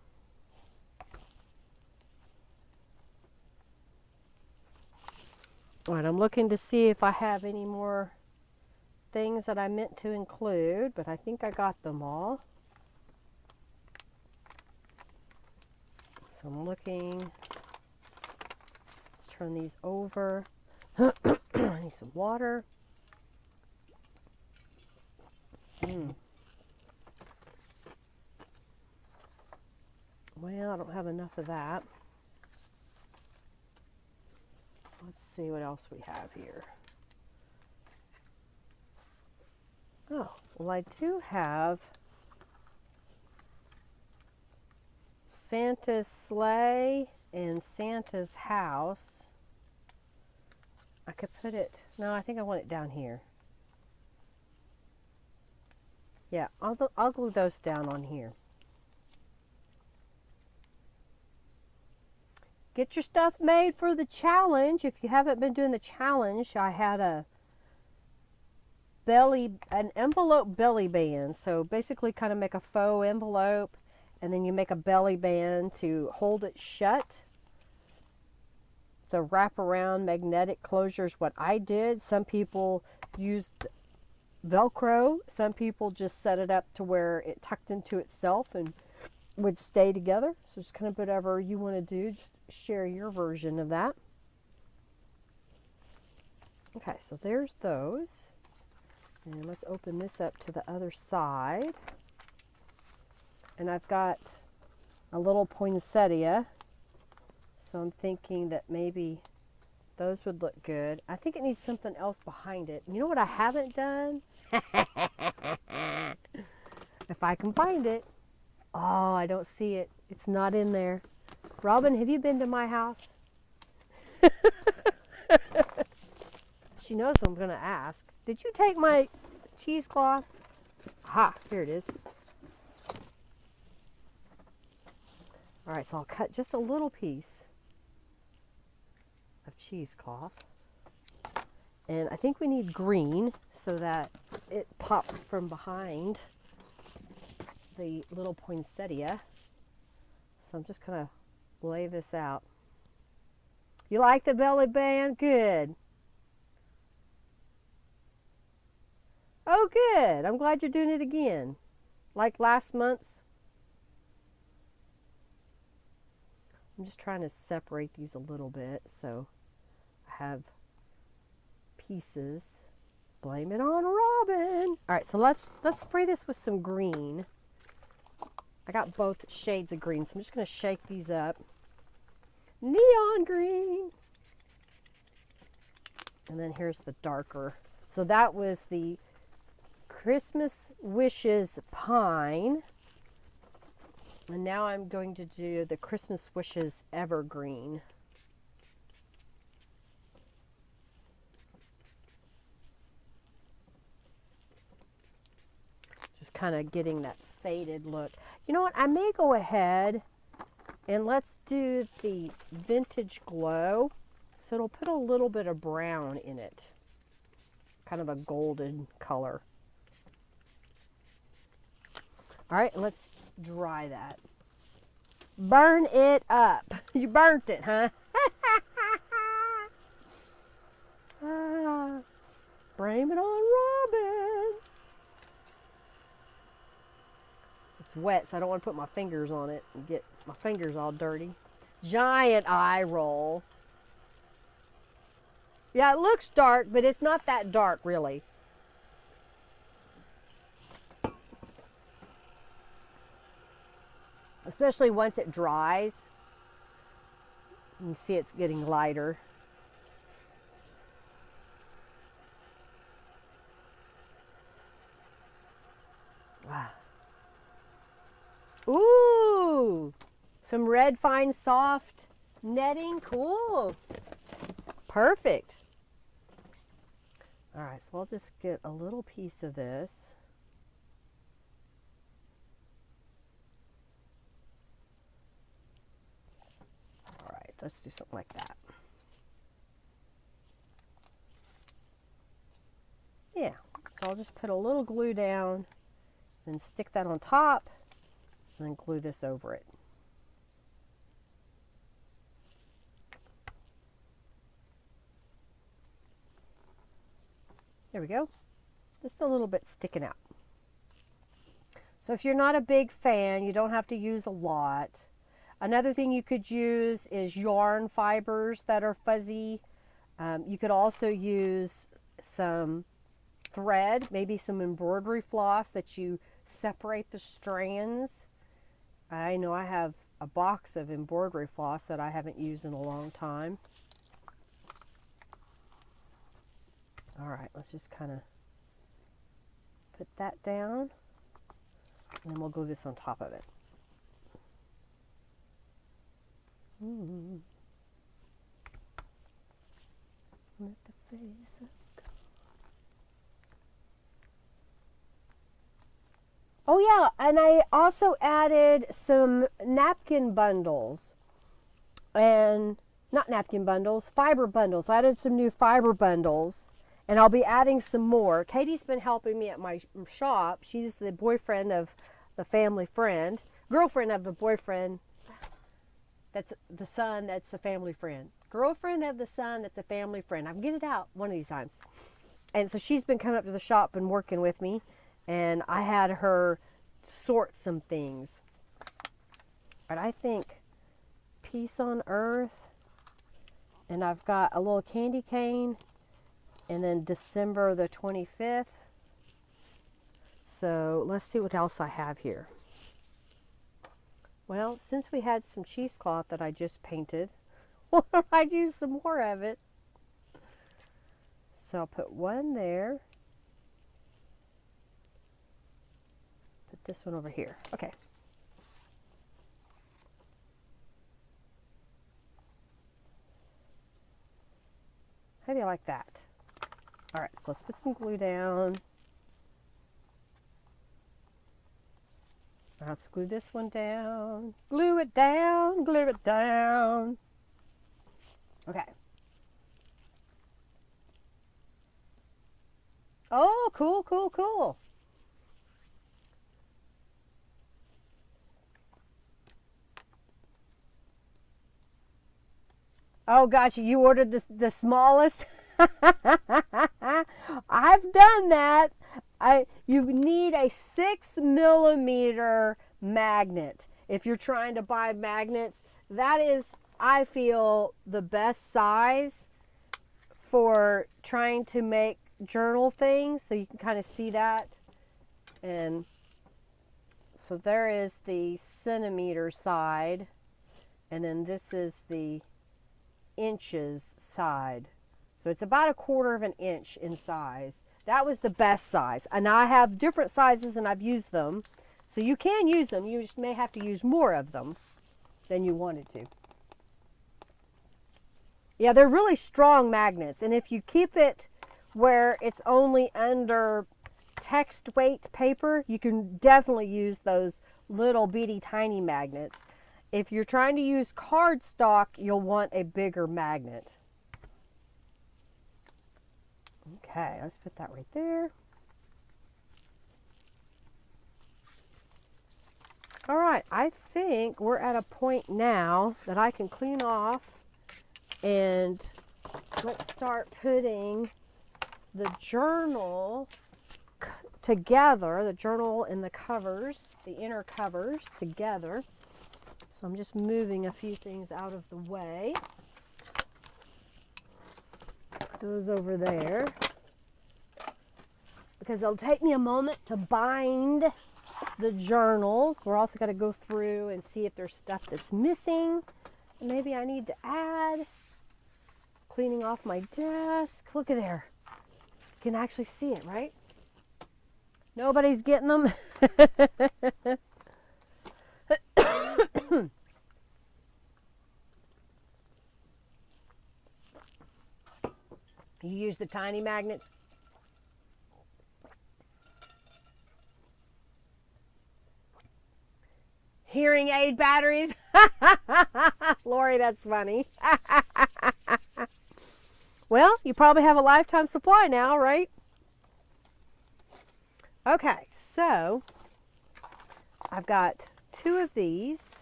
[SPEAKER 1] All right, I'm looking to see if I have any more things that I meant to include, but I think I got them all. So I'm looking. Let's turn these over. I need some water. Well, I don't have enough of that. Let's see what else we have here. Oh, well, I do have Santa's sleigh and Santa's house. I could put it, no, I think I want it down here. Yeah, I'll glue those down on here. Get your stuff made for the challenge. If you haven't been doing the challenge, I had an envelope belly band. So basically kind of make a faux envelope and then you make a belly band to hold it shut. It's a wraparound magnetic closure is what I did. Some people used Velcro. Some people just set it up to where it tucked into itself and would stay together. So just kind of whatever you want to do, just share your version of that. Okay, so there's those. And let's open this up to the other side. And I've got a little poinsettia. So I'm thinking that maybe those would look good. I think it needs something else behind it. You know what I haven't done? If I can find it. Oh, I don't see it. It's not in there. Robin, have you been to my house? She knows what I'm going to ask. Did you take my cheesecloth? Aha, here it is. All right, so I'll cut just a little piece of cheesecloth. And I think we need green so that it pops from behind the little poinsettia. So I'm just going to lay this out. You like the belly band? Good. Oh, good. I'm glad you're doing it again. Like last month's. I'm just trying to separate these a little bit so I have pieces. Blame it on Robin. All right, so let's spray this with some green. I got both shades of green, so I'm just going to shake these up. Neon green. And then here's the darker. So that was the Christmas Wishes Pine. And now I'm going to do the Christmas Wishes Evergreen. Just kind of getting that faded look. You know what? I may go ahead and let's do the Vintage Glow. So it'll put a little bit of brown in it. Kind of a golden color. All right, and let's dry that. Burn it up. You burnt it, huh? Blame it on Robin. It's wet, so I don't want to put my fingers on it and get my fingers all dirty. Giant eye roll. Yeah, it looks dark, but it's not that dark, really. Especially once it dries. You can see it's getting lighter. Ah. Ooh! Some red fine soft netting. Cool. Perfect. All right, so I'll just get a little piece of this. All right, let's do something like that. So I'll just put a little glue down and stick that on top and then glue this over it. There we go. Just a little bit sticking out. So if you're not a big fan, you don't have to use a lot. Another thing you could use is yarn fibers that are fuzzy. You could also use some thread, maybe some embroidery floss that you separate the strands. I know I have a box of embroidery floss that I haven't used in a long time. All right, let's just kind of put that down, and then we'll glue this on top of it. Let the face of God. Oh yeah, and I also added some napkin bundles, and not napkin bundles, fiber bundles. I added some new fiber bundles, and I'll be adding some more. Katie's been helping me at my shop. She's the boyfriend of the family friend, girlfriend of the boyfriend. That's the son that's a family friend. Girlfriend of the son that's a family friend. I'm getting it out one of these times. And so she's been coming up to the shop and working with me. And I had her sort some things. But I think Peace on Earth. And I've got a little candy cane. And then December the 25th. So let's see what else I have here. Well, since we had some cheesecloth that I just painted, I'd use some more of it. So I'll put one there. Put this one over here. Okay. How do you like that? All right, so let's put some glue down. Let's glue this one down. Glue it down, glue it down. Okay. Oh, cool, cool, cool. Oh, gotcha. You ordered the smallest? I've done that. You need a 6mm magnet. If you're trying to buy magnets, that is, I feel, the best size for trying to make journal things. So you can kind of see that. And so there is the centimeter side. And then this is the inches side. So it's about 1/4 of an inch in size. That was the best size. And I have different sizes and I've used them. So you can use them. You just may have to use more of them than you wanted to. Yeah, they're really strong magnets. And if you keep it where it's only under text weight paper, you can definitely use those little bitty tiny magnets. If you're trying to use cardstock, you'll want a bigger magnet. Okay, let's put that right there. All right, I think we're at a point now that I can clean off, and let's start putting the journal together, the journal and the covers, the inner covers together. So I'm just moving a few things out of the way. Put those over there, because it'll take me a moment to bind the journals. We're also going to go through and see if there's stuff that's missing. Maybe I need to add. Cleaning off my desk. Look at there. You can actually see it, right? Nobody's getting them. You use the tiny magnets. Hearing aid batteries. Lori, that's funny. Well, you probably have a lifetime supply now, right? Okay, so I've got two of these,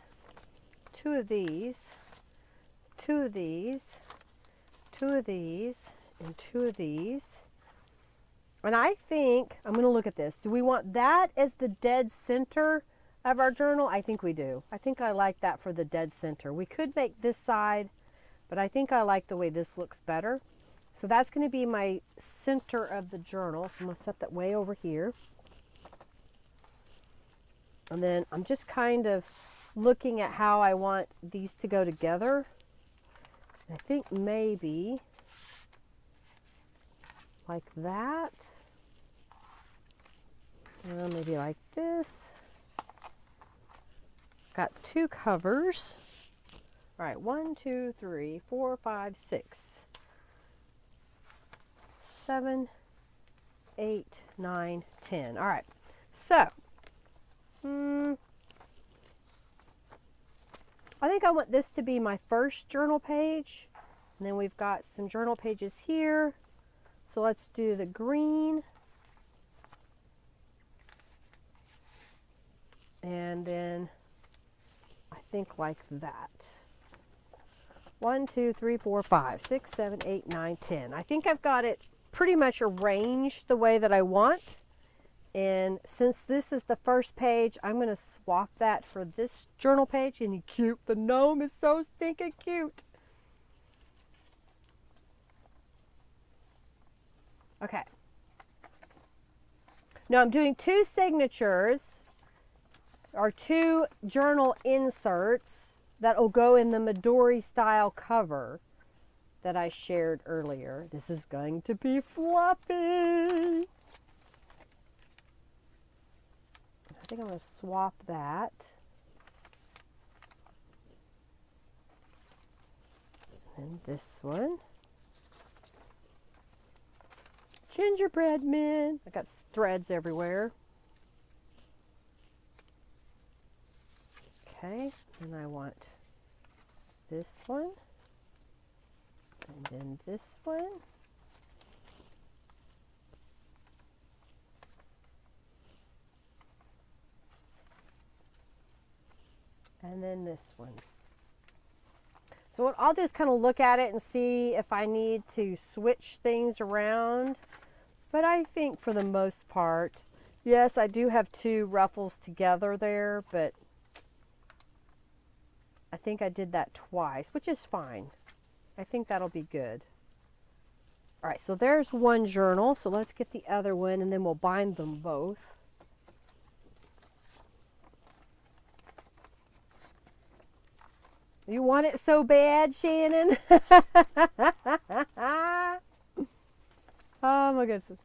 [SPEAKER 1] two of these, two of these, two of these, and two of these. And I think, I'm going to look at this. Do we want that as the dead center of our journal? I think we do. I think I like that for the dead center. We could make this side, but I think I like the way this looks better. So that's going to be my center of the journal. So I'm going to set that way over here. And then I'm just kind of looking at how I want these to go together. I think maybe like that. Maybe like this. Got two covers. All right, 1, 2, 3, 4, 5, 6, 7, 8, 9, 10. All right, so I think I want this to be my first journal page. And then we've got some journal pages here. So let's do the green. And then I think like that. 1, 2, 3, 4, 5, 6, 7, 8, 9, 10. I think I've got it pretty much arranged the way that I want. And since this is the first page, I'm going to swap that for this journal page. And cute, the gnome is so stinking cute. Okay. Now I'm doing two signatures or two journal inserts that will go in the Midori style cover that I shared earlier. This is going to be fluffy. I think I'm going to swap that. And this one. Gingerbread men. I got threads everywhere. Okay, and I want this one. And then this one. And then this one. So what I'll do is kind of look at it and see if I need to switch things around. But I think for the most part, yes, I do have two ruffles together there, but I think I did that twice, which is fine. I think that'll be good. All right, so there's one journal. So let's get the other one and then we'll bind them both. You want it so bad, Shannon? Oh my goodness.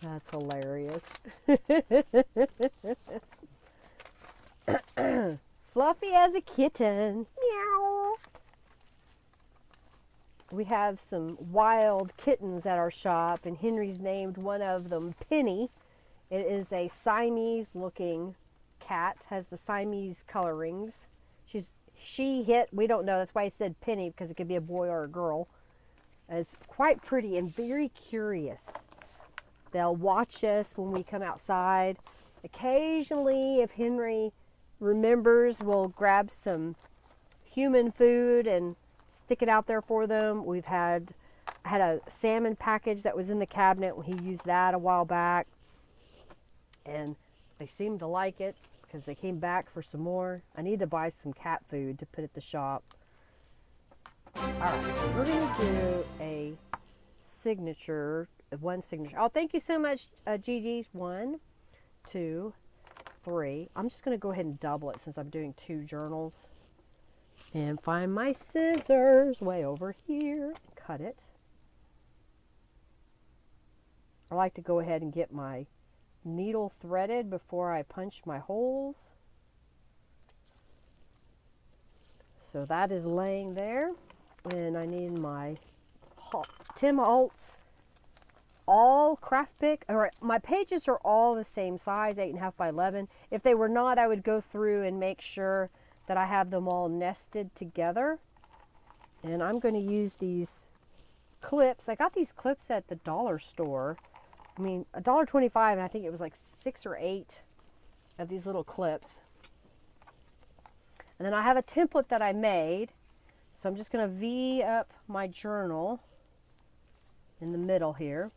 [SPEAKER 1] That's hilarious. Fluffy as a kitten. Meow. We have some wild kittens at our shop, and Henry's named one of them Penny. It is a Siamese looking cat, has the Siamese colorings. We don't know, that's why I said Penny, because it could be a boy or a girl. It's quite pretty and very curious. They'll watch us when we come outside. Occasionally, if Henry remembers, we'll grab some human food and stick it out there for them. I had a salmon package that was in the cabinet. He used that a while back, and they seemed to like it because they came back for some more. I need to buy some cat food to put at the shop. All right, so we're going to do a signature, one signature. Oh, thank you so much, Gigi's. 1, 2, 3. I'm just going to go ahead and double it since I'm doing two journals. And find my scissors way over here and cut it. I like to go ahead and get my needle threaded before I punch my holes. So that is laying there. And I need my Tim Holtz all craft pick. All right, my pages are all the same size, 8.5 by 11. If they were not, I would go through and make sure that I have them all nested together. And I'm going to use these clips. I got these clips at the dollar store. I mean, $1.25, and I think it was like 6 or 8 of these little clips. And then I have a template that I made. So I'm just going to V up my journal in the middle here,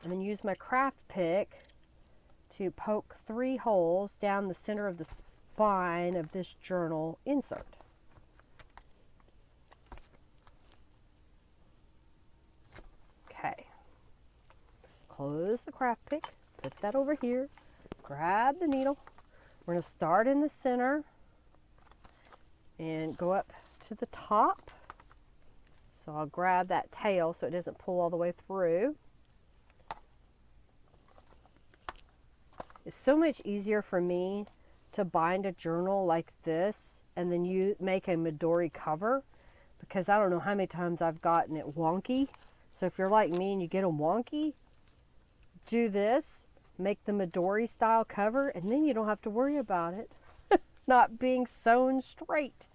[SPEAKER 1] and then use my craft pick to poke 3 holes down the center of the spine of this journal insert. Okay. Close the craft pick, put that over here, grab the needle. We're going to start in the center and go up to the top. So I'll grab that tail so it doesn't pull all the way through. It's so much easier for me to bind a journal like this and then you make a Midori cover, because I don't know how many times I've gotten it wonky. So if you're like me and you get them wonky, do this, make the Midori style cover, and then you don't have to worry about it not being sewn straight.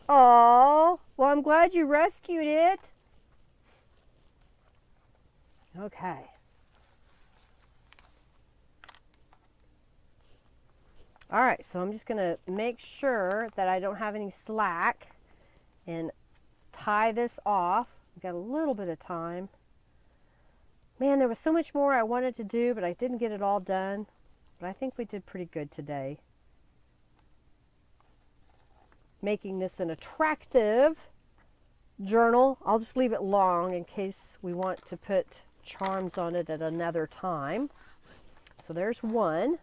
[SPEAKER 1] Oh, well, I'm glad you rescued it. Okay. All right, so I'm just going to make sure that I don't have any slack and tie this off. We've got a little bit of time. Man, there was so much more I wanted to do, but I didn't get it all done. But I think we did pretty good today. Making this an attractive journal. I'll just leave it long in case we want to put charms on it at another time. So there's one.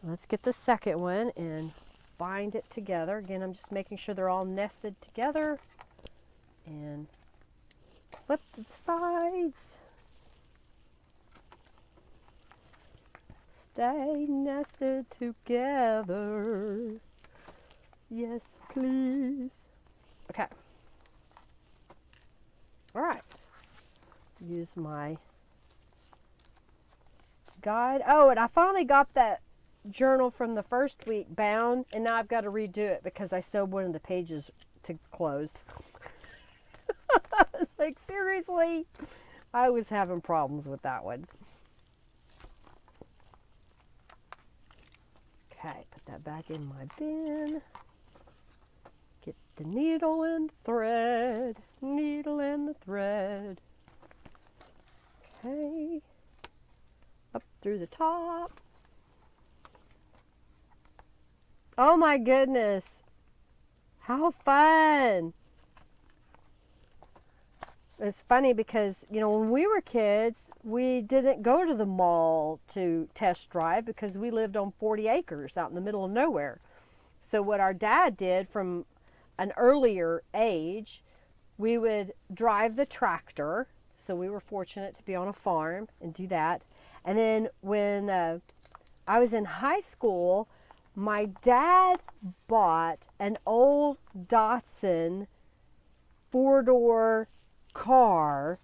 [SPEAKER 1] So let's get the second one and bind it together. Again, I'm just making sure they're all nested together and clip to the sides. Stay nested together. Yes, please. Okay. All right. Use my guide. Oh, and I finally got that journal from the first week bound, and now I've got to redo it because I sewed one of the pages to closed. It's like, seriously? I was having problems with that one. Okay, put that back in my bin. Get the needle and the thread, needle and the thread. Okay, up through the top. Oh my goodness, how fun. It's funny because, you know, when we were kids, we didn't go to the mall to test drive because we lived on 40 acres out in the middle of nowhere. So what our dad did from an earlier age, we would drive the tractor. So we were fortunate to be on a farm and do that. And then when I was in high school, my dad bought an old Datsun 4-door car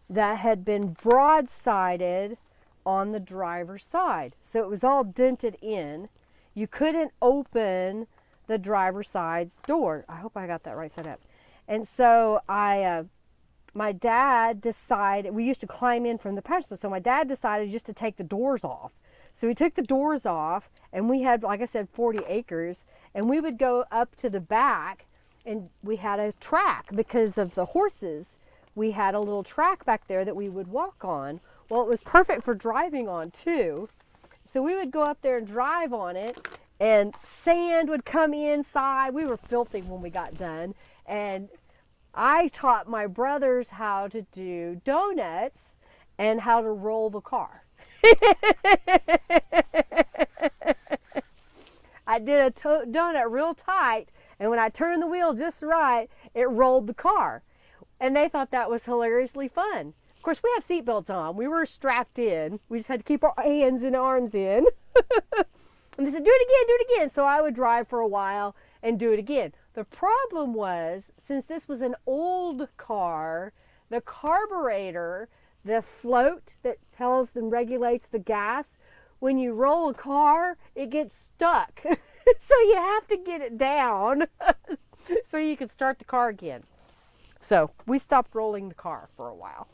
[SPEAKER 1] that had been broadsided on the driver's side. So it was all dented in. You couldn't open the driver's side's door. I hope I got that right side up. And so my dad decided, we used to climb in from the pasture, so my dad decided just to take the doors off. So we took the doors off, and we had, like I said, 40 acres, and we would go up to the back, and we had a track because of the horses. We had a little track back there that we would walk on. Well, it was perfect for driving on too. So we would go up there and drive on it, and sand would come inside. We were filthy when we got done. And I taught my brothers how to do donuts and how to roll the car. I did a donut real tight, and when I turned the wheel just right, it rolled the car. And they thought that was hilariously fun. Of course, we have seatbelts on. We were strapped in. We just had to keep our hands and arms in. And they said, do it again, do it again. So I would drive for a while and do it again. The problem was, since this was an old car, the carburetor, the float that tells and regulates the gas, when you roll a car, it gets stuck. So you have to get it down so you can start the car again. So we stopped rolling the car for a while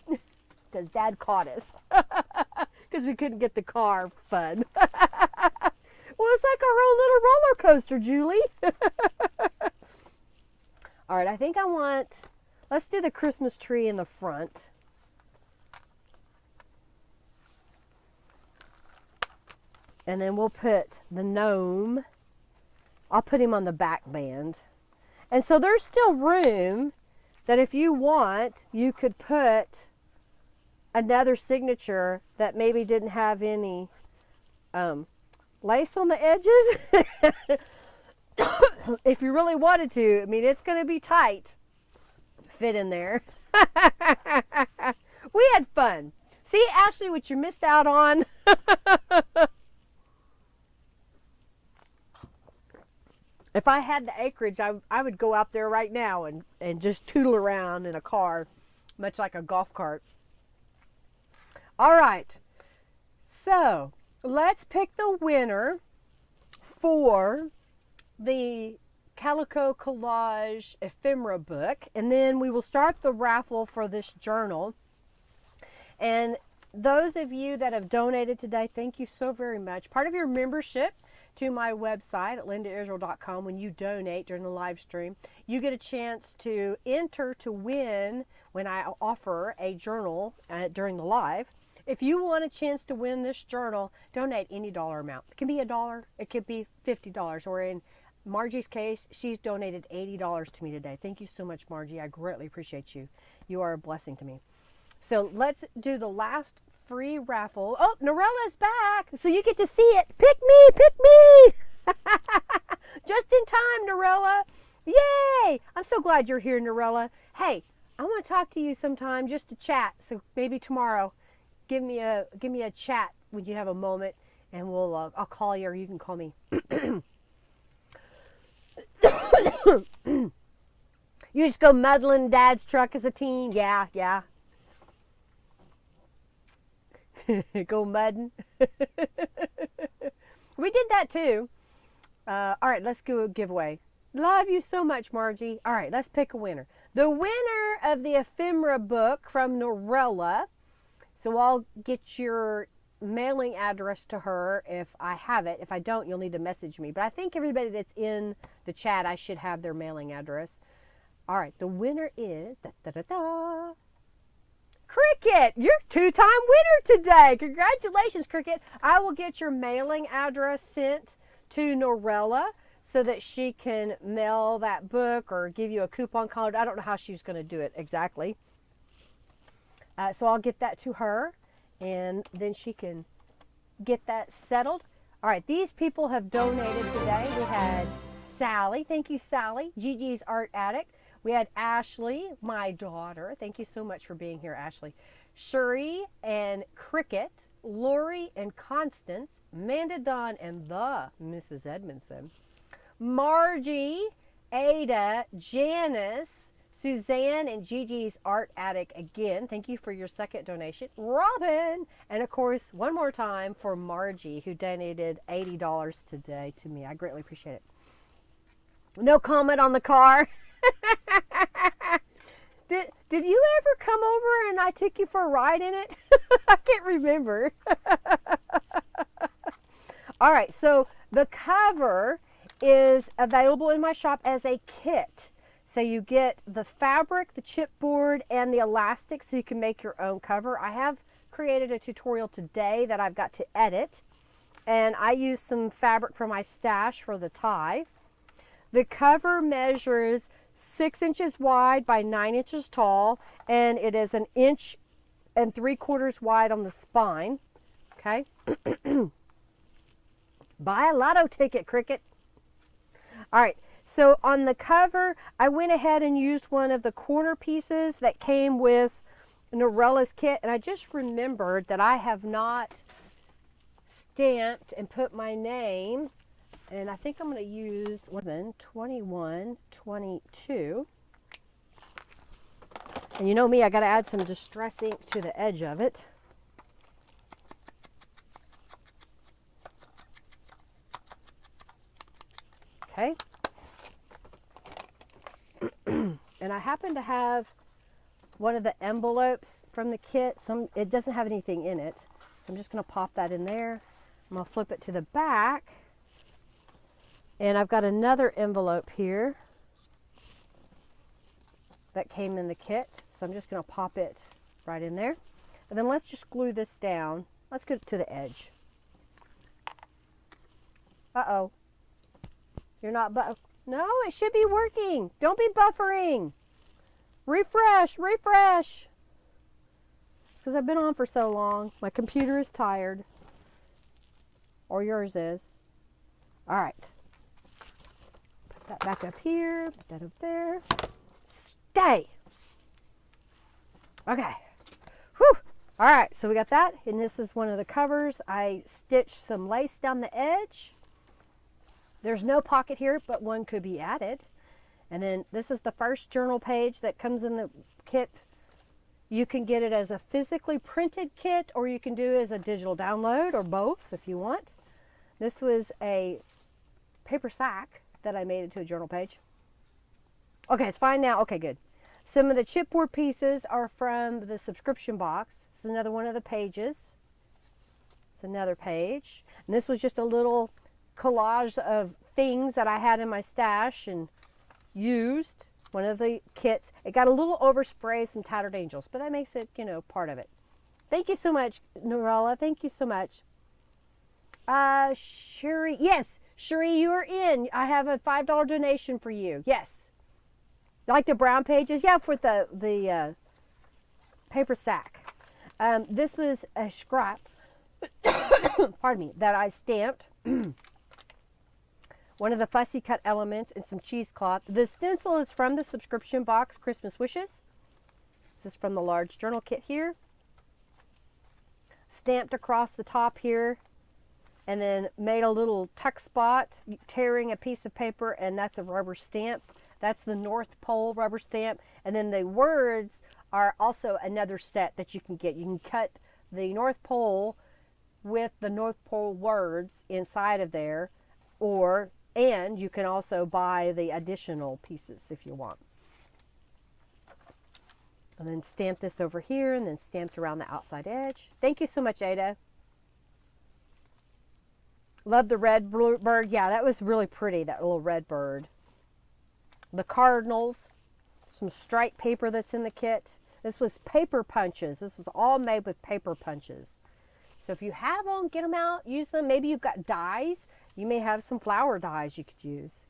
[SPEAKER 1] because Dad caught us because we couldn't get the car fun. Well, it's like our own little roller coaster, Julie. All right, I think let's do the Christmas tree in the front. And then we'll put the gnome. I'll put him on the back band. And so there's still room that if you want, you could put another signature that maybe didn't have any lace on the edges. If you really wanted to. I mean, it's going to be tight. Fit in there. We had fun. See, Ashley, what you missed out on. If I had the acreage, I would go out there right now and just tootle around in a car, much like a golf cart. All right. So let's pick the winner for the Calico Collage Ephemera book, and then we will start the raffle for this journal. And those of you that have donated today, thank you so very much. Part of your membership to my website at lindaisrael.com, when you donate during the live stream, you get a chance to enter to win when I offer a journal during the live. If you want a chance to win this journal, donate any dollar amount. It can be $1, it could be $50, or in Margie's case, she's donated $80 to me today. Thank you so much, Margie. I greatly appreciate you. You are a blessing to me. So let's do the last free raffle. Oh, Norella's back. So you get to see it. Pick me, pick me. Just in time, Norella. Yay. I'm so glad you're here, Norella. Hey, I want to talk to you sometime just to chat. So maybe tomorrow, give me a chat when you have a moment, and I'll call you, or you can call me. You just go muddling Dad's truck as a teen. Yeah. Go mudding. We did that too. All right, let's do a giveaway. Love you so much, Margie. All right, let's pick a winner. The winner of the ephemera book from Norella. So I'll get your mailing address to her if I have it. If I don't, you'll need to message me. But I think everybody that's in the chat, I should have their mailing address. All right, the winner is Cricket. You're two-time winner today. Congratulations, Cricket. I will get your mailing address sent to Norella so that she can mail that book or give you a coupon code. I don't know how she's going to do it exactly. So I'll get that to her, and then she can get that settled. All right, these people have donated today. We had Sally. Thank you, Sally. Gigi's Art Addict. We had Ashley, my daughter. Thank you so much for being here, Ashley. Shuri and Cricket. Lori and Constance. Amanda Dawn and the Mrs. Edmondson. Margie, Ada, Janice, Suzanne, and Gigi's Art Addict again. Thank you for your second donation. Robin, and of course, one more time for Margie, who donated $80 today to me. I greatly appreciate it. No comment on the car. Did you ever come over and I took you for a ride in it? I can't remember. All right, so the cover is available in my shop as a kit. So you get the fabric, the chipboard, and the elastic so you can make your own cover. I have created a tutorial today that I've got to edit, and I used some fabric from my stash for the tie. The cover measures 6 inches wide by 9 inches tall, and it is 1 3/4 inches wide on the spine. Okay. Buy a lotto ticket, Cricket. All right. So on the cover, I went ahead and used one of the corner pieces that came with Norella's kit, and I just remembered that I have not stamped and put my name, and I think I'm going to use 21, 22. And you know me, I got to add some Distress ink to the edge of it. Okay. And I happen to have one of the envelopes from the kit. It doesn't have anything in it. So I'm just going to pop that in there. I'm going to flip it to the back. And I've got another envelope here that came in the kit. So I'm just going to pop it right in there. And then let's just glue this down. Let's get it to the edge. Uh-oh. You're not no, it should be working. Don't be buffering. Refresh, refresh. It's because I've been on for so long. My computer is tired. Or yours is. All right. Put that back up here. Put that up there. Stay. Okay. Whew. All right, so we got that. And this is one of the covers. I stitched some lace down the edge. There's no pocket here, but one could be added. And then this is the first journal page that comes in the kit. You can get it as a physically printed kit, or you can do it as a digital download, or both if you want. This was a paper sack that I made into a journal page. Okay, it's fine now. Okay, good. Some of the chipboard pieces are from the subscription box. This is another one of the pages. It's another page. And this was just a little collage of things that I had in my stash and used. One of the kits. It got a little overspray, some tattered angels, but that makes it, you know, part of it. Thank you so much, Norella. Thank you so much. Sherry. Yes, Sherry, you are in. I have a $5 donation for you. Yes. Like the brown pages? Yeah, for the paper sack. This was a scrap, pardon me, that I stamped. One of the fussy cut elements and some cheesecloth. The stencil is from the subscription box, Christmas Wishes. This is from the large journal kit here. Stamped across the top here, and then made a little tuck spot, tearing a piece of paper, and that's a rubber stamp. That's the North Pole rubber stamp. And then the words are also another set that you can get. You can cut the North Pole with the North Pole words inside of there, and you can also buy the additional pieces if you want. And then stamp this over here, and then stamped around the outside edge. Thank you so much, Ada. Love the red bird. Yeah, that was really pretty, that little red bird. The cardinals, some striped paper that's in the kit. This was paper punches. This was all made with paper punches. So if you have them, get them out, use them. Maybe you've got dies. You may have some flower dies you could use.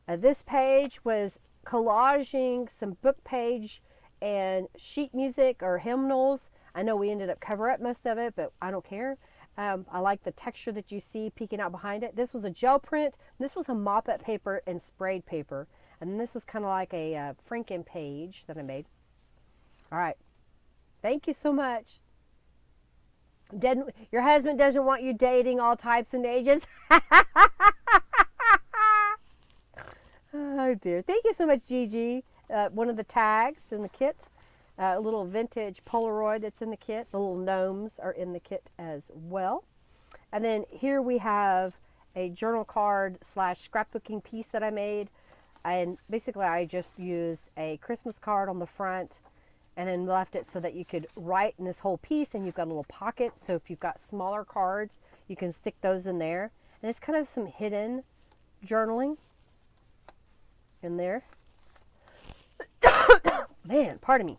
[SPEAKER 1] This page was collaging some book page and sheet music or hymnals. I know we ended up covering up most of it, but I don't care. I like the texture that you see peeking out behind it. This was a gel print. This was a mop-up paper and sprayed paper. And this is kind of like a Franken page that I made. All right. Thank you so much. Your husband doesn't want you dating all types and ages. Oh, dear. Thank you so much, Gigi. One of the tags in the kit. A little vintage Polaroid that's in the kit. The little gnomes are in the kit as well. And then here we have a journal card / scrapbooking piece that I made. And basically I just used a Christmas card on the front and then left it so that you could write in this whole piece, and you've got a little pocket. So if you've got smaller cards, you can stick those in there. And it's kind of some hidden journaling in there. Man, pardon me.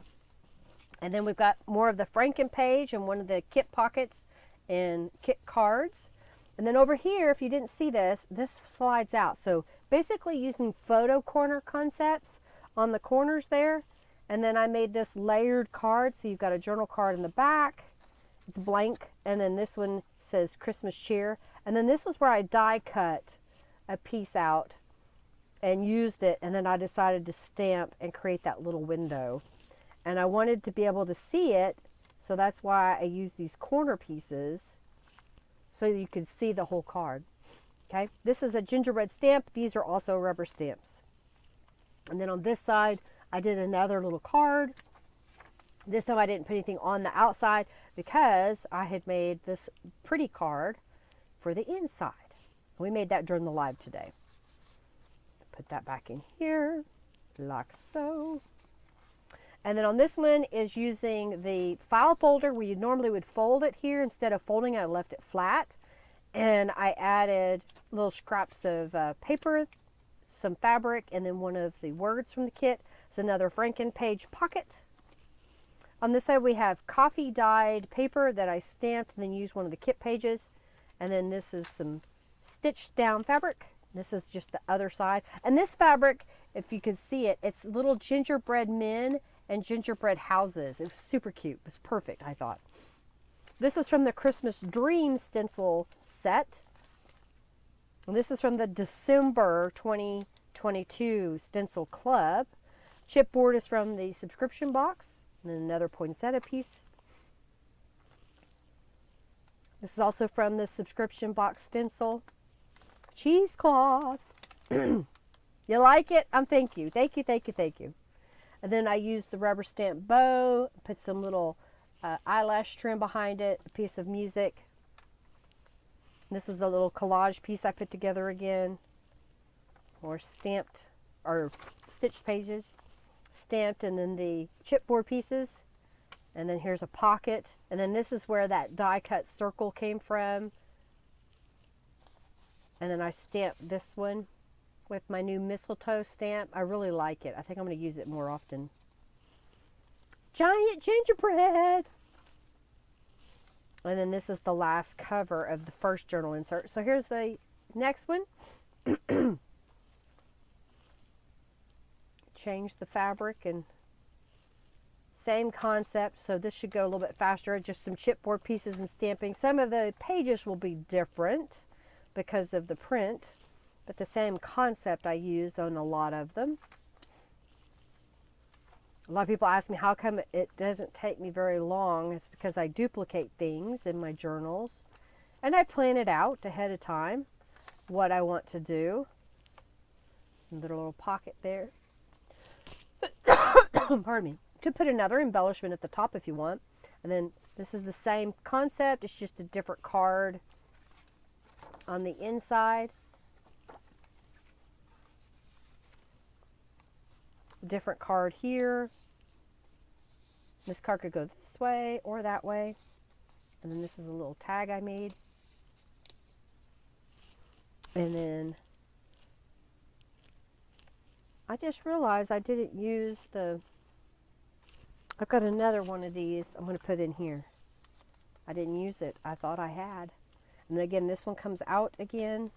[SPEAKER 1] And then we've got more of the Franken page and one of the kit pockets and kit cards. And then over here, if you didn't see this, this slides out. So basically using photo corner concepts on the corners there. And then I made this layered card. So you've got a journal card in the back. It's blank. And then this one says Christmas cheer. And then this was where I die cut a piece out and used it. And then I decided to stamp and create that little window. And I wanted to be able to see it. So that's why I used these corner pieces, so you could see the whole card. Okay, this is a gingerbread stamp. These are also rubber stamps. And then on this side, I did another little card. This time I didn't put anything on the outside because I had made this pretty card for the inside. We made that during the live today. Put that back in here, like so. And then on this one is using the file folder where you normally would fold it here. Instead of folding it, I left it flat. And I added little scraps of paper, some fabric, and then one of the words from the kit. It's another Franken page pocket. On this side we have coffee dyed paper that I stamped and then used one of the kit pages. And then this is some stitched down fabric. This is just the other side. And this fabric, if you can see it, it's little gingerbread men and gingerbread houses. It was super cute. It was perfect, I thought. This is from the Christmas Dream stencil set. And this is from the December 2022 Stencil Club. Chipboard is from the subscription box. And then another poinsettia piece. This is also from the subscription box stencil. Cheesecloth. You like it? Thank you. Thank you, thank you, thank you. And then I used the rubber stamp bow, put some little eyelash trim behind it, a piece of music. This is the little collage piece I put together again. Or stamped, or stitched pages. Stamped, and then the chipboard pieces. And then here's a pocket. And then this is where that die cut circle came from. And then I stamped this one with my new mistletoe stamp. I really like it. I think I'm going to use it more often. Giant gingerbread. And then this is the last cover of the first journal insert. So here's the next one. Change the fabric and same concept. So this should go a little bit faster. Just some chipboard pieces and stamping. Some of the pages will be different because of the print, but the same concept I used on a lot of them. A lot of people ask me how come it doesn't take me very long. It's because I duplicate things in my journals and I plan it out ahead of time what I want to do. Little pocket there. Pardon me. You could put another embellishment at the top if you want. And then this is the same concept. It's just a different card on the inside. Different card here. This card could go this way or that way. And then this is a little tag I made. And then I just realized I didn't use the, I've got another one of these I'm going to put in here. I didn't use it. I thought I had. And then again, this one comes out again.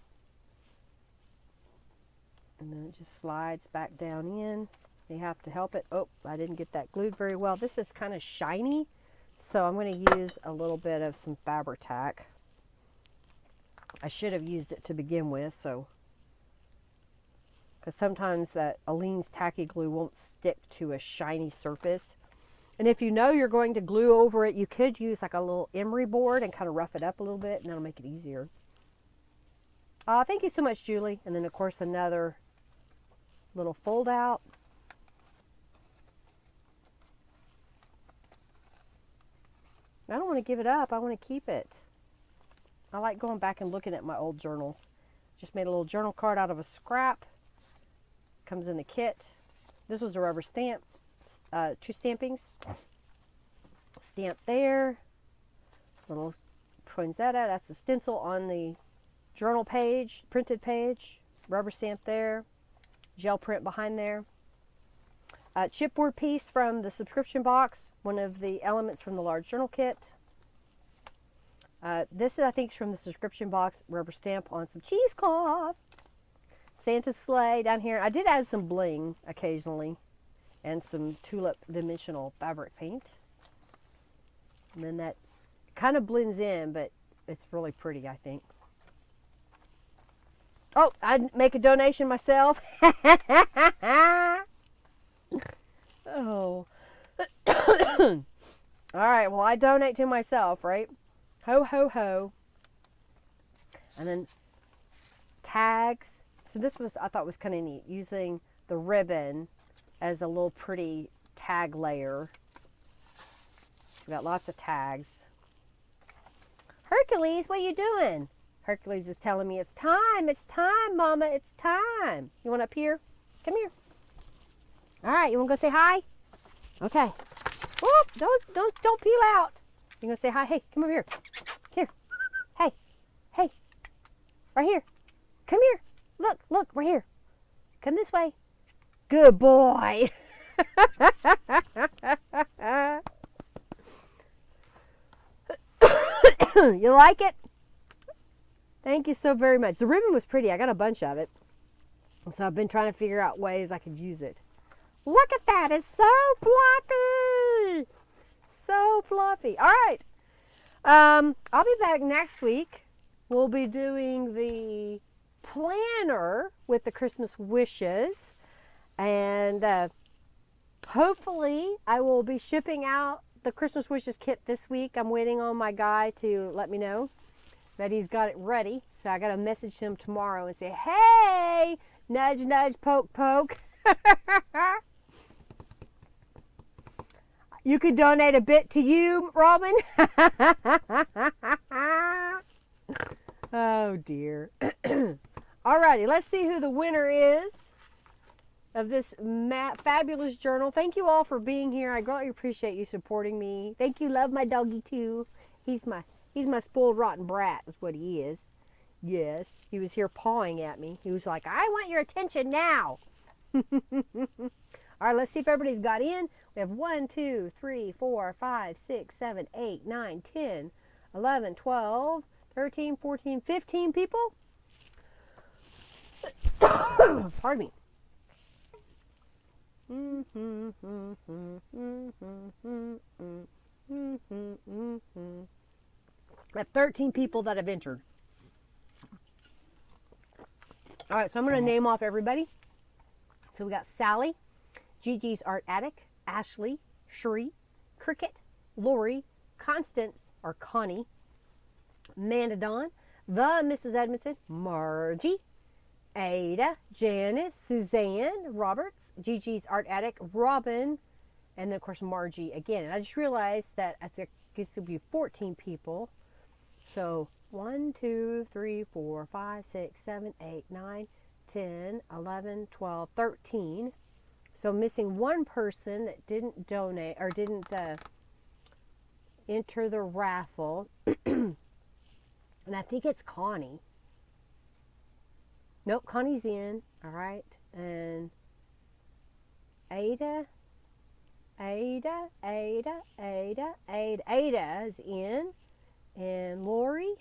[SPEAKER 1] And then it just slides back down in. You have to help it. Oh, I didn't get that glued very well. This is kind of shiny, so I'm going to use a little bit of some Fabri-Tac. I should have used it to begin with, so because sometimes that Aleene's tacky glue won't stick to a shiny surface. And if you know you're going to glue over it, you could use like a little emery board and kind of rough it up a little bit, and that'll make it easier. Thank you so much, Julie. And then of course another little fold out. I don't want to give it up. I want to keep it. I like going back and looking at my old journals. Just made a little journal card out of a scrap. Comes in the kit. This was a rubber stamp. 2 stampings. Stamp there. Little poinsettia. That's a stencil on the journal page, printed page. Rubber stamp there. Gel print behind there. Chipboard piece from the subscription box, one of the elements from the large journal kit. This I think is from the subscription box, rubber stamp on some cheesecloth. Santa's sleigh down here. I did add some bling occasionally and some tulip dimensional fabric paint. And then that kind of blends in, but it's really pretty, I think. Oh, I'd make a donation myself. Oh. All right, well, I donate to myself, right? Ho, ho, ho. And then tags. So this was, I thought was kind of neat, using the ribbon as a little pretty tag layer. We got lots of tags. Hercules, what are you doing? Hercules is telling me it's time, Mama, it's time. You want up here? Come here. All right, you want to go say hi? Okay. Whoop, don't peel out. You gonna say hi? Hey, come over here. Here. Hey, hey, right here. Come here. Look, we're here. Come this way. Good boy. You like it? Thank you so very much. The ribbon was pretty. I got a bunch of it. So I've been trying to figure out ways I could use it. Look at that. It's so fluffy. So fluffy. All right. I'll be back next week. We'll be doing the planner with the Christmas wishes. And hopefully I will be shipping out the Christmas wishes kit this week. I'm waiting on my guy to let me know that he's got it ready. So I got to message him tomorrow and say, hey, nudge, nudge, poke, poke. You could donate a bit to you, Robin. Oh, dear. Alrighty, let's see who the winner is of this fabulous journal. Thank you all for being here. I greatly appreciate you supporting me. Thank you. Love my doggy, too. He's my spoiled, rotten brat is what he is. Yes, he was here pawing at me. He was like, I want your attention now. All right, let's see if everybody's got in. We have 1, 2, 3, 4, 5, 6, 7, 8, 9, 10, 11, 12, 13, 14, 15 people. Pardon me. I have 13 people that have entered. All right, so I'm going to name off everybody. So we got Sally, Gigi's Art Attic, Ashley, Sheree, Cricket, Lori, Constance, or Connie, Amanda Dawn, the Mrs. Edmondson, Margie, Ada, Janice, Suzanne, Roberts, Gigi's Art Attic, Robin, and then of course Margie again. And I just realized that I think this would be 14 people. So 1, 2, 3, 4, 5, 6, 7, 8, 9, 10, 11, 12, 13. So missing one person that didn't donate or didn't enter the raffle. And I think it's Connie. Nope, Connie's in. All right. And Ada is in. And Lori.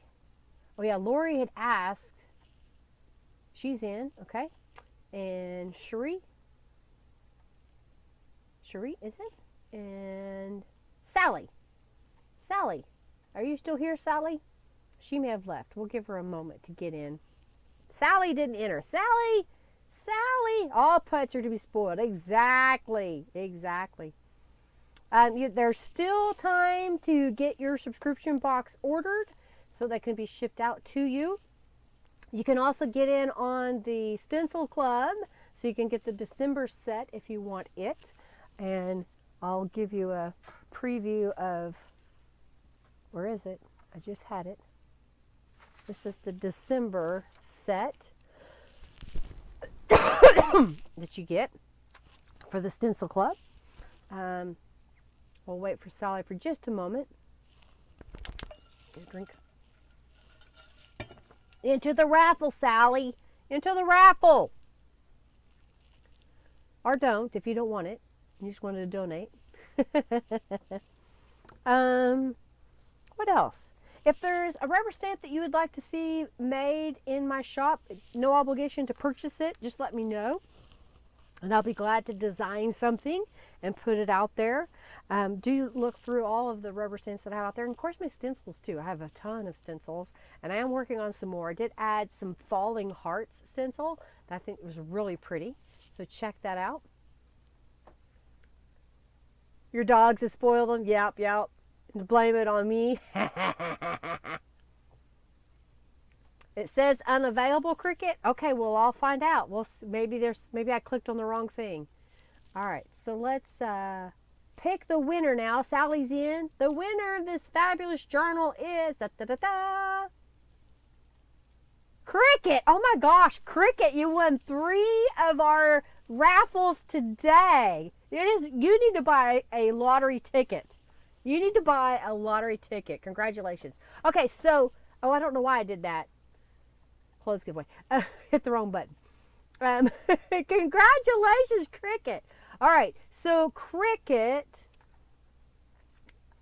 [SPEAKER 1] Oh yeah, Lori had asked. She's in. Okay. And Sheree, is it? And Sally. Are you still here, Sally? She may have left. We'll give her a moment to get in. Sally didn't enter. Sally! All pets are to be spoiled. Exactly. There's still time to get your subscription box ordered so that can be shipped out to you. You can also get in on the Stencil Club so you can get the December set if you want it. And I'll give you a preview of, where is it? I just had it. This is the December set that you get for the Stencil Club. We'll wait for Sally for just a moment. Get a drink. Enter the raffle, Sally. Enter the raffle. Or don't if you don't want it. You just wanted to donate. What else? If there's a rubber stamp that you would like to see made in my shop, no obligation to purchase it, just let me know. And I'll be glad to design something and put it out there. Do look through all of the rubber stamps that I have out there. And of course my stencils too. I have a ton of stencils and I am working on some more. I did add some falling hearts stencil that I think was really pretty. So check that out. Your dogs have spoiled them? Yep. Blame it on me. It says unavailable, Cricket. Okay, well I'll find out. Maybe I clicked on the wrong thing. All right, so let's pick the winner now. Sally's in. The winner of this fabulous journal is Cricket, oh my gosh, Cricket, you won 3 of our raffles today. You need to buy a lottery ticket. You need to buy a lottery ticket. Congratulations. Okay, so, oh, I don't know why I did that. Close giveaway. Hit the wrong button. Congratulations, Cricket. All right, so Cricket,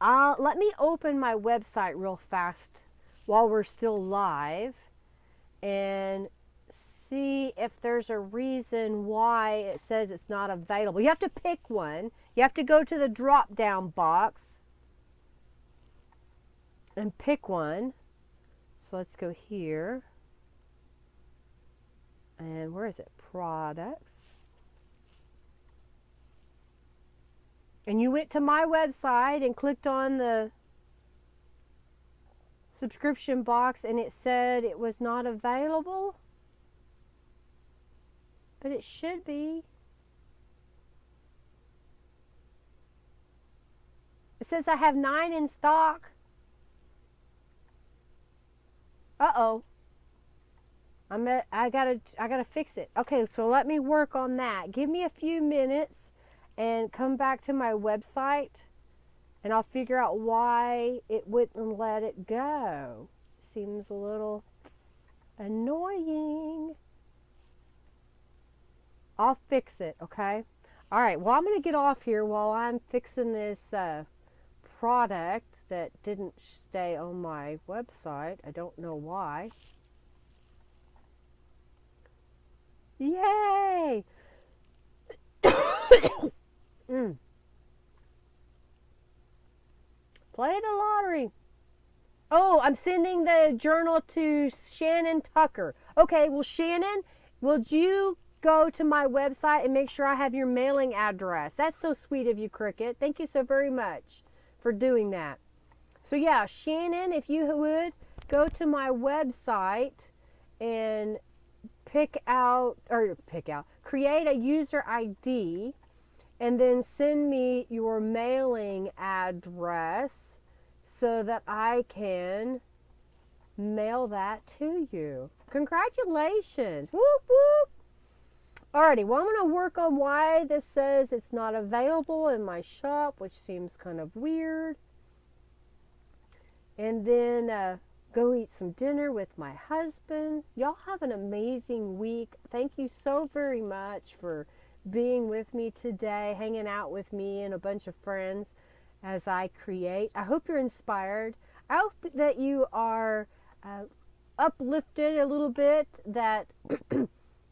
[SPEAKER 1] let me open my website real fast while we're still live and see if there's a reason why it says it's not available. You have to pick one. You have to go to the drop down box and pick one. So let's go here. And where is it? Products. And you went to my website and clicked on the subscription box and it said it was not available. But it should be. It says I have 9 in stock. Uh-oh. I gotta fix it. Okay, so let me work on that. Give me a few minutes and come back to my website and I'll figure out why it wouldn't let it go. Seems a little annoying. I'll fix it, okay? All right, well, I'm going to get off here while I'm fixing this product that didn't stay on my website. I don't know why. Yay! Play the lottery. Oh, I'm sending the journal to Shannon Tucker. Okay, well, Shannon, would you go to my website and make sure I have your mailing address? That's so sweet of you, Cricket. Thank you so very much for doing that. So yeah, Shannon, if you would, go to my website and create a user ID and then send me your mailing address so that I can mail that to you. Congratulations. Whoop, whoop. Alrighty, well, I'm going to work on why this says it's not available in my shop, which seems kind of weird. And then go eat some dinner with my husband. Y'all have an amazing week. Thank you so very much for being with me today, hanging out with me and a bunch of friends as I create. I hope you're inspired. I hope that you are uplifted a little bit, that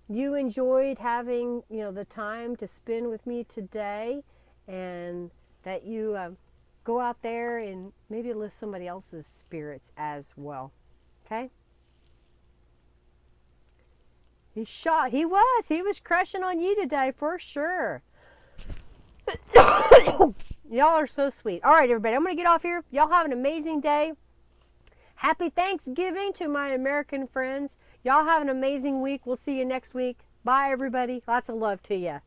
[SPEAKER 1] you enjoyed having, the time to spend with me today, and that you go out there and maybe lift somebody else's spirits as well. Okay? He was crushing on you today for sure. Y'all are so sweet. All right, everybody, I'm going to get off here. Y'all have an amazing day. Happy Thanksgiving to my American friends. Y'all have an amazing week. We'll see you next week. Bye, everybody. Lots of love to you.